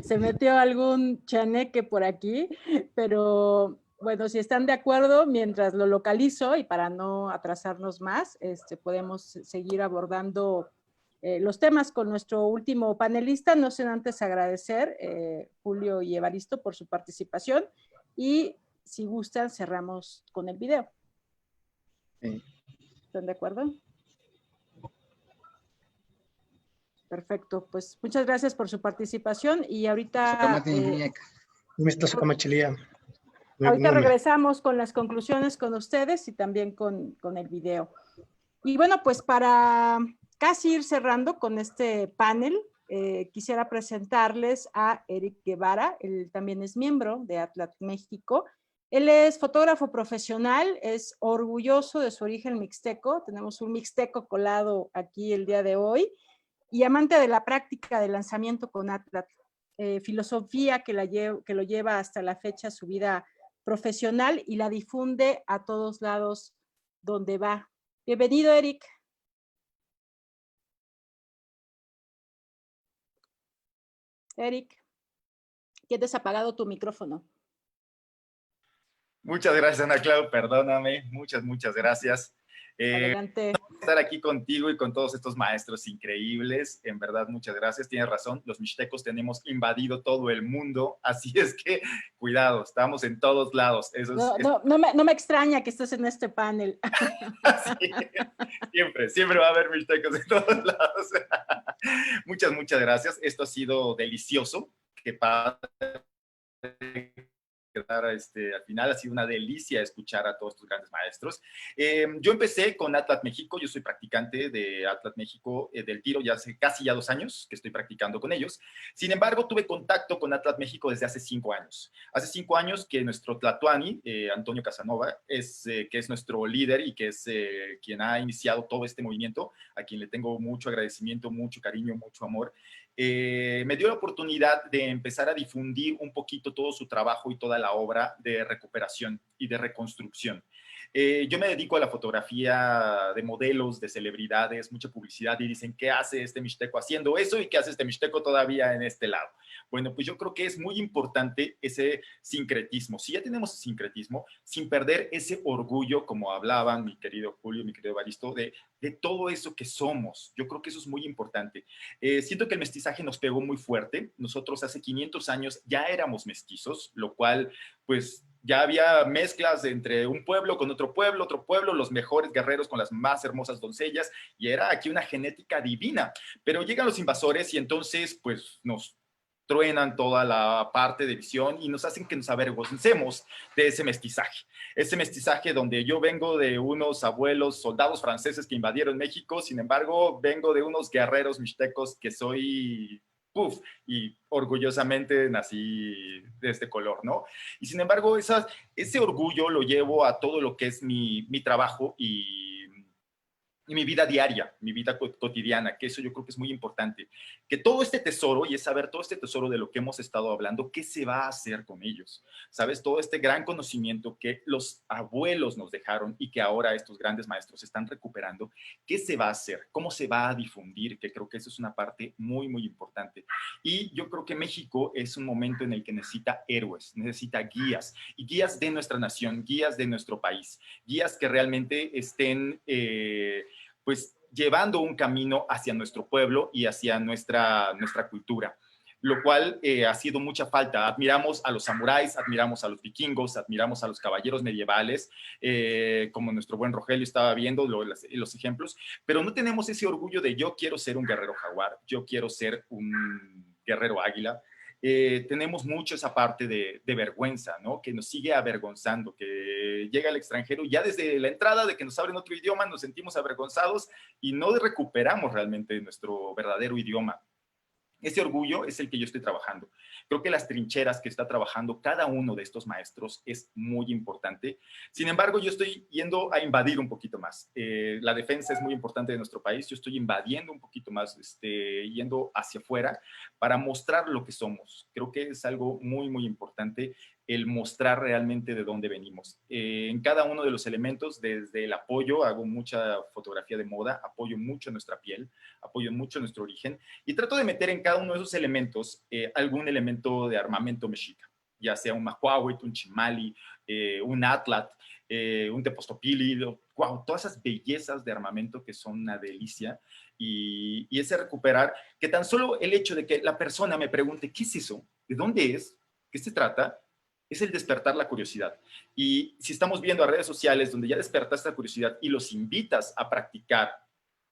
Speaker 5: Se metió algún chaneque por aquí, pero bueno, si están de acuerdo, mientras lo localizo y para no atrasarnos más, podemos seguir abordando los temas con nuestro último panelista. No sin antes agradecer Julio y Evaristo por su participación y si gustan cerramos con el video.
Speaker 2: Sí.
Speaker 5: ¿Están de acuerdo? Perfecto, pues muchas gracias por su participación y ahorita regresamos con las conclusiones con ustedes y también con el video. Y bueno, pues para casi ir cerrando con este panel, quisiera presentarles a Eric Guevara. Él también es miembro de Atlat México. Él es fotógrafo profesional, es orgulloso de su origen mixteco. Tenemos un mixteco colado aquí el día de hoy. Y amante de la práctica de lanzamiento con Atlat. Filosofía que lo lleva hasta la fecha su vida profesional y la difunde a todos lados donde va. Bienvenido, Eric. Eric, tienes apagado tu micrófono.
Speaker 7: Muchas gracias, Ana Clau, perdóname, muchas gracias.
Speaker 5: Adelante.
Speaker 7: Estar aquí contigo y con todos estos maestros increíbles, en verdad, muchas gracias, tienes razón, los mixtecos tenemos invadido todo el mundo, así es que, cuidado, estamos en todos lados. Eso
Speaker 5: no me extraña que estés en este panel.
Speaker 7: Sí, siempre va a haber mixtecos en todos lados. Muchas gracias, esto ha sido delicioso, qué padre. Al final ha sido una delicia escuchar a todos estos grandes maestros. Yo empecé con Atlat México, yo soy practicante de Atlat México del tiro ya hace casi 2 años que estoy practicando con ellos. Sin embargo, tuve contacto con Atlat México desde hace 5 años. Hace 5 años que nuestro tlatoani, Antonio Casanova, que es nuestro líder y que es quien ha iniciado todo este movimiento, a quien le tengo mucho agradecimiento, mucho cariño, mucho amor, me dio la oportunidad de empezar a difundir un poquito todo su trabajo y toda la obra de recuperación y de reconstrucción. Yo me dedico a la fotografía de modelos, de celebridades, mucha publicidad, y dicen, ¿qué hace este mixteco haciendo eso? ¿Y qué hace este mixteco todavía en este lado? Bueno, pues yo creo que es muy importante ese sincretismo. Si ya tenemos ese sincretismo, sin perder ese orgullo, como hablaban mi querido Julio, mi querido Evaristo, de todo eso que somos. Yo creo que eso es muy importante. Siento que el mestizaje nos pegó muy fuerte. Nosotros hace 500 años ya éramos mestizos, lo cual, pues, ya había mezclas entre un pueblo con otro pueblo, los mejores guerreros con las más hermosas doncellas, y era aquí una genética divina. Pero llegan los invasores y entonces, pues, nos truenan toda la parte de visión y nos hacen que nos avergoncemos de ese mestizaje donde yo vengo de unos abuelos soldados franceses que invadieron México, sin embargo, vengo de unos guerreros mixtecos que soy... y orgullosamente nací de este color, ¿no? Y sin embargo, ese orgullo lo llevo a todo lo que es mi trabajo y mi vida diaria, mi vida cotidiana, que eso yo creo que es muy importante. Que todo este tesoro, y es saber todo este tesoro de lo que hemos estado hablando, ¿qué se va a hacer con ellos? ¿Sabes? Todo este gran conocimiento que los abuelos nos dejaron y que ahora estos grandes maestros están recuperando, ¿qué se va a hacer? ¿Cómo se va a difundir? Que creo que eso es una parte muy importante. Y yo creo que México es un momento en el que necesita héroes, necesita guías, y guías de nuestra nación, guías de nuestro país, guías que realmente estén... pues llevando un camino hacia nuestro pueblo y hacia nuestra cultura, lo cual ha sido mucha falta. Admiramos a los samuráis, admiramos a los vikingos, admiramos a los caballeros medievales, como nuestro buen Rogelio estaba viendo los ejemplos, pero no tenemos ese orgullo de yo quiero ser un guerrero jaguar, yo quiero ser un guerrero águila. Tenemos mucho esa parte de vergüenza, ¿no? Que nos sigue avergonzando, que llega al extranjero y ya desde la entrada de que nos abren otro idioma nos sentimos avergonzados y no recuperamos realmente nuestro verdadero idioma. Ese orgullo es el que yo estoy trabajando. Creo que las trincheras que está trabajando cada uno de estos maestros es muy importante. Sin embargo, yo estoy yendo a invadir un poquito más. La defensa es muy importante de nuestro país. Yo estoy invadiendo un poquito más, yendo hacia afuera para mostrar lo que somos. Creo que es algo muy importante el mostrar realmente de dónde venimos. En cada uno de los elementos, desde el apoyo, hago mucha fotografía de moda, apoyo mucho nuestra piel, apoyo mucho nuestro origen, y trato de meter en cada uno de esos elementos algún elemento de armamento mexica, ya sea un macuahuitl, un chimali, un atlat, un tepostopili, wow, todas esas bellezas de armamento que son una delicia, y ese recuperar, que tan solo el hecho de que la persona me pregunte, ¿qué es eso? ¿De dónde es? ¿Qué se trata? Es el despertar la curiosidad. Y si estamos viendo a redes sociales donde ya despertaste la curiosidad y los invitas a practicar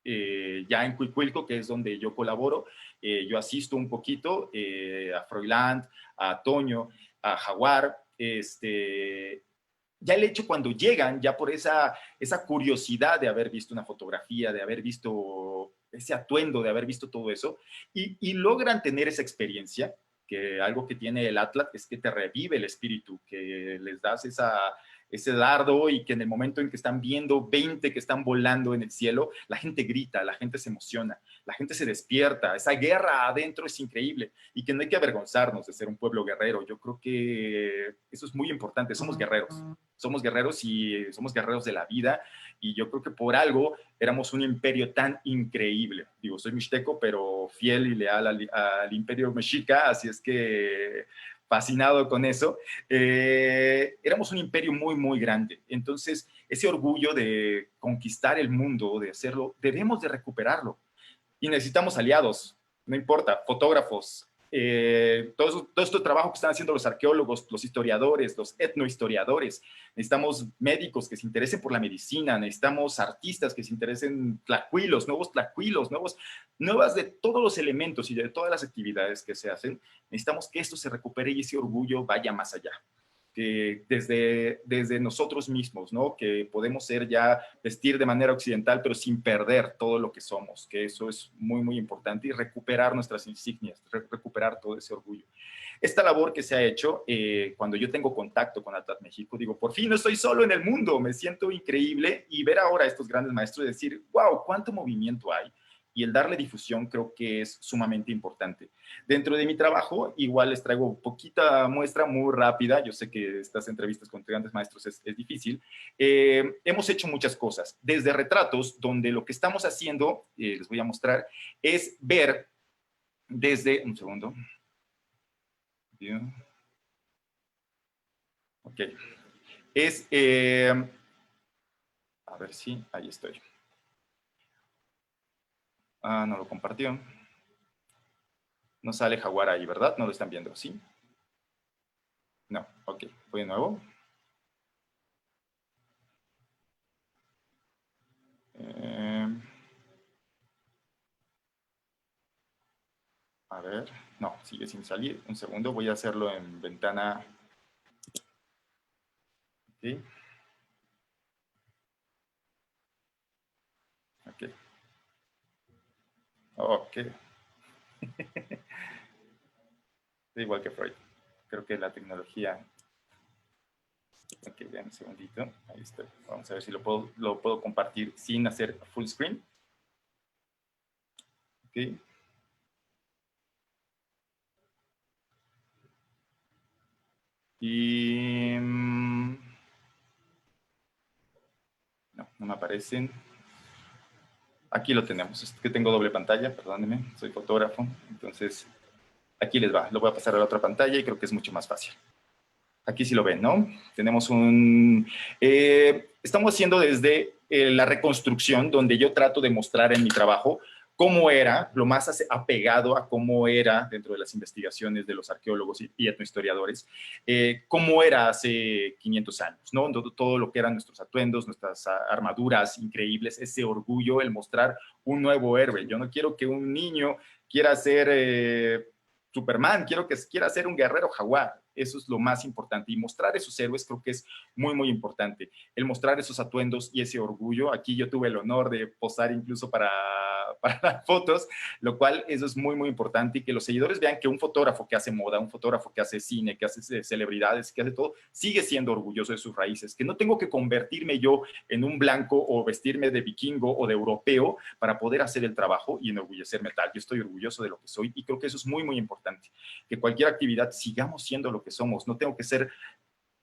Speaker 7: ya en Cuicuilco, que es donde yo colaboro, yo asisto un poquito a Froiland, a Toño, a Jaguar, ya el hecho cuando llegan, ya por esa curiosidad de haber visto una fotografía, de haber visto ese atuendo, de haber visto todo eso, y logran tener esa experiencia, que algo que tiene el Atlat es que te revive el espíritu, que les das ese dardo y que en el momento en que están viendo 20 que están volando en el cielo, la gente grita, la gente se emociona, la gente se despierta, esa guerra adentro es increíble y que no hay que avergonzarnos de ser un pueblo guerrero. Yo creo que eso es muy importante, somos guerreros y somos guerreros de la vida y yo creo que por algo éramos un imperio tan increíble. Digo, soy mixteco, pero fiel y leal al imperio mexica, así es que fascinado con eso. Éramos un imperio muy, muy grande. Entonces, ese orgullo de conquistar el mundo, de hacerlo, debemos de recuperarlo. Y necesitamos aliados, no importa, fotógrafos, todo este trabajo que están haciendo los arqueólogos, los historiadores, los etnohistoriadores. Necesitamos médicos que se interesen por la medicina, necesitamos artistas que se interesen, nuevos, nuevas de todos los elementos y de todas las actividades que se hacen. Necesitamos que esto se recupere y ese orgullo vaya más allá. Que desde nosotros mismos, ¿no? Que podemos vestir de manera occidental, pero sin perder todo lo que somos, que eso es muy, muy importante, y recuperar nuestras insignias, recuperar todo ese orgullo. Esta labor que se ha hecho, cuando yo tengo contacto con Atlat México, digo, por fin no estoy solo en el mundo, me siento increíble, y ver ahora a estos grandes maestros y decir, wow, cuánto movimiento hay, y el darle difusión creo que es sumamente importante. Dentro de mi trabajo, igual les traigo poquita muestra muy rápida. Yo sé que estas entrevistas con grandes maestros es difícil. Hemos hecho muchas cosas, desde retratos, donde lo que estamos haciendo, les voy a mostrar, es ver desde, un segundo. Ok. A ver si, ahí estoy. Ah, no lo compartió. No sale jaguar ahí, ¿verdad? No lo están viendo, ¿sí? No, ok. Voy de nuevo. A ver. No, sigue sin salir. Un segundo, voy a hacerlo en ventana. Ok. Ok. Ok. Igual que Freud. Creo que la tecnología... Ok, vean un segundito. Ahí estoy. Vamos a ver si lo puedo compartir sin hacer full screen. Ok. Y... no me aparecen. Aquí lo tenemos. Es que tengo doble pantalla, perdónenme. Soy fotógrafo. Entonces, aquí les va. Lo voy a pasar a la otra pantalla y creo que es mucho más fácil. Aquí sí lo ven, ¿no? Tenemos estamos haciendo desde la reconstrucción, donde yo trato de mostrar en mi trabajo cómo era, lo más apegado a cómo era dentro de las investigaciones de los arqueólogos y etnohistoriadores, cómo era hace 500 años, ¿no? Todo lo que eran nuestros atuendos, nuestras armaduras increíbles, ese orgullo, el mostrar un nuevo héroe. Yo no quiero que un niño quiera ser Superman, quiero que quiera ser un guerrero jaguar. Eso es lo más importante. Y mostrar esos héroes creo que es muy, muy importante. El mostrar esos atuendos y ese orgullo. Aquí yo tuve el honor de posar incluso para las fotos, lo cual eso es muy, muy importante. Y que los seguidores vean que un fotógrafo que hace moda, un fotógrafo que hace cine, que hace celebridades, que hace todo, sigue siendo orgulloso de sus raíces. Que no tengo que convertirme yo en un blanco o vestirme de vikingo o de europeo para poder hacer el trabajo y enorgullecerme tal. Yo estoy orgulloso de lo que soy y creo que eso es muy, muy importante. Que cualquier actividad sigamos siendo lo que somos. No tengo que ser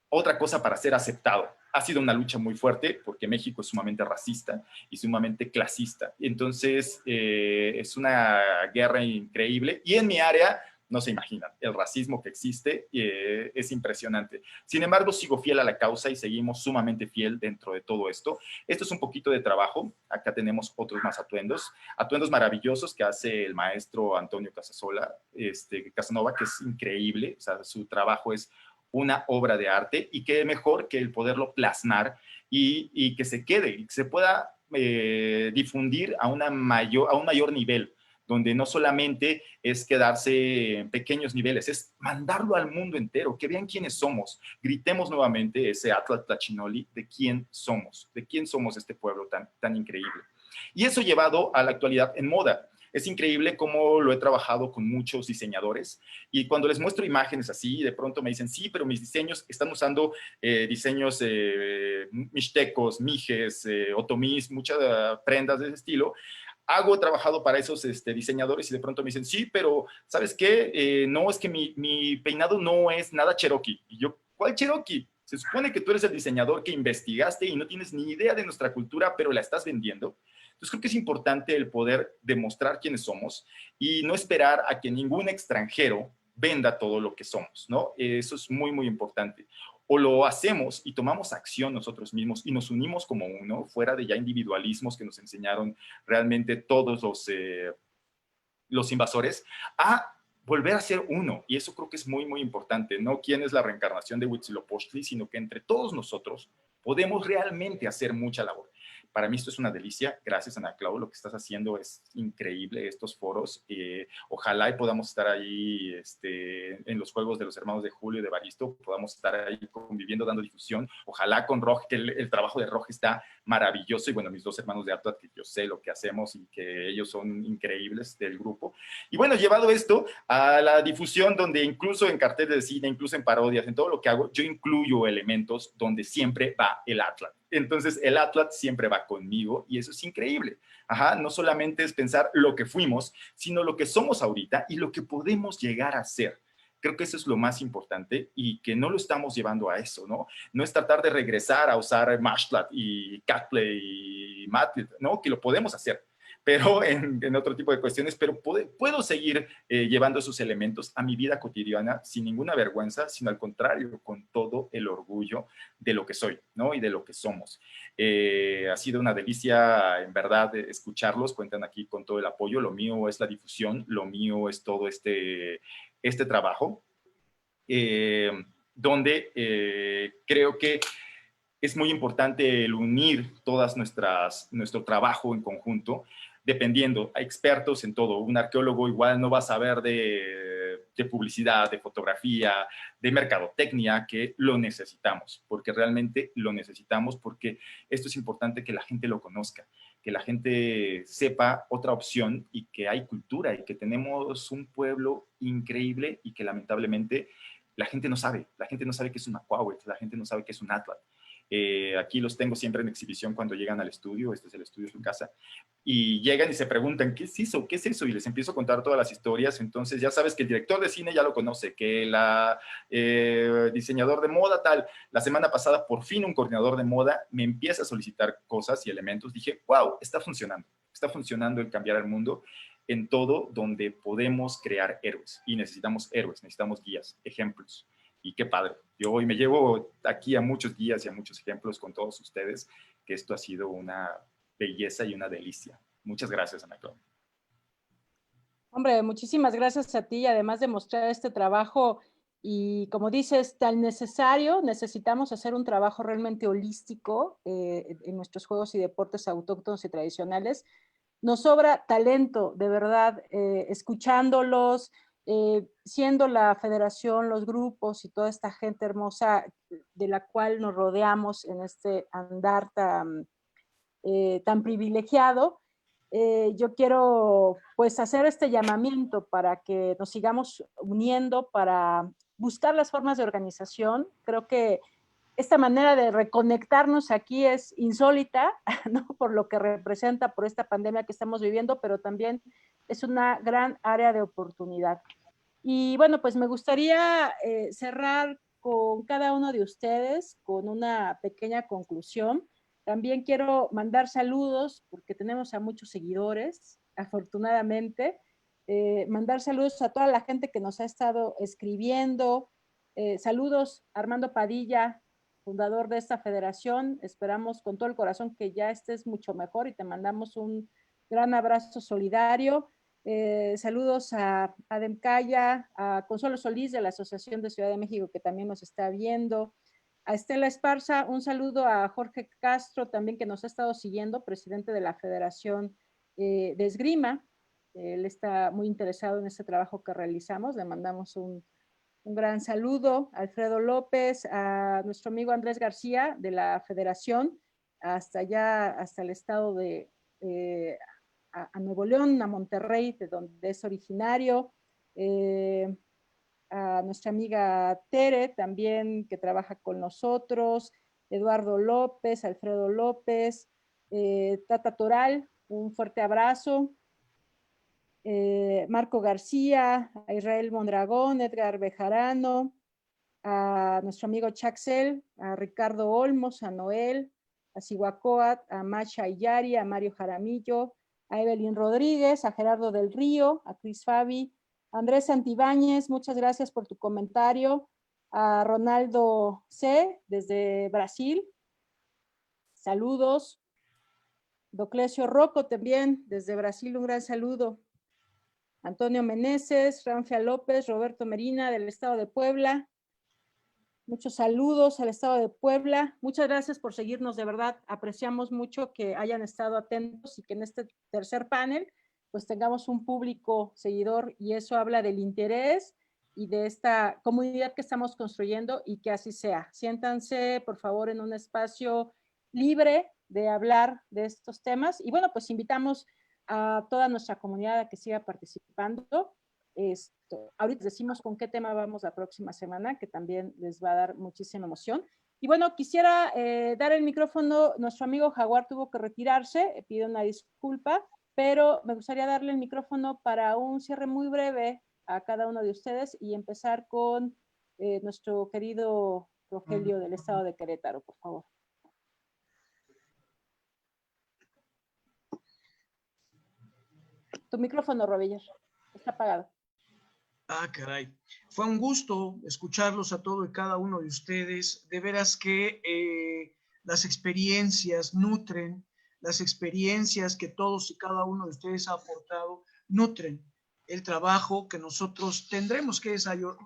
Speaker 7: otra cosa para ser aceptado. Ha sido una lucha muy fuerte porque México es sumamente racista y sumamente clasista. Entonces, es una guerra increíble. Y en mi área, no se imaginan, el racismo que existe es impresionante. Sin embargo, sigo fiel a la causa y seguimos sumamente fiel dentro de todo esto. Esto es un poquito de trabajo. Acá tenemos otros más atuendos maravillosos que hace el maestro Antonio Casanova, que es increíble. O sea, su trabajo es una obra de arte y qué mejor que el poderlo plasmar y que se quede y que se pueda difundir a un mayor nivel, donde no solamente es quedarse en pequeños niveles, es mandarlo al mundo entero, que vean quiénes somos. Gritemos nuevamente ese Atlat Tlachinoli de quién somos este pueblo tan increíble. Y eso llevado a la actualidad en moda. Es increíble cómo lo he trabajado con muchos diseñadores y cuando les muestro imágenes así, de pronto me dicen, sí, pero mis diseños están usando diseños mixtecos, mijes, otomís, muchas prendas de ese estilo. He trabajado para esos diseñadores y de pronto me dicen, sí, pero ¿sabes qué? No, es que mi peinado no es nada Cherokee. Y yo, ¿cuál Cherokee? Se supone que tú eres el diseñador que investigaste y no tienes ni idea de nuestra cultura, pero la estás vendiendo. Entonces creo que es importante el poder demostrar quiénes somos y no esperar a que ningún extranjero venda todo lo que somos, ¿no? Eso es muy, muy importante. O lo hacemos y tomamos acción nosotros mismos y nos unimos como uno, fuera de ya individualismos que nos enseñaron realmente todos los invasores, a volver a ser uno. Y eso creo que es muy, muy importante. No quién es la reencarnación de Huitzilopochtli, sino que entre todos nosotros podemos realmente hacer mucha labor. Para mí esto es una delicia. Gracias, Ana Clau. Lo que estás haciendo es increíble, estos foros. Ojalá y podamos estar ahí en los Juegos de los Hermanos de Julio y de Baristo, podamos estar ahí conviviendo, dando difusión. Ojalá con Roj, que el trabajo de Roj está maravilloso. Y bueno, mis dos hermanos de Atlat, que yo sé lo que hacemos y que ellos son increíbles del grupo. Y bueno, llevado esto a la difusión, donde incluso en carteles de cine, incluso en parodias, en todo lo que hago, yo incluyo elementos donde siempre va el Atlat. Entonces, el Atlat siempre va conmigo y eso es increíble. Ajá, no solamente es pensar lo que fuimos, sino lo que somos ahorita y lo que podemos llegar a ser. Creo que eso es lo más importante y que no lo estamos llevando a eso, ¿no? No es tratar de regresar a usar Mashtlat y Catplay y Matlit, ¿no? Que lo podemos hacer, pero en otro tipo de cuestiones, pero puedo seguir llevando esos elementos a mi vida cotidiana sin ninguna vergüenza, sino al contrario, con todo el orgullo de lo que soy, ¿no? Y de lo que somos. Ha sido una delicia, en verdad, escucharlos, cuentan aquí con todo el apoyo. Lo mío es la difusión, lo mío es todo este trabajo, donde creo que es muy importante el unir todas nuestro trabajo en conjunto, dependiendo, hay expertos en todo. Un arqueólogo igual no va a saber de publicidad, de fotografía, de mercadotecnia, que lo necesitamos, porque realmente lo necesitamos, porque esto es importante que la gente lo conozca, que la gente sepa otra opción y que hay cultura y que tenemos un pueblo increíble y que lamentablemente la gente no sabe que es un Macuahuitl, la gente no sabe que es un Atlat. Aquí los tengo siempre en exhibición cuando llegan al estudio, este es el estudio de su casa, y llegan y se preguntan, ¿qué es eso? ¿Qué es eso? Y les empiezo a contar todas las historias. Entonces ya sabes que el director de cine ya lo conoce, que el diseñador de moda tal. La semana pasada por fin un coordinador de moda me empieza a solicitar cosas y elementos. Dije, wow, está funcionando el cambiar el mundo en todo donde podemos crear héroes y necesitamos héroes, necesitamos guías, ejemplos. Y qué padre. Yo hoy me llevo aquí a muchos guías y a muchos ejemplos con todos ustedes, que esto ha sido una belleza y una delicia. Muchas gracias, Ana Clau.
Speaker 5: Hombre, muchísimas gracias a ti y además de mostrar este trabajo y como dices, tan necesario, necesitamos hacer un trabajo realmente holístico en nuestros juegos y deportes autóctonos y tradicionales. Nos sobra talento, de verdad, escuchándolos, siendo la federación, los grupos y toda esta gente hermosa de la cual nos rodeamos en este andar tan privilegiado. Yo quiero pues hacer este llamamiento para que nos sigamos uniendo, para buscar las formas de organización. Creo que esta manera de reconectarnos aquí es insólita, ¿no? Por lo que representa, por esta pandemia que estamos viviendo, pero también es una gran área de oportunidad. Y bueno, pues me gustaría cerrar con cada uno de ustedes con una pequeña conclusión. También quiero mandar saludos porque tenemos a muchos seguidores, afortunadamente. Mandar saludos a toda la gente que nos ha estado escribiendo. Saludos a Armando Padilla, fundador de esta federación. Esperamos con todo el corazón que ya estés mucho mejor y te mandamos un gran abrazo solidario. Saludos a Adem Calla, a Consuelo Solís de la Asociación de Ciudad de México que también nos está viendo, a Estela Esparza, un saludo a Jorge Castro también que nos ha estado siguiendo, presidente de la Federación de Esgrima. Él está muy interesado en este trabajo que realizamos, le mandamos un gran saludo a Alfredo López, a nuestro amigo Andrés García de la Federación, hasta allá, hasta el estado de a Nuevo León, a Monterrey, de donde es originario, a nuestra amiga Tere también, que trabaja con nosotros, Eduardo López, Alfredo López, Tata Toral, un fuerte abrazo, Marco García, a Israel Mondragón, Edgar Bejarano, a nuestro amigo Chaxel, a Ricardo Olmos, a Noel, a Sihuacóatl, a Macha Iyari, a Mario Jaramillo, a Evelyn Rodríguez, a Gerardo del Río, a Cris Fabi, a Andrés Santibáñez, muchas gracias por tu comentario, a Ronaldo C. desde Brasil, saludos, Doclesio Rocco también desde Brasil, un gran saludo, Antonio Meneses, Ranfia López, Roberto Merina del estado de Puebla, muchos saludos al estado de Puebla. Muchas gracias por seguirnos, de verdad. Apreciamos mucho que hayan estado atentos y que en este tercer panel pues tengamos un público seguidor y eso habla del interés y de esta comunidad que estamos construyendo y que así sea. Siéntanse, por favor, en un espacio libre de hablar de estos temas. Y bueno, pues invitamos a toda nuestra comunidad a que siga participando. Ahorita decimos con qué tema vamos la próxima semana, que también les va a dar muchísima emoción. Y bueno, quisiera dar el micrófono, nuestro amigo Jaguar tuvo que retirarse, pido una disculpa, pero me gustaría darle el micrófono para un cierre muy breve a cada uno de ustedes y empezar con nuestro querido Rogelio del estado de Querétaro, por favor. Tu micrófono, Roger, está apagado.
Speaker 1: Ah, caray. Fue un gusto escucharlos a todo y cada uno de ustedes. De veras que las experiencias nutren, las experiencias que todos y cada uno de ustedes ha aportado, nutren el trabajo que nosotros tendremos que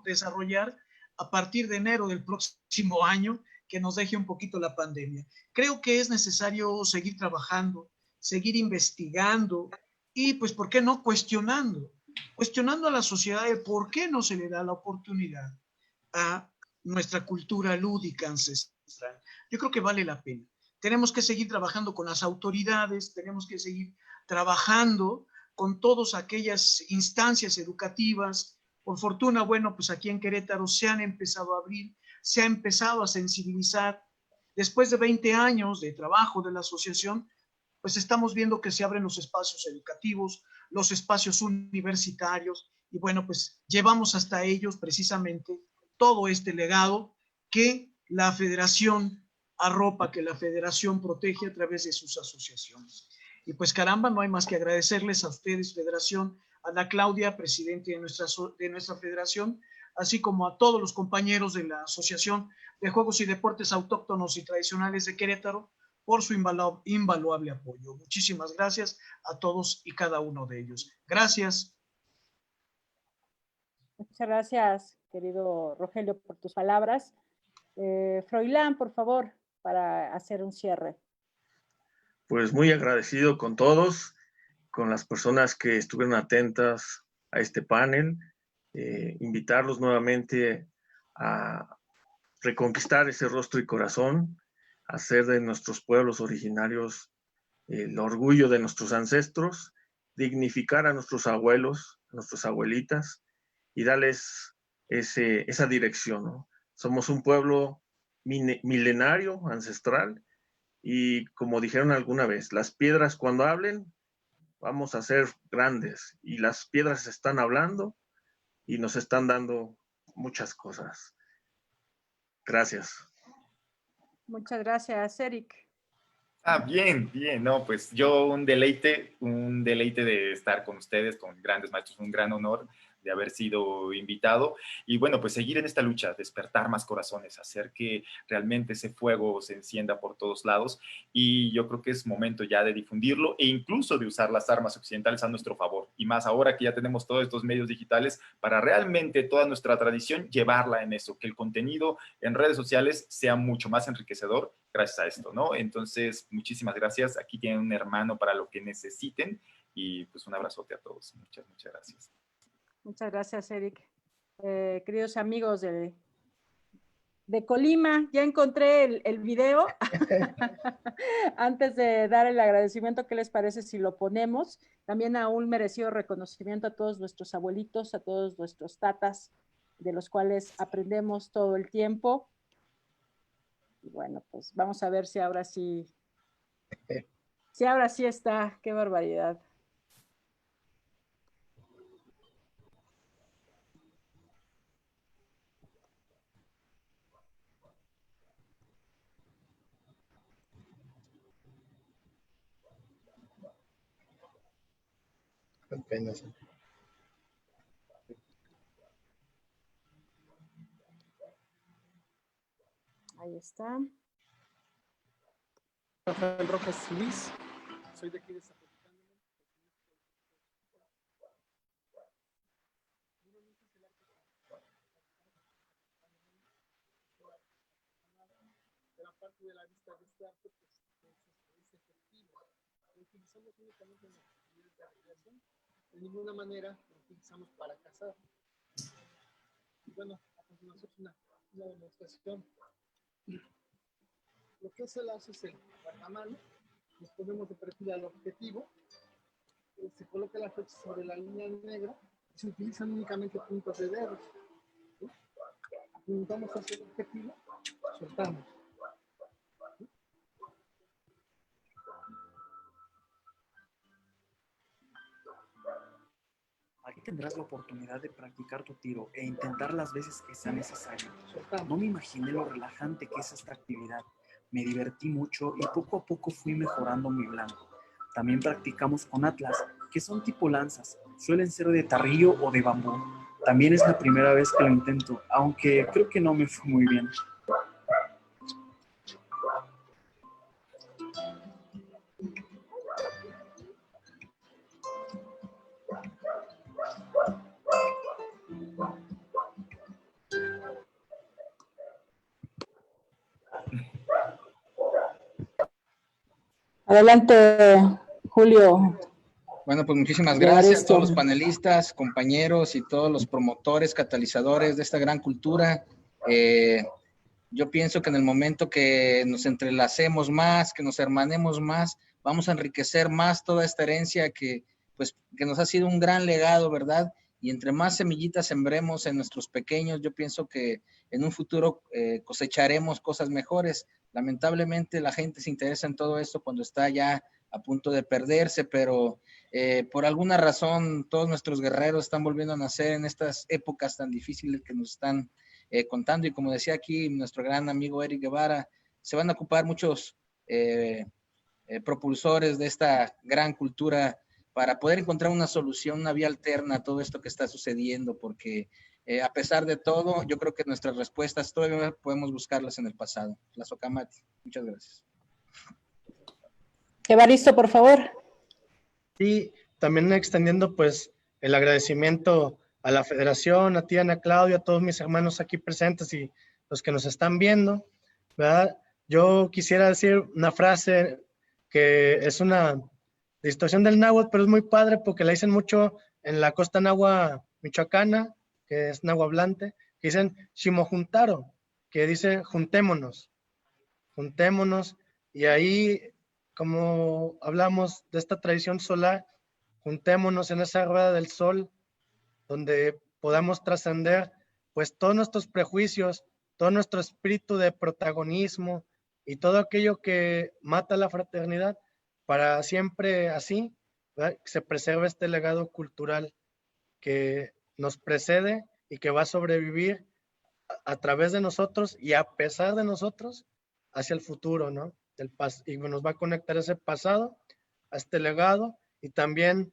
Speaker 1: desarrollar a partir de enero del próximo año, que nos deje un poquito la pandemia. Creo que es necesario seguir trabajando, seguir investigando y, pues, ¿por qué no cuestionando a la sociedad de por qué no se le da la oportunidad a nuestra cultura lúdica ancestral? Yo creo que vale la pena. Tenemos que seguir trabajando con las autoridades, tenemos que seguir trabajando con todas aquellas instancias educativas. Por fortuna, bueno, pues aquí en Querétaro se han empezado a abrir, se ha empezado a sensibilizar. Después de 20 años de trabajo de la asociación, pues estamos viendo que se abren los espacios educativos, los espacios universitarios, y bueno, pues llevamos hasta ellos precisamente todo este legado que la federación arropa, que la federación protege a través de sus asociaciones. Y pues caramba, no hay más que agradecerles a ustedes, federación, a la Claudia, presidente de nuestra federación, así como a todos los compañeros de la Asociación de Juegos y Deportes Autóctonos y Tradicionales de Querétaro, por su invaluable apoyo. Muchísimas gracias a todos y cada uno de ellos. Gracias.
Speaker 5: Muchas gracias, querido Rogelio, por tus palabras. Froilán, por favor, para hacer un cierre.
Speaker 6: Pues muy agradecido con todos, con las personas que estuvieron atentas a este panel, invitarlos nuevamente a reconquistar ese rostro y corazón, hacer de nuestros pueblos originarios el orgullo de nuestros ancestros, dignificar a nuestros abuelos, a nuestras abuelitas y darles esa dirección, ¿no? Somos un pueblo milenario, ancestral, y como dijeron alguna vez, las piedras cuando hablen, vamos a ser grandes, y las piedras están hablando y nos están dando muchas cosas. Gracias.
Speaker 5: Muchas gracias, Eric.
Speaker 7: Bien, bien, no, pues yo un deleite de estar con ustedes, con grandes maestros, un gran honor de haber sido invitado y bueno, pues seguir en esta lucha, despertar más corazones, hacer que realmente ese fuego se encienda por todos lados y yo creo que es momento ya de difundirlo e incluso de usar las armas occidentales a nuestro favor y más ahora que ya tenemos todos estos medios digitales para realmente toda nuestra tradición llevarla en eso, que el contenido en redes sociales sea mucho más enriquecedor gracias a esto, ¿no? Entonces, muchísimas gracias. Aquí tienen un hermano para lo que necesiten y pues un abrazote a todos. Muchas, muchas gracias.
Speaker 5: Muchas gracias, Eric. Queridos amigos de Colima. Ya encontré el video. Antes de dar el agradecimiento, ¿qué les parece si lo ponemos? También a un merecido reconocimiento a todos nuestros abuelitos, a todos nuestros tatas, de los cuales aprendemos todo el tiempo. Y bueno, pues vamos a ver si ahora sí, está. Qué barbaridad.
Speaker 2: Apenas.
Speaker 5: Ahí está.
Speaker 8: Rafael Rojas Luis, soy de aquí de Zapotlán. Gran parte de la vista de este arte es efectiva. Lo utilizamos únicamente en actividades de recreación. De ninguna manera lo utilizamos para cazar. Y bueno, a continuación una demostración. Lo que se hace es el guardamano, nos ponemos de perfil al objetivo, se coloca la flecha sobre la línea negra y se utilizan únicamente puntos de dedos. ¿Sí? Apuntamos hacia el objetivo, soltamos. ¿Sí?
Speaker 9: Aquí tendrás la oportunidad de practicar tu tiro e intentar las veces que sea necesario.
Speaker 8: Soltamos.
Speaker 9: No me imaginé lo relajante que es esta actividad. Me divertí mucho y poco a poco fui mejorando mi blanco. También practicamos con atlas, que son tipo lanzas. Suelen ser de tarrillo o de bambú. También es la primera vez que lo intento, aunque creo que no me fue muy bien.
Speaker 5: Adelante, Julio.
Speaker 3: Bueno, pues muchísimas gracias a todos los panelistas, compañeros y todos los promotores, catalizadores de esta gran cultura. Yo pienso que en el momento que nos entrelacemos más, que nos hermanemos más, vamos a enriquecer más toda esta herencia que nos ha sido un gran legado, ¿verdad? Y entre más semillitas sembremos en nuestros pequeños, yo pienso que en un futuro cosecharemos cosas mejores. Lamentablemente la gente se interesa en todo esto cuando está ya a punto de perderse, pero por alguna razón todos nuestros guerreros están volviendo a nacer en estas épocas tan difíciles que nos están contando, y como decía aquí nuestro gran amigo Eric Guevara, se van a ocupar muchos propulsores de esta gran cultura para poder encontrar una solución, una vía alterna a todo esto que está sucediendo, porque a pesar de todo, yo creo que nuestras respuestas todavía podemos buscarlas en el pasado. Tlazocamati. Muchas gracias.
Speaker 5: Evaristo, por favor.
Speaker 2: Y también extendiendo pues el agradecimiento a la Federación, a ti, Ana Claudia, a todos mis hermanos aquí presentes y los que nos están viendo, ¿verdad? Yo quisiera decir una frase que es una distorsión del náhuatl, pero es muy padre porque la dicen mucho en la costa náhuatl michoacana, que es náhuatl, que dicen Shimojuntaro, que dice juntémonos, y ahí, como hablamos de esta tradición solar, juntémonos en esa rueda del sol, donde podamos trascender pues todos nuestros prejuicios, todo nuestro espíritu de protagonismo y todo aquello que mata la fraternidad, para siempre así, ¿verdad?, que se preserve este legado cultural que nos precede y que va a sobrevivir a través de nosotros y a pesar de nosotros hacia el futuro, ¿no? Y nos va a conectar ese pasado a este legado, y también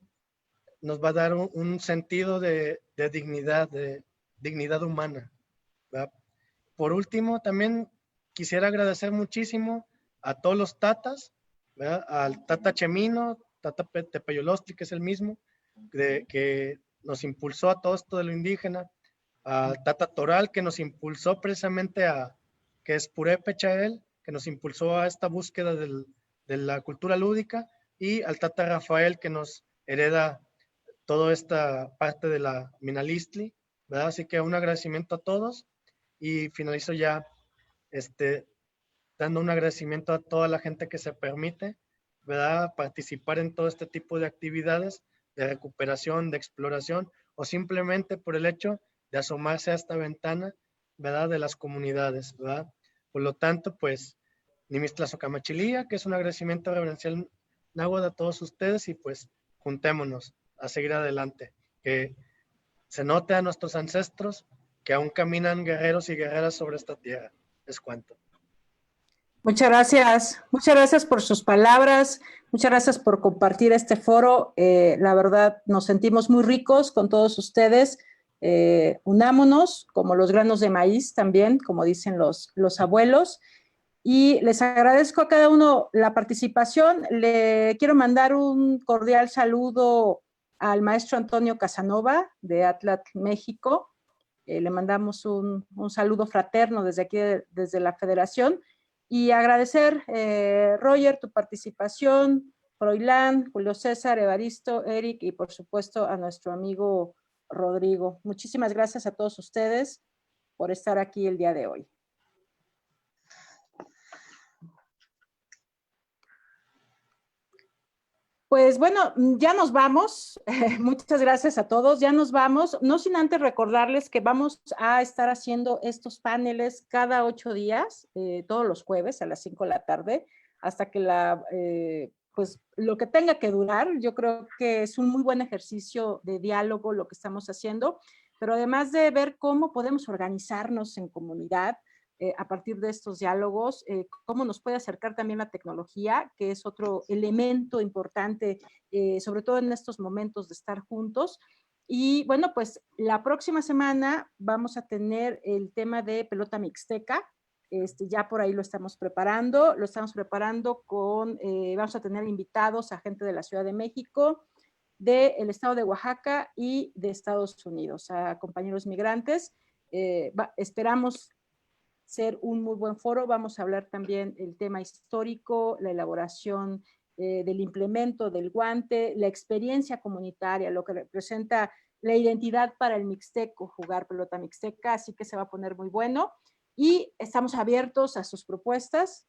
Speaker 2: nos va a dar un sentido de dignidad humana, ¿verdad? Por último, también quisiera agradecer muchísimo a todos los tatas, ¿verdad? Al Tata Chemino, Tata Tepeyolostli, que es el mismo, que nos impulsó a todo esto de lo indígena, al Tata Toral, que nos impulsó precisamente que es Purépecha él, que nos impulsó a esta búsqueda de la cultura lúdica, y al Tata Rafael, que nos hereda toda esta parte de la Minalistli, ¿verdad? Así que un agradecimiento a todos, y finalizo ya dando un agradecimiento a toda la gente que se permite, ¿verdad?, participar en todo este tipo de actividades de recuperación, de exploración, o simplemente por el hecho de asomarse a esta ventana, ¿verdad?, de las comunidades, ¿verdad? Por lo tanto, pues, Nimistlazocamachilía, que es un agradecimiento reverencial náhuatl a todos ustedes, y pues juntémonos a seguir adelante, que se note a nuestros ancestros que aún caminan guerreros y guerreras sobre esta tierra. Es cuanto.
Speaker 5: Muchas gracias por sus palabras, muchas gracias por compartir este foro. La verdad, nos sentimos muy ricos con todos ustedes. Unámonos como los granos de maíz también, como dicen los abuelos. Y les agradezco a cada uno la participación. Le quiero mandar un cordial saludo al maestro Antonio Casanova de Atlatl, México. Le mandamos un saludo fraterno desde aquí, desde la Federación. Y agradecer, Roger, tu participación, Froilán, Julio César, Evaristo, Eric y por supuesto a nuestro amigo Rodrigo. Muchísimas gracias a todos ustedes por estar aquí el día de hoy. Pues bueno, ya nos vamos. Muchas gracias a todos. Ya nos vamos. No sin antes recordarles que vamos a estar haciendo estos paneles cada 8 días, todos los jueves a las 5 de la tarde, hasta que pues lo que tenga que durar. Yo creo que es un muy buen ejercicio de diálogo lo que estamos haciendo, pero además de ver cómo podemos organizarnos en comunidad, a partir de estos diálogos, cómo nos puede acercar también la tecnología, que es otro elemento importante, sobre todo en estos momentos de estar juntos. Y bueno, pues la próxima semana vamos a tener el tema de pelota mixteca. Ya por ahí lo estamos preparando vamos a tener invitados a gente de la Ciudad de México, del estado de Oaxaca y de Estados Unidos, a compañeros migrantes. Esperamos ser un muy buen foro. Vamos a hablar también el tema histórico, la elaboración del implemento del guante, la experiencia comunitaria, lo que representa la identidad para el mixteco, jugar pelota mixteca, así que se va a poner muy bueno. Y estamos abiertos a sus propuestas.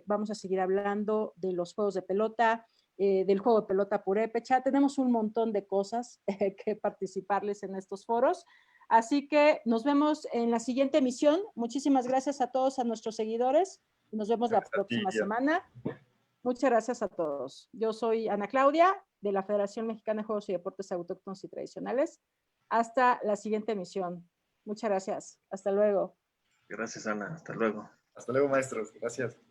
Speaker 5: Vamos a seguir hablando de los juegos de pelota, del juego de pelota purépecha. Tenemos un montón de cosas que participarles en estos foros. Así que nos vemos en la siguiente emisión. Muchísimas gracias a todos, a nuestros seguidores. Y nos vemos la próxima semana. Muchas gracias a todos. Yo soy Ana Claudia, de la Federación Mexicana de Juegos y Deportes Autóctonos y Tradicionales. Hasta la siguiente emisión. Muchas gracias. Hasta luego.
Speaker 6: Gracias, Ana. Hasta luego.
Speaker 7: Hasta luego, maestros. Gracias.